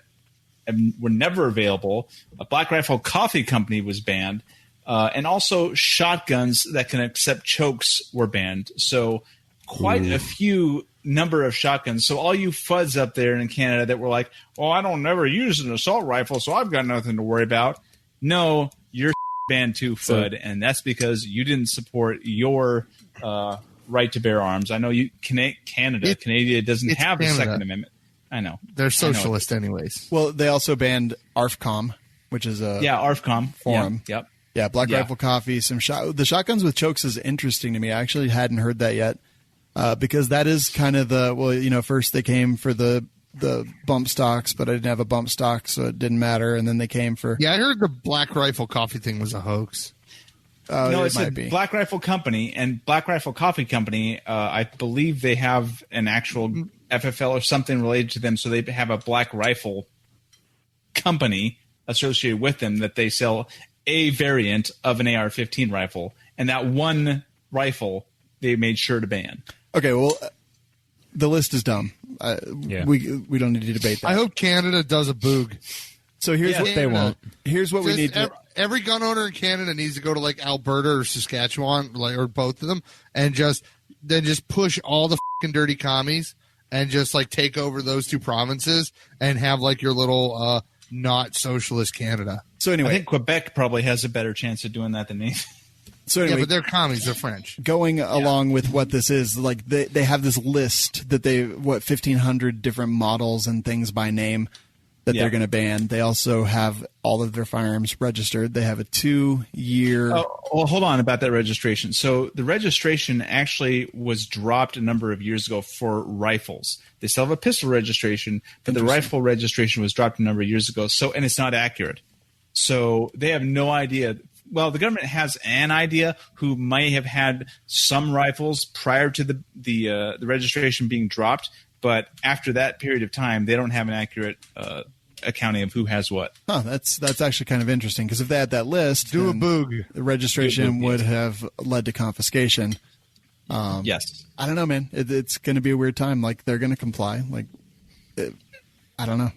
were never available. A Black Rifle Coffee Company was banned. And also shotguns that can accept chokes were banned. So quite a few number of shotguns. So all you FUDs up there in Canada that were like, "Oh, I don't never use an assault rifle, so I've got nothing to worry about." No, you're banned too, FUD, and that's because you didn't support your right to bear arms. I know you Canada doesn't it's have a Canada. Second Amendment. I know. They're socialist anyways. Well, they also banned ARFCOM, which is a ARFCOM. forum. Yep. Yeah, Black Yeah. Rifle Coffee. The shotguns with chokes is interesting to me. I actually hadn't heard that yet. because that is kind of first they came for the bump stocks, but I didn't have a bump stock, so it didn't matter. And then they came for I heard the Black Rifle Coffee thing was a hoax. No, it it's might a be. Black Rifle Company, and Black Rifle Coffee Company, I believe they have an actual FFL or something related to them, so they have a Black Rifle company associated with them that they sell a variant of an AR-15 rifle, and that one rifle they made sure to ban. Okay, well, the list is dumb. We don't need to debate that. I hope Canada does a boog. So here's what they won't. Here's what we need to. Every gun owner in Canada needs to go to like Alberta or Saskatchewan, or both of them, and just push all the fucking dirty commies and just like take over those two provinces and have like your little not socialist Canada. So anyway, I think Quebec probably has a better chance of doing that than me. So anyway, but they're commies, they're French. Going along with what this is, like they have this list that 1,500 different models and things by name that they're going to ban. They also have all of their firearms registered. They have a 2-year. Oh, well, hold on about that registration. So the registration actually was dropped a number of years ago for rifles. They still have a pistol registration, but the rifle registration was dropped a number of years ago. So, and it's not accurate. So they have no idea. Well, the government has an idea who might have had some rifles prior to the registration being dropped, but after that period of time, they don't have an accurate accounting of who has what. Huh, that's actually kind of interesting, because if they had that list, do a boog. The registration would have led to confiscation. Yes. I don't know, man. It's going to be a weird time. Like, they're going to comply. Like, I don't know.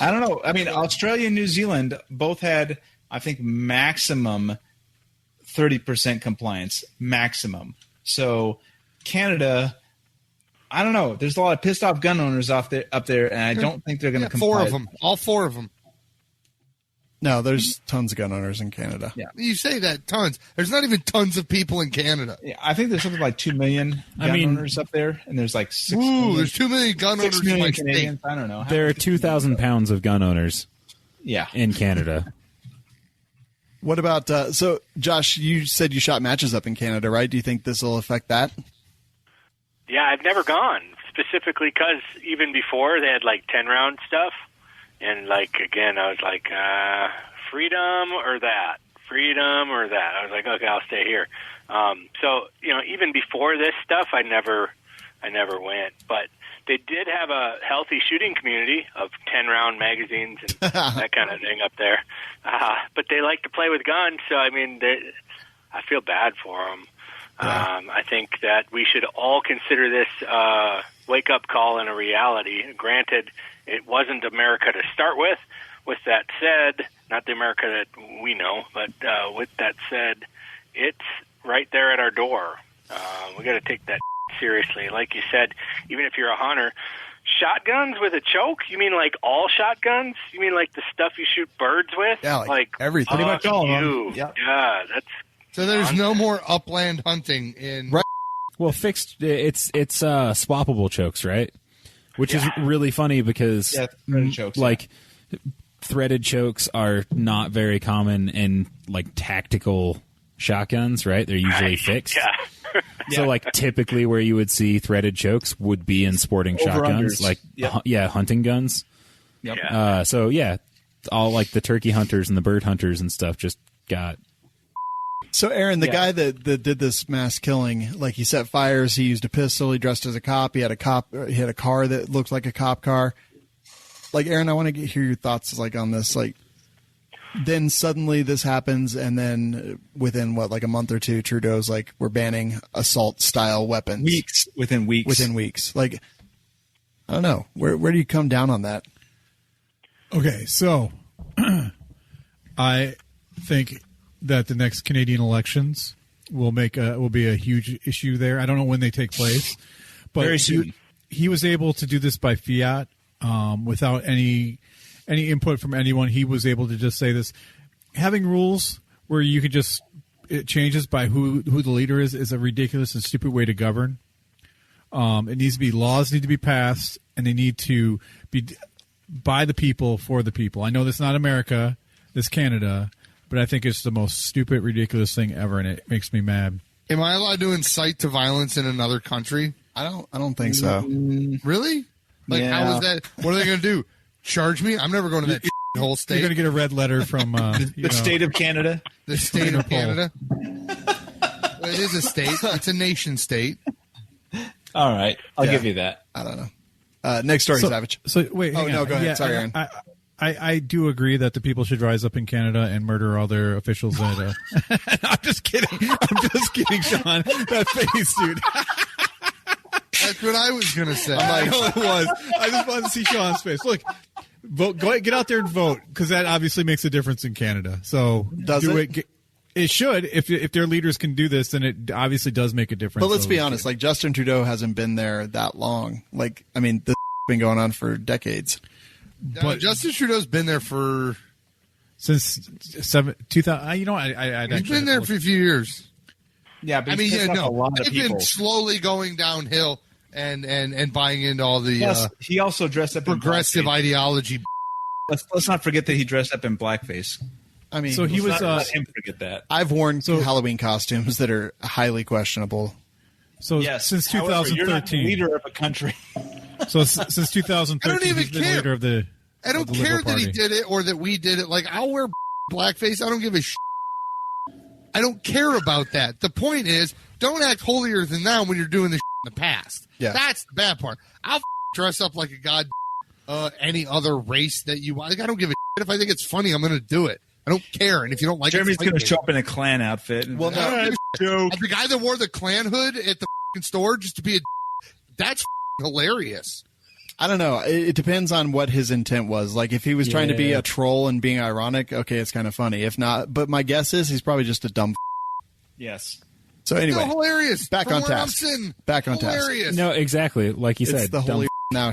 I don't know. I mean, Australia and New Zealand both had, I think, maximum 30% compliance. Maximum. So Canada, I don't know. There's a lot of pissed off gun owners up there, and I don't think they're going to comply. 4 of them. All 4 of them. No, there's tons of gun owners in Canada. Yeah. You say that, tons. There's not even tons of people in Canada. Yeah, I think there's something like 2 million gun owners up there, and there's like 6 million. There's 2 million gun owners in my Canadians. state. I don't know. There are 2,000 pounds of gun owners in Canada. What about, so Josh, you said you shot matches up in Canada, right? Do you think this will affect that? Yeah, I've never gone, specifically because even before they had like 10-round stuff. And, like, again, I was like, freedom or that? Freedom or that? I was like, okay, I'll stay here. So, even before this stuff, I never went. But they did have a healthy shooting community of 10-round magazines and that kind of thing up there. But they like to play with guns, so, I mean, I feel bad for them. Yeah. I think that we should all consider this wake-up call and a reality. Granted, it wasn't America to start with. With that said, not the America that we know, but with that said, it's right there at our door. We got to take that seriously. Like you said, even if you're a hunter, shotguns with a choke? You mean like all shotguns? You mean like the stuff you shoot birds with? Yeah, like everything. Pretty much all of them. Yeah, that's... So there's no more upland hunting in... Right. Well, fixed. It's swappable chokes, right? Which is really funny because threaded chokes, threaded chokes are not very common in like tactical shotguns, right? They're usually fixed. Yeah. So like typically where you would see threaded chokes would be in sporting shotguns, like hunting guns. Yep. So all like the turkey hunters and the bird hunters and stuff just got. So, Aaron, the guy that did this mass killing, like he set fires, he used a pistol, he dressed as a cop, he had a car that looked like a cop car. Like, Aaron, I want to hear your thoughts like on this. Like, then suddenly this happens, and then within like a month or two, Trudeau's like, we're banning assault-style weapons. Within weeks. Like, I don't know. Where do you come down on that? Okay, so I think that the next Canadian elections will be a huge issue there. I don't know when they take place, but very soon. He was able to do this by fiat without any input from anyone. He was able to just say this. Having rules where you could just it changes by who the leader is a ridiculous and stupid way to govern. It needs to be laws need to be passed, and they need to be by the people for the people. I know this is not America, this is Canada. But I think it's the most stupid, ridiculous thing ever, and it makes me mad. Am I allowed to incite to violence in another country? I don't think so. Really? Like, Yeah. how is that? What are they going to do? Charge me? I'm never going to that whole state. You're going to get a red letter from The state of Canada. The state of Interpol. Canada. Well, it is a state. It's a nation state. All right, I'll Yeah. give you that. I don't know. Next story, Savage. So wait. Oh, hang no, on. go ahead. Yeah, Sorry, Aaron. I do agree that the people should rise up in Canada and murder all their officials. That I'm just kidding. I'm just kidding, Shawn. That face, dude. That's what I was going to say. I know it was. I just wanted to see Shawn's face. Look, vote. Go ahead, get out there and vote, because that obviously makes a difference in Canada. So Does do it? It should. If their leaders can do this, then it obviously does make a difference. But let's So be honest. Like, Justin Trudeau hasn't been there that long. Like, I mean, this has been going on for decades. No, Justin Trudeau's been there for. since 2000. You know, I'd He's actually been there for a few years. Yeah, but I mean, he's pissed yeah, off no, a lot of they've people. been slowly going downhill and buying into all the Plus, he also dressed up progressive in blackface. ideology. Let's not forget that he dressed up in blackface. I mean, So he was. Let him forget that. I've worn Halloween costumes that are highly questionable. So Yes, since however, you're not the 2013. leader of a country. So since 2013, I don't even he's been care. leader of the. I don't of the care Liberal that he Party. did it or that we did it. Like, I'll wear blackface. I don't give a shit. I don't care about that. The point is, don't act holier than thou when you're doing this in the past. Yeah. That's the bad part. I'll dress up like a god, any other race that you want. Like, I don't give a shit. If I think it's funny, I'm going to do it. I don't care. And if you don't like Jeremy's it, going to show up in a Klan outfit. And, Well, no. I don't give a joke. shit. The guy that wore the Klan hood at the store just to be a that's hilarious. I don't know. It depends on what his intent was. Like, if he was trying to be Yeah. a troll and being ironic, okay, it's kind of funny. If not, but my guess is he's probably just a dumb. Yes. So anyway, Still hilarious. back From on where task. I'm sitting, Back on task. hilarious. No, exactly. Like you it's said, the dumb holy now.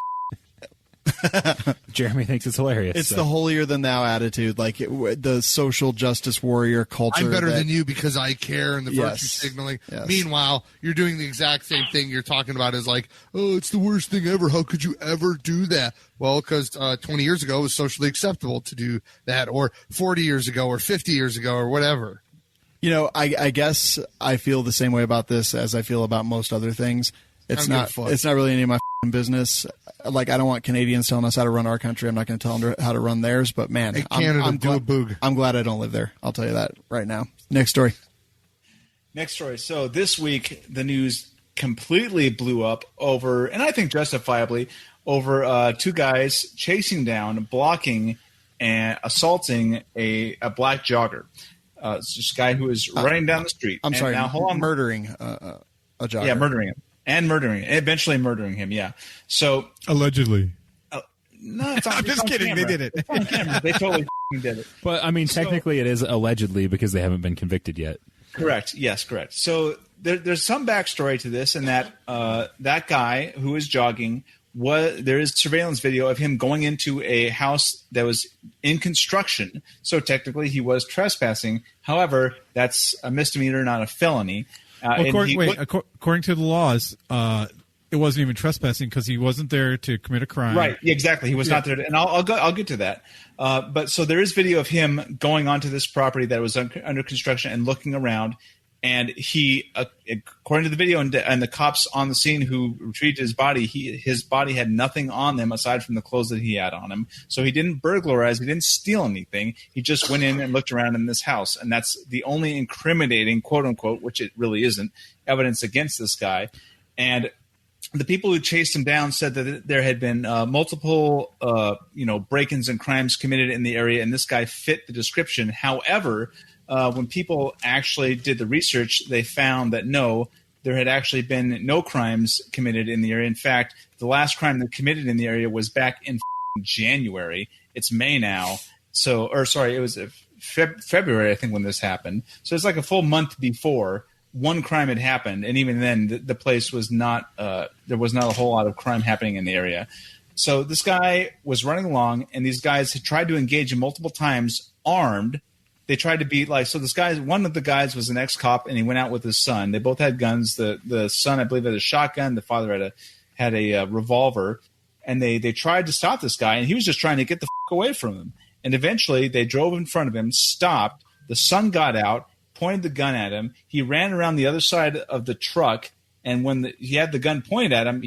Jeremy thinks it's hilarious. It's so. the holier than thou attitude, like the social justice warrior culture. I'm better that- than you because I care and the virtue Yes. signaling. Yes. Meanwhile, you're doing the exact same thing you're talking about is like, oh, it's the worst thing ever. How could you ever do that? Well, because 20 years ago it was socially acceptable to do that, or 40 years ago, or 50 years ago, or whatever. You know, I guess I feel the same way about this as I feel about most other things. It's I don't not. give a fuck. It's not really any of my business. Like, I don't want Canadians telling us how to run our country. I'm not going to tell them how to run theirs. But man, Hey, Canada, do a boog. I'm glad I don't live there. I'll tell you that right now. Next story. Next story. So this week, the news completely blew up over, and I think justifiably, over two guys chasing down, blocking, and assaulting a black jogger. It's just a guy who was running down the street. I'm And sorry. Now, hold on. Murdering a jogger. Yeah, murdering him. And eventually murdering him, yeah. So, Allegedly. no, it's on, I'm it's just on kidding. camera. They did it. It's on camera. They totally did it. But I mean, technically, it is allegedly because they haven't been convicted yet. Correct. Yes, correct. So there's some backstory to this, and that that guy who is jogging there is surveillance video of him going into a house that was in construction. So technically, he was trespassing. However, that's a misdemeanor, not a felony. Well, according to the laws, it wasn't even trespassing because he wasn't there to commit a crime. Right, exactly. He was not there, and I'll get to that. But so there is video of him going onto this property that was under construction and looking around. And he, according to the video and the cops on the scene who retrieved his body, his body had nothing on them aside from the clothes that he had on him. So he didn't burglarize, he didn't steal anything. He just went in and looked around in this house, and that's the only incriminating, quote unquote, which it really isn't, evidence against this guy. And the people who chased him down said that there had been multiple, break-ins and crimes committed in the area, and this guy fit the description. However, when people actually did the research, they found that no, there had actually been no crimes committed in the area. In fact, the last crime that committed in the area was back in January. It's May now. It was February, I think, when this happened. So it's like a full month before one crime had happened, and even then, the place was not. There was not a whole lot of crime happening in the area. So this guy was running along, and these guys had tried to engage him multiple times, armed. They tried to be one of the guys was an ex-cop, and he went out with his son. They both had guns. The son, I believe, had a shotgun. The father had a revolver, and they tried to stop this guy, and he was just trying to get the fuck away from them. And eventually, they drove in front of him, stopped. The son got out, pointed the gun at him. He ran around the other side of the truck, and when he had the gun pointed at him,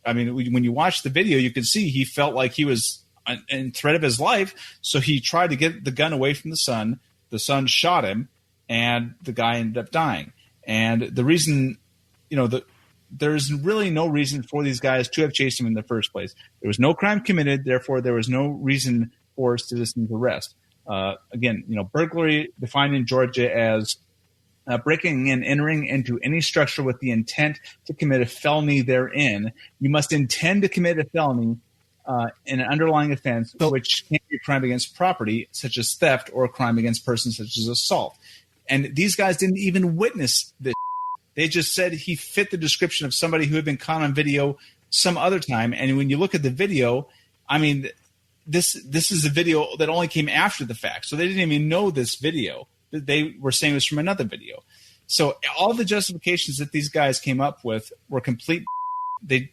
when you watch the video, you can see he felt like he was in threat of his life, so he tried to get the gun away from the son. The son shot him, and the guy ended up dying. And the reason, there's really no reason for these guys to have chased him in the first place. There was no crime committed, therefore there was no reason for citizen's arrest. Again, burglary defined in Georgia as breaking and entering into any structure with the intent to commit a felony therein. You must intend to commit a felony in an underlying offense, which can be a crime against property, such as theft, or a crime against persons, such as assault. And these guys didn't even witness this. They just said he fit the description of somebody who had been caught on video some other time. And when you look at the video, this is a video that only came after the fact. So they didn't even know this video. They were saying it was from another video. So all the justifications that these guys came up with were complete. They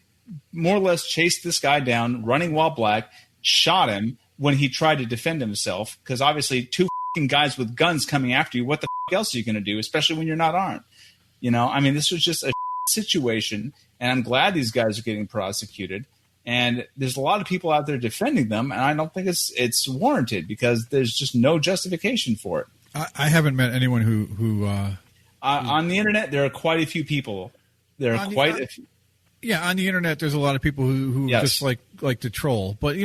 more or less chased this guy down, running while black, shot him when he tried to defend himself. Because obviously 2 guys with guns coming after you, what the else are you going to do, especially when you're not armed? This was just a situation, and I'm glad these guys are getting prosecuted. And there's a lot of people out there defending them, and I don't think it's warranted because there's just no justification for it. I haven't met anyone who on the internet, there are quite a few people. There are quite a few. Yeah, on the internet, there's a lot of people who Yes. just like to troll. But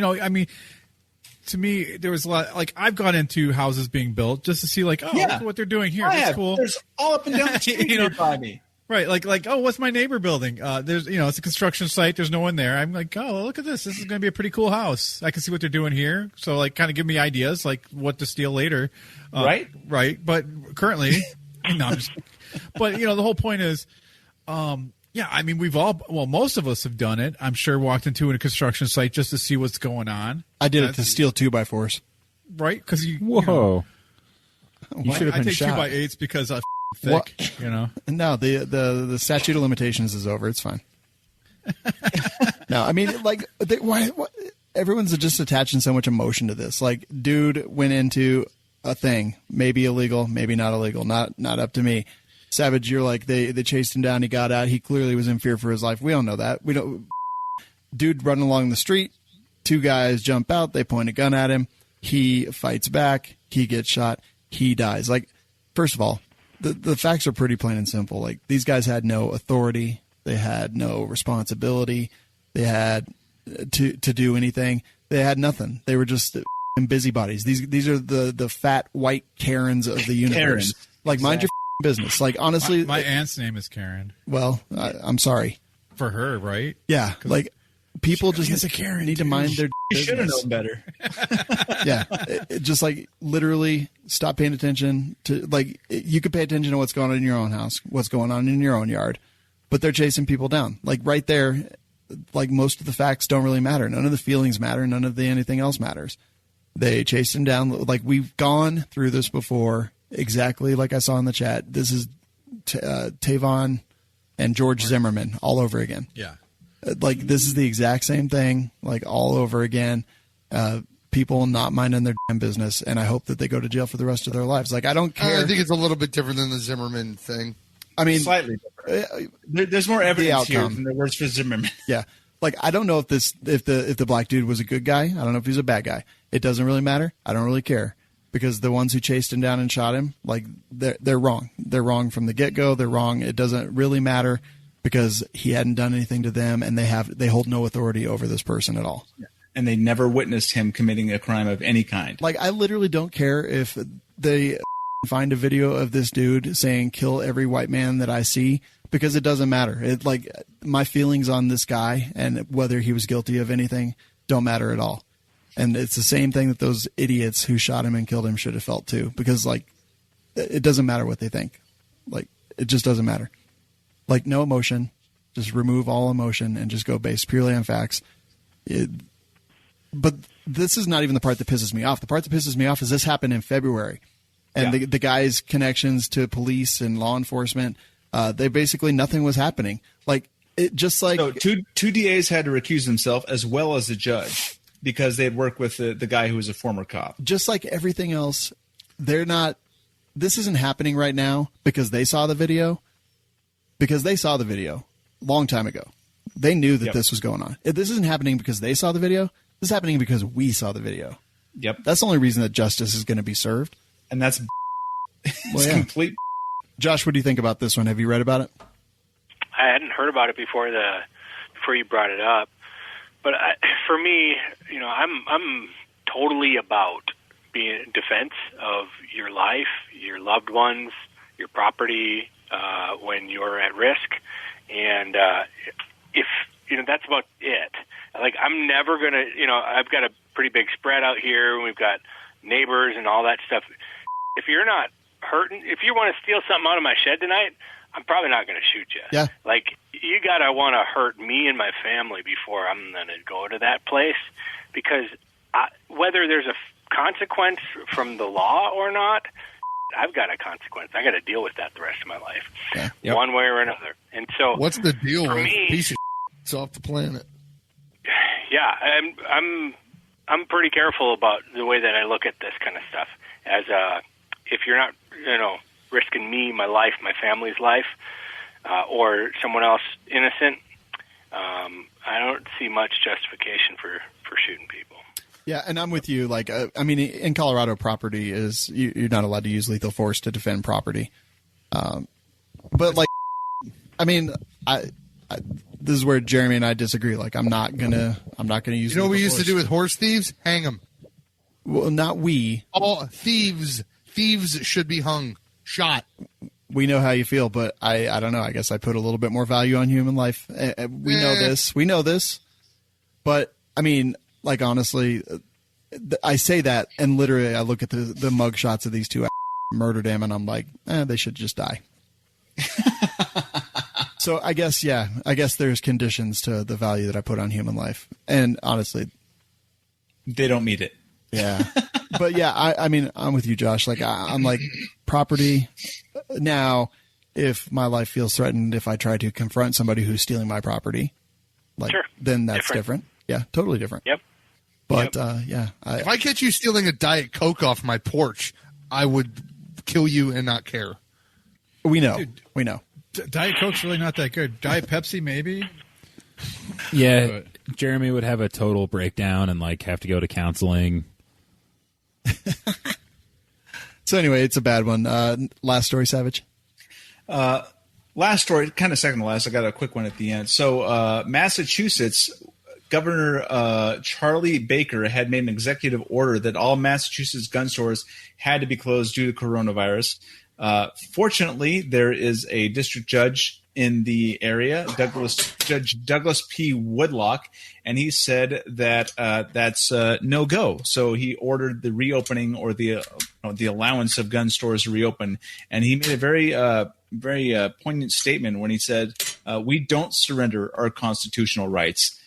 to me, there was a lot. Like, I've gone into houses being built just to see, look at what they're doing here. That's cool. There's all up and down the street by me. Right, like, oh, what's my neighbor building? There's, it's a construction site. There's no one there. I'm like, oh, look at this. This is going to be a pretty cool house. I can see what they're doing here. So, kind of give me ideas, what to steal later. Right. Right. But currently, no, I'm just. But the whole point is, we've all, most of us have done it. I'm sure walked into a construction site just to see what's going on. I did it to steal 2x4s. Right, because you should have I been take shot. 2x8s because I'm thick. No, the statute of limitations is over. It's fine. No, why everyone's just attaching so much emotion to this. Like, dude went into a thing, maybe illegal, maybe not illegal, not up to me. Savage, you're like, they chased him down, he got out, he clearly was in fear for his life. We don't know that. We don't. Dude running along the street, 2 guys jump out, they point a gun at him, he fights back, he gets shot, he dies. First of all, the facts are pretty plain and simple. These guys had no authority, they had no responsibility, they had to do anything. They had nothing. They were just busybodies. These are the fat white Karens of the universe. Karen. Mind your business. Honestly, my aunt's name is Karen. Well, I'm sorry For her, right? Yeah, people just a Karen, need to mind their You should have business. known better. Yeah, just literally stop paying attention to you could pay attention to what's going on in your own house, what's going on in your own yard, but they're chasing people down. Right there, most of the facts don't really matter. None of the feelings matter. None of the anything else matters. They chased him down. We've gone through this before. Exactly like I saw in the chat. This is Tavon and George Zimmerman all over again. Yeah. This is the exact same thing, all over again. People not minding their damn business, and I hope that they go to jail for the rest of their lives. I don't care. I think it's a little bit different than the Zimmerman thing. Slightly different. There's more evidence here than there was for Zimmerman. Yeah. I don't know if the black dude was a good guy. I don't know if he's a bad guy. It doesn't really matter. I don't really care. Because the ones who chased him down and shot him, they're wrong. They're wrong from the get-go. They're wrong. It doesn't really matter because he hadn't done anything to them, and they hold no authority over this person at all. Yeah. And they never witnessed him committing a crime of any kind. I literally don't care if they find a video of this dude saying "kill every white man that I see," because it doesn't matter. My feelings on this guy and whether he was guilty of anything don't matter at all. And it's the same thing that those idiots who shot him and killed him should have felt too, because it doesn't matter what they think. It just doesn't matter. No emotion, just remove all emotion and just go based purely on facts. But this is not even the part that pisses me off. The part that pisses me off is this happened in February, and the guy's connections to police and law enforcement, they basically nothing was happening. So two DAs had to recuse themselves as well as the judge, because they had worked with the guy who was a former cop. Just like everything else, they're not this isn't happening right now because they saw the video. Because they saw the video a long time ago. They knew that this was going on. This isn't happening because they saw the video. This is happening because we saw the video. Yep. That's the only reason that justice is going to be served. And that's Well, yeah. complete. Josh, what do you think about this one? Have you read about it? I hadn't heard about it before you brought it up, but for me, I'm totally about being in defense of your life, your loved ones, your property when you're at risk, and if that's about it. Like, I'm never gonna, I've got a pretty big spread out here, and we've got neighbors and all that stuff. If you're not hurting, if you want to steal something out of my shed tonight, I'm probably not going to shoot you. Yeah. Like, you got to want to hurt me and my family before I'm going to go to that place, because whether there's a consequence from the law or not, I've got a consequence. I got to deal with that the rest of my life, one way or another. And so, what's the deal with me, piece of it's off the planet? Yeah, I'm pretty careful about the way that I look at this kind of stuff. As if you're not, risking me, my life, my family's life, or someone else innocent, I don't see much justification for shooting people. Yeah, and I'm with you. Like, in Colorado, property is you're not allowed to use lethal force to defend property. But like, this is where Jeremy and I disagree. Like, I'm not gonna use. You know what we lethal used to force. do with horse thieves? Hang them. Well, not we. All thieves should be hung, shot. We know how you feel, but I don't know. I guess I put a little bit more value on human life. We know this. We know this. But like, honestly, I say that, and literally, I look at the mug shots of these two murdered him, and I'm like, they should just die. So I guess there's conditions to the value that I put on human life, and honestly, They don't meet it. yeah. But yeah, I'm with you, Josh. Like, I'm like, property. Now, if my life feels threatened, if I try to confront somebody who's stealing my property, then that's different. Yeah, totally different. Yep. But If I catch you stealing a Diet Coke off my porch, I would kill you and not care. we know. Dude. We know. Diet Coke's really not that good. Diet Pepsi, maybe. Yeah, But- Jeremy would have a total breakdown and like have to go to counseling. So anyway, it's a bad one. Last story, Savage. Last story, kind of second to last. I got a quick one at the end. So, Massachusetts Governor Charlie Baker had made an executive order that all Massachusetts gun stores had to be closed due to coronavirus. Fortunately, there is a district judge in the area, Judge Douglas P. Woodlock, and he said that that's no go. So he ordered the reopening or the allowance of gun stores to reopen, and he made a very poignant statement when he said, "We don't surrender our constitutional rights.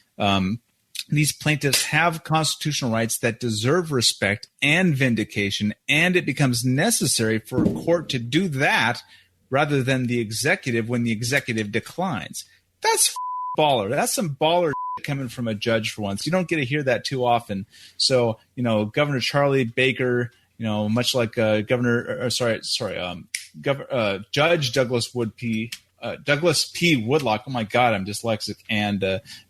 These plaintiffs have constitutional rights that deserve respect and vindication, and it becomes necessary for a court to do that rather than the executive when the executive declines." That's baller. That's some baller coming from a judge for once. You don't get to hear that too often. So, Governor Charlie Baker, much like Judge Douglas P. Woodlock. Oh my God, I'm dyslexic. And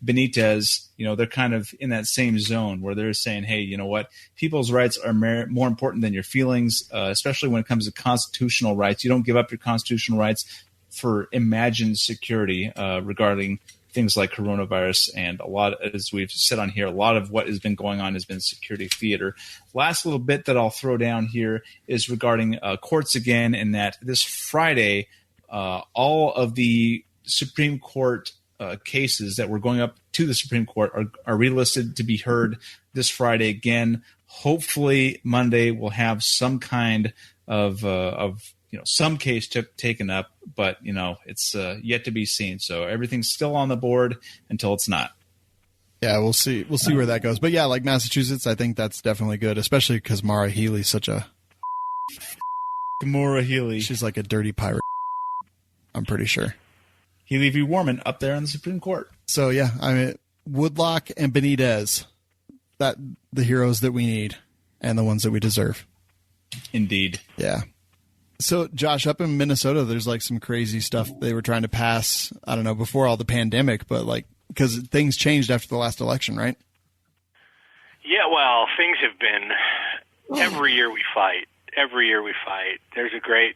Benitez, they're kind of in that same zone where they're saying, hey, you know what? People's rights are more important than your feelings, especially when it comes to constitutional rights. You don't give up your constitutional rights for imagined security regarding things like coronavirus. And a lot, as we've said on here, a lot of what has been going on has been security theater. Last little bit that I'll throw down here is regarding courts again, and that this Friday, all of the Supreme Court cases that were going up to the Supreme Court are relisted to be heard this Friday again. Hopefully Monday we'll have some kind of some case taken up, but it's yet to be seen. So everything's still on the board until it's not. Yeah, we'll see. We'll see where that goes. But yeah, like Massachusetts, I think that's definitely good, especially because Mara Healey's such a Maura Healey. she's like a dirty pirate. I'm pretty sure. Healey v. Warman up there on the Supreme Court. So yeah, Woodlock and Benitez, that the heroes that we need and the ones that we deserve. Indeed. Yeah. So, Josh, up in Minnesota, there's like some crazy stuff they were trying to pass, I don't know, before all the pandemic, but like, because things changed after the last election, right? Yeah, well, things have been, every year we fight. Every year we fight. There's a great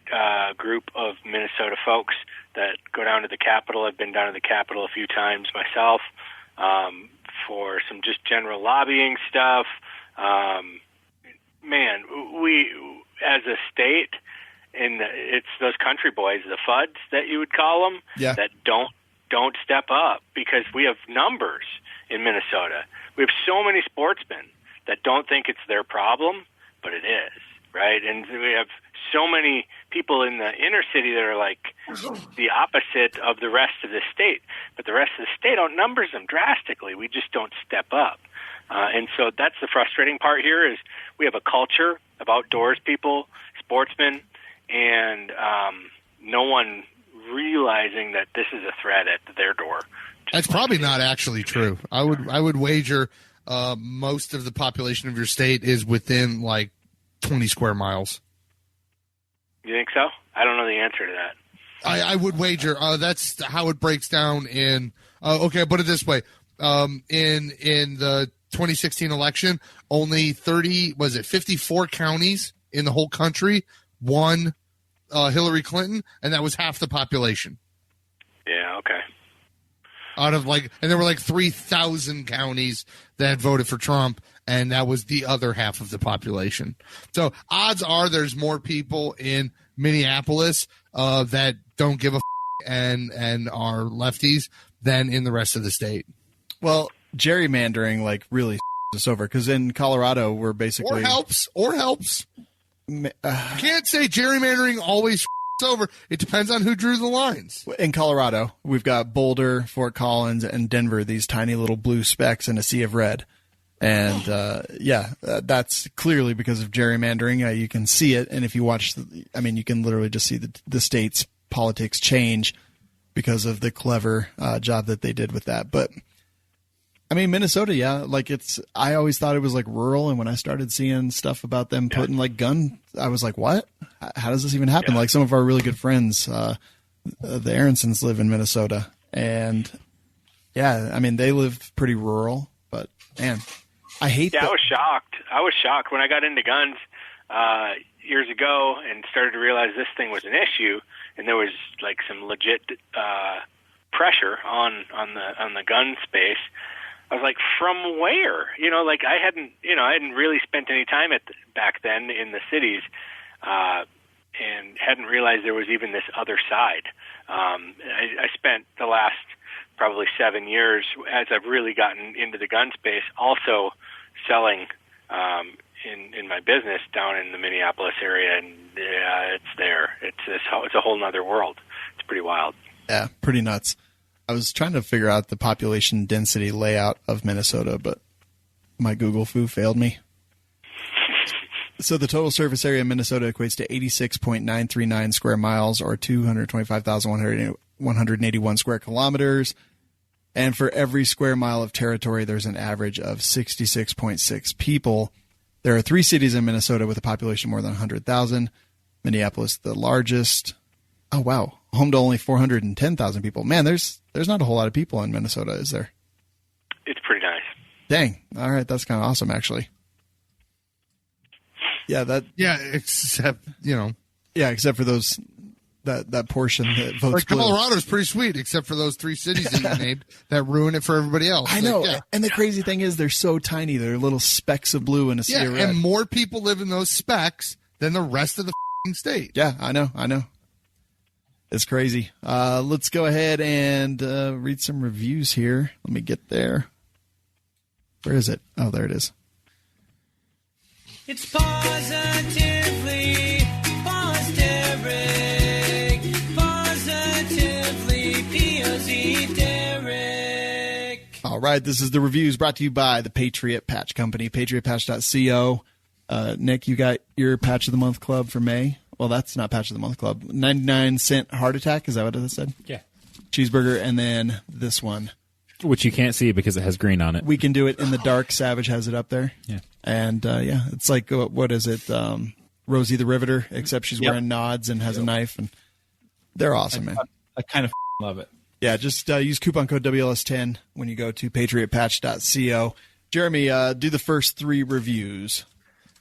group of Minnesota folks that go down to the Capitol. I've been down to the Capitol a few times myself for some just general lobbying stuff. Man, we, as a state, it's those country boys, the FUDs that you would call them, that don't step up, because we have numbers in Minnesota. We have so many sportsmen that don't think it's their problem, but it is, right? And we have so many people in the inner city that are like the opposite of the rest of the state, but the rest of the state outnumbers them drastically. We just don't step up. And so that's the frustrating part here is we have a culture of outdoors people, sportsmen, and no one realizing that this is a threat at their door. That's probably not actually true. I would wager most of the population of your state is within like 20 square miles. You think so? I don't know the answer to that. I would wager that's how it breaks down in okay, put it this way. In the 2016 election, only 54 counties in the whole country won Hillary Clinton, and that was half the population. Yeah, okay. Out of and there were like 3,000 counties that voted for Trump, and that was the other half of the population. So odds are there's more people in Minneapolis that don't give a and are lefties than in the rest of the state. Well, gerrymandering really us over, because in Colorado we're basically or helps. You can't say gerrymandering always over. It depends on who drew the lines. In Colorado, we've got Boulder, Fort Collins, and Denver, these tiny little blue specks in a sea of red. And, that's clearly because of gerrymandering. You can see it, and if you watch, you can literally just see the state's politics change because of the clever job that they did with that. But, Minnesota, I always thought it was rural, and when I started seeing stuff about them putting gun, I was like, what? How does this even happen? Yeah. Some of our really good friends, the Aronsons live in Minnesota, and they live pretty rural, but man, I hate that. I was shocked. I was shocked when I got into guns years ago and started to realize this thing was an issue, and there was some legit pressure on the gun space. I was like, from where? I hadn't really spent any time back then in the cities, and hadn't realized there was even this other side. I spent the last probably 7 years, as I've really gotten into the gun space, also selling in my business down in the Minneapolis area, and it's there. It's a whole nother world. It's pretty wild. Yeah, pretty nuts. I was trying to figure out the population density layout of Minnesota, but my Google foo failed me. So the total surface area of Minnesota equates to 86.939 square miles, or 225,181 square kilometers. And for every square mile of territory, there's an average of 66.6 people. There are 3 cities in Minnesota with a population more than 100,000. Minneapolis, the largest. Oh, wow. Home to only 410,000 people. Man, there's not a whole lot of people in Minnesota, is there? It's pretty nice. Dang. All right. That's kind of awesome, actually. Yeah, except, except for those that portion that votes blue. Colorado's pretty sweet, except for those 3 cities that you named that ruin it for everybody else. I know. And the crazy thing is they're so tiny. They're little specks of blue in a sea of red. And more people live in those specks than the rest of the state. Yeah, I know. It's crazy. Let's go ahead and read some reviews here. Let me get there. Where is it? Oh, there it is. It's positively Derek. Positively POZ Derek. All right, this is the reviews brought to you by the Patriot Patch Company, patriotpatch.co. Nick, you got your Patch of the Month Club for May. Well, that's not Patch of the Month Club. 99-cent heart attack. Is that what it said? Yeah. Cheeseburger, and then this one. Which you can't see because it has green on it. We can do it in the dark. Savage has it up there. Yeah. And, it's what is it? Rosie the Riveter, except she's wearing nods and has a knife, and they're awesome, man. I kind of love it. Yeah, just use coupon code WLS10 when you go to patriotpatch.co. Jeremy, do the first 3 reviews.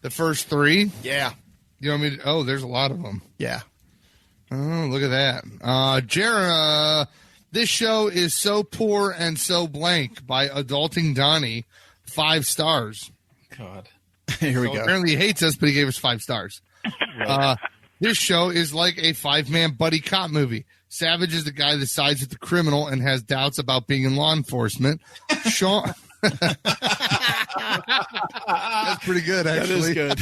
The first 3? Yeah. You want me to? Oh, there's a lot of them. Yeah. Oh, look at that. This show is so poor and so blank by Adulting Donnie. 5 stars. God. Here we go. Apparently he hates us, but he gave us 5 stars. This show is like a 5-man buddy cop movie. Savage is the guy that sides with the criminal and has doubts about being in law enforcement. Shawn. That's pretty good, actually. That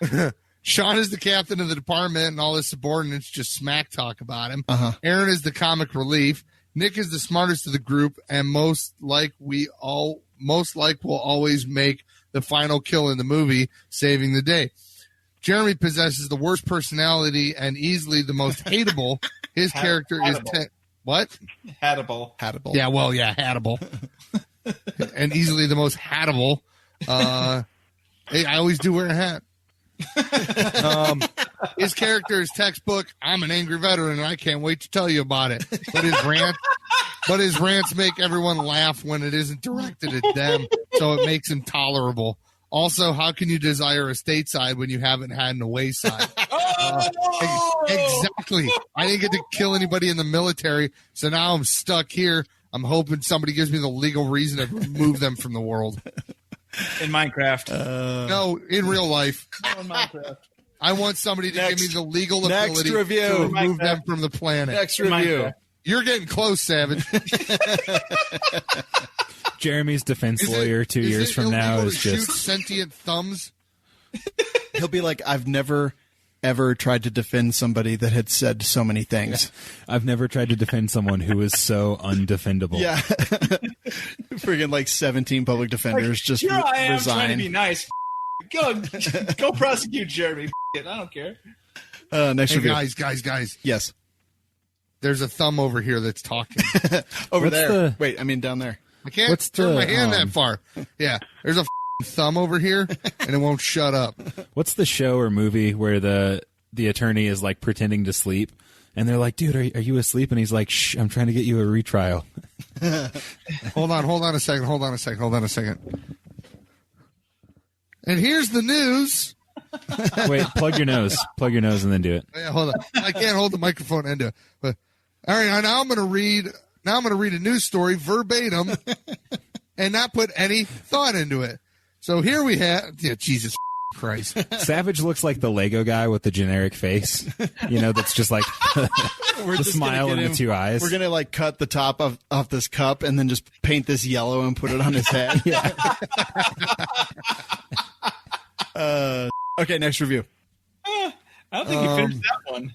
is good. Shawn is the captain of the department, and all his subordinates just smack talk about him. Aaron is the comic relief. Nick is the smartest of the group, and most like will always make the final kill in the movie, saving the day. Jeremy possesses the worst personality and easily the most hateable. His character is what? Hattable. Yeah, well, yeah, hateable. And easily the most hateable. Hey, I always do wear a hat. His character is textbook. I'm an angry veteran, and I can't wait to tell you about it. But his rants make everyone laugh when it isn't directed at them, so it makes him tolerable. Also, how can you desire a stateside when you haven't had an away side? Exactly. I didn't get to kill anybody in the military, so now I'm stuck here. I'm hoping somebody gives me the legal reason to remove them from the world. In Minecraft. No, in real life. In Minecraft. I want somebody to give me the legal Next ability review. to remove them from the planet. Next review. You're getting close, Savage. Jeremy's defense lawyer 2 years from now is shoot just sentient thumbs. He'll be like, I've never, ever tried to defend somebody that had said so many things. I've never tried to defend someone who is so undefendable. Yeah. Friggin' like 17 public defenders just Here I am resign. trying to be nice. Go prosecute Jeremy. I don't care. Next Hey, review. guys. Yes. There's a thumb over here that's talking. Over What's there. the- Wait, I mean down there. I can't What's turn the, my hand that far. Yeah, there's a thumb over here, and it won't shut up. What's the show or movie where the attorney is like pretending to sleep, and they're like, "Dude, are you asleep?" And he's like, "Shh, I'm trying to get you a retrial." Hold on a second. And here's the news. Wait, plug your nose, and then do it. Yeah, hold on. I can't hold the microphone and do it. But all right, now I'm going to read a news story verbatim and not put any thought into it. So here we have, Jesus Christ. Savage looks like the Lego guy with the generic face, that's just like We're the just smile gonna and get the 2 eyes. We're going to like cut the top off this cup and then just paint this yellow and put it on his head. Okay, next review. I don't think he finished that one.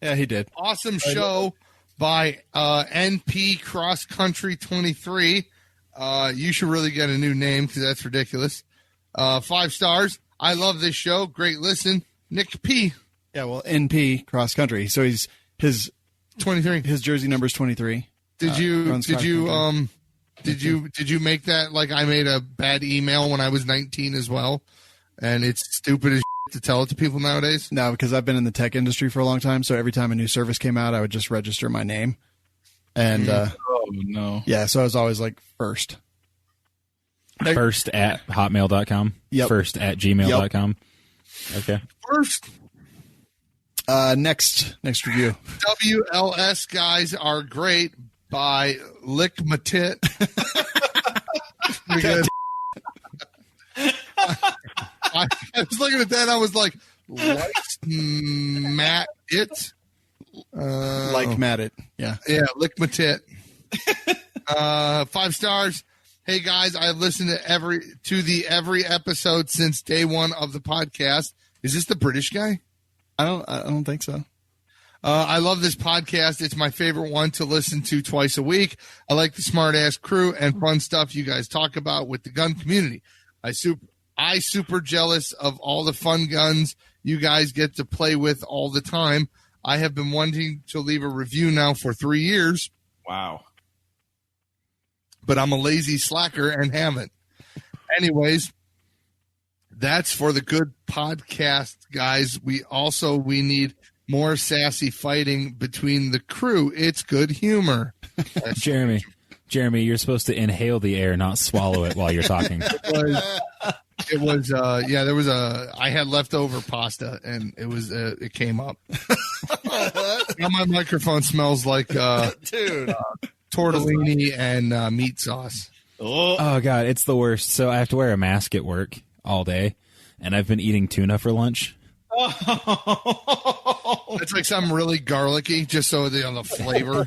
Yeah, he did. Awesome show by NP Cross Country 23. You should really get a new name because that's ridiculous. 5 stars. I love this show. Great listen. Nick P. Yeah, well, NP cross country. So his 23. his jersey number is 23. Did you runs cross country. did you make that like I made a bad email when I was 19 as well? And it's stupid as to tell it to people nowadays. No, because I've been in the tech industry for a long time. So every time a new service came out, I would just register my name. And Oh, no. yeah, so I was always like first. First at hotmail.com. Yep. First at gmail.com. Okay. First, Next review. WLS guys are great by Lick My Tit. Pretty good. I was looking at that and I was like, Matt it. Like Matt it. Yeah. Yeah, Lick My Tit. 5 stars. Hey guys, I've listened to every episode since day one of the podcast. Is this the British guy? I don't think so. I love this podcast. It's my favorite one to listen to twice a week. I like the smart ass crew and fun stuff you guys talk about with the gun community. I super jealous of all the fun guns you guys get to play with all the time. I have been wanting to leave a review now for 3 years, Wow. but I'm a lazy slacker and haven't. Anyways, That's for the good podcast, guys. We need more sassy fighting between the crew. It's good humor. Jeremy, you're supposed to inhale the air, not swallow it while you're talking. It was there was I had leftover pasta and it came up. Now my microphone smells like tortellini and meat sauce. Oh God, it's the worst. So I have to wear a mask at work all day, and I've been eating tuna for lunch. It's like something really garlicky, just so the flavor.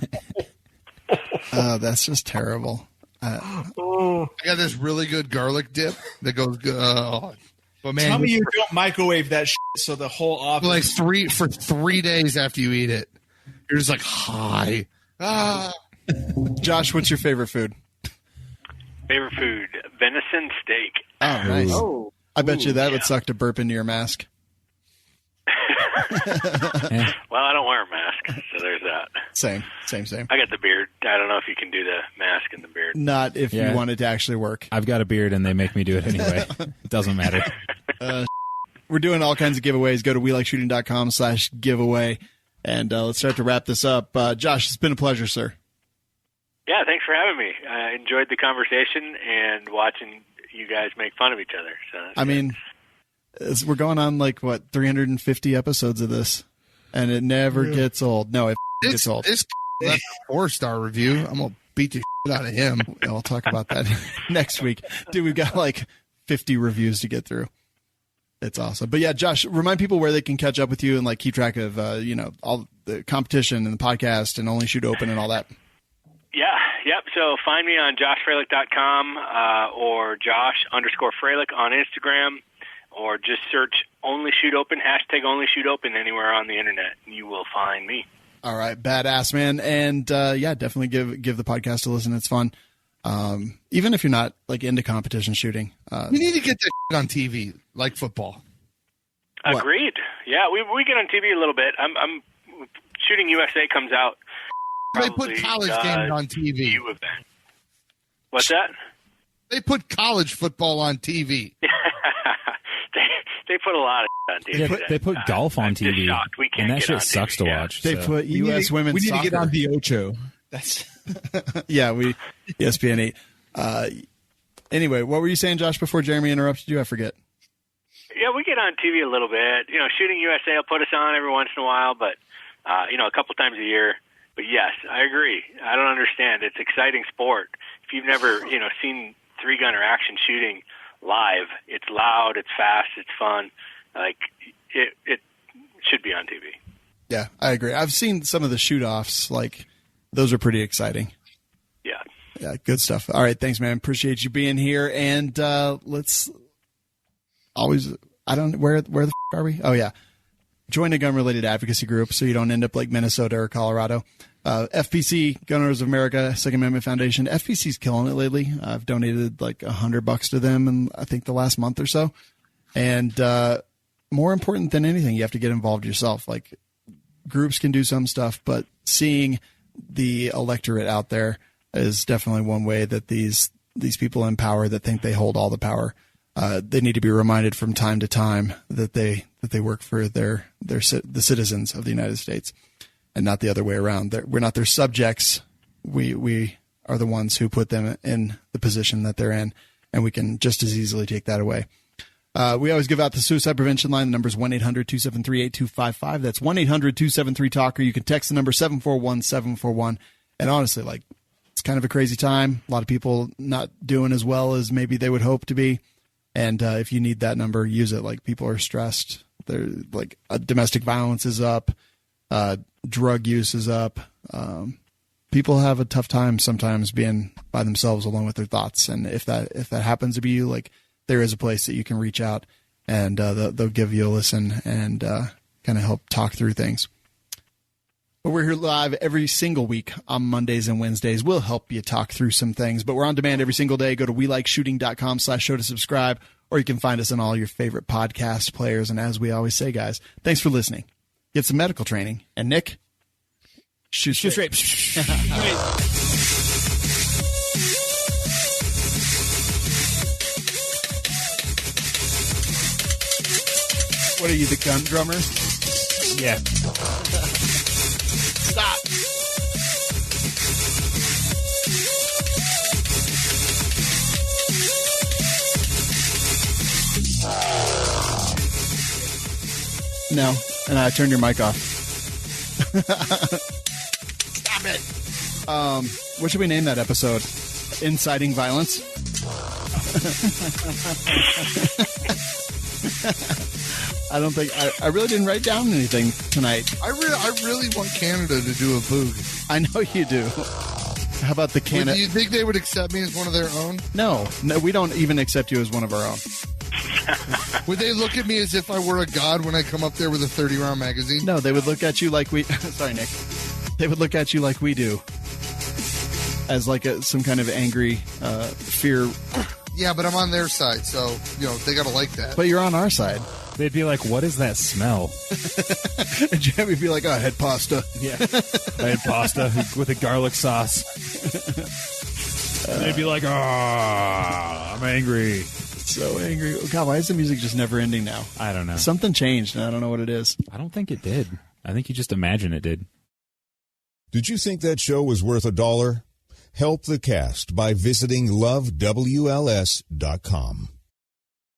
That's just terrible. I got this really good garlic dip that goes good. But man, Tell me you don't microwave that shit so the whole office... for 3 days after you eat it, you're just like, hi. Josh, what's your favorite food? Favorite food, venison steak. Oh, nice. Oh. I bet you that would suck to burp into your mask. Well, I don't wear a mask, so there's that. Same. I got the beard. I don't know if you can do the mask and the beard. Not if you wanted to actually work. I've got a beard, and they make me do it anyway. It doesn't matter. We're doing all kinds of giveaways. Go to welikeshooting.com/giveaway, and let's start to wrap this up. Josh, it's been a pleasure, sir. Yeah, thanks for having me. I enjoyed the conversation and watching you guys make fun of each other. So we're going on 350 episodes of this, and it never gets old. No, it gets old. It's a 4-star review. I'm gonna beat the shit out of him. We'll talk about that next week, dude. We've got 50 reviews to get through. It's awesome. But yeah, Josh, remind people where they can catch up with you and keep track of all the competition and the podcast and Only Shoot Open and all that. Yeah, yep. So find me on joshfralick.com or Josh_Fralick on Instagram, or just search Only Shoot Open, # Only Shoot Open anywhere on the internet. You will find me. All right, badass, man. And definitely give the podcast a listen. It's fun. Even if you're not into competition shooting. We need to get that shit on TV, like football. Agreed. Yeah, we get on TV a little bit. I'm Shooting USA comes out. They put college games on TV. What's that? They put college football on TV. They put a lot of on TV. They put golf on TV, and that shit sucks to Yeah. watch. They put U.S. women's We need soccer. to get on the Ocho. That's ESPN 8. Anyway, what were you saying, Josh, before Jeremy interrupted you? I forget. Yeah, we get on TV a little bit. Shooting USA will put us on every once in a while, but a couple times a year. But yes, I agree. I don't understand. It's exciting sport. If you've never, seen 3-gun or action shooting live, it's loud, it's fast, it's fun. It should be on TV. Yeah, I agree. I've seen some of the shoot-offs. Those are pretty exciting. Yeah. Yeah, good stuff. All right, thanks, man. Appreciate you being here. And let's always. I don't. Where the f- are we? Oh yeah. Join a gun-related advocacy group so you don't end up like Minnesota or Colorado. FPC, Gun Owners of America, Second Amendment Foundation. FPC's killing it lately. I've donated $100 to them in I think the last month or so. And more important than anything, you have to get involved yourself. Groups can do some stuff, but seeing the electorate out there is definitely one way that these people in power that think they hold all the power. They need to be reminded from time to time that they work for the citizens of the United States, and not the other way around. We're not their subjects. We are the ones who put them in the position that they're in, and we can just as easily take that away. We always give out the suicide prevention line. The number is 1-800-273-8255. That's 1-800-273-TALK, or you can text the number 741-741. And honestly, it's kind of a crazy time. A lot of people not doing as well as maybe they would hope to be. And if you need that number, use it. People are stressed. They're domestic violence is up. Drug use is up. People have a tough time sometimes being by themselves alone with their thoughts. And if that happens to be you, there is a place that you can reach out, and they'll give you a listen and kind of help talk through things. But we're here live every single week on Mondays and Wednesdays. We'll help you talk through some things, but we're on demand every single day. Go to welikeshooting.com/show to subscribe, or you can find us on all your favorite podcast players. And as we always say, guys, thanks for listening. Get some medical training. And Nick, shoot straight. What are you, the gun drummer? Yeah. Stop. No, and I turned your mic off. Stop it. What should we name that episode? Inciting violence? I don't think I really didn't write down anything tonight. I really want Canada to do a boog. I know you do. How about the Canada? Do you think they would accept me as one of their own? No, we don't even accept you as one of our own. Would they look at me as if I were a god when I come up there with a 30-round magazine? No, they would look at you like we... Sorry, Nick. They would look at you like we do. As like some kind of angry fear. Yeah, but I'm on their side, so, they got to like that. But you're on our side. They'd be like, what is that smell? And Jeremy would be like, oh, I had pasta. Yeah. I had pasta with a garlic sauce. And they'd be like, oh, I'm angry. So angry. Oh, God, why is the music just never ending now? I don't know. Something changed, and I don't know what it is. I don't think it did. I think you just imagine it did. Did you think that show was worth $1? Help the cast by visiting lovewls.com.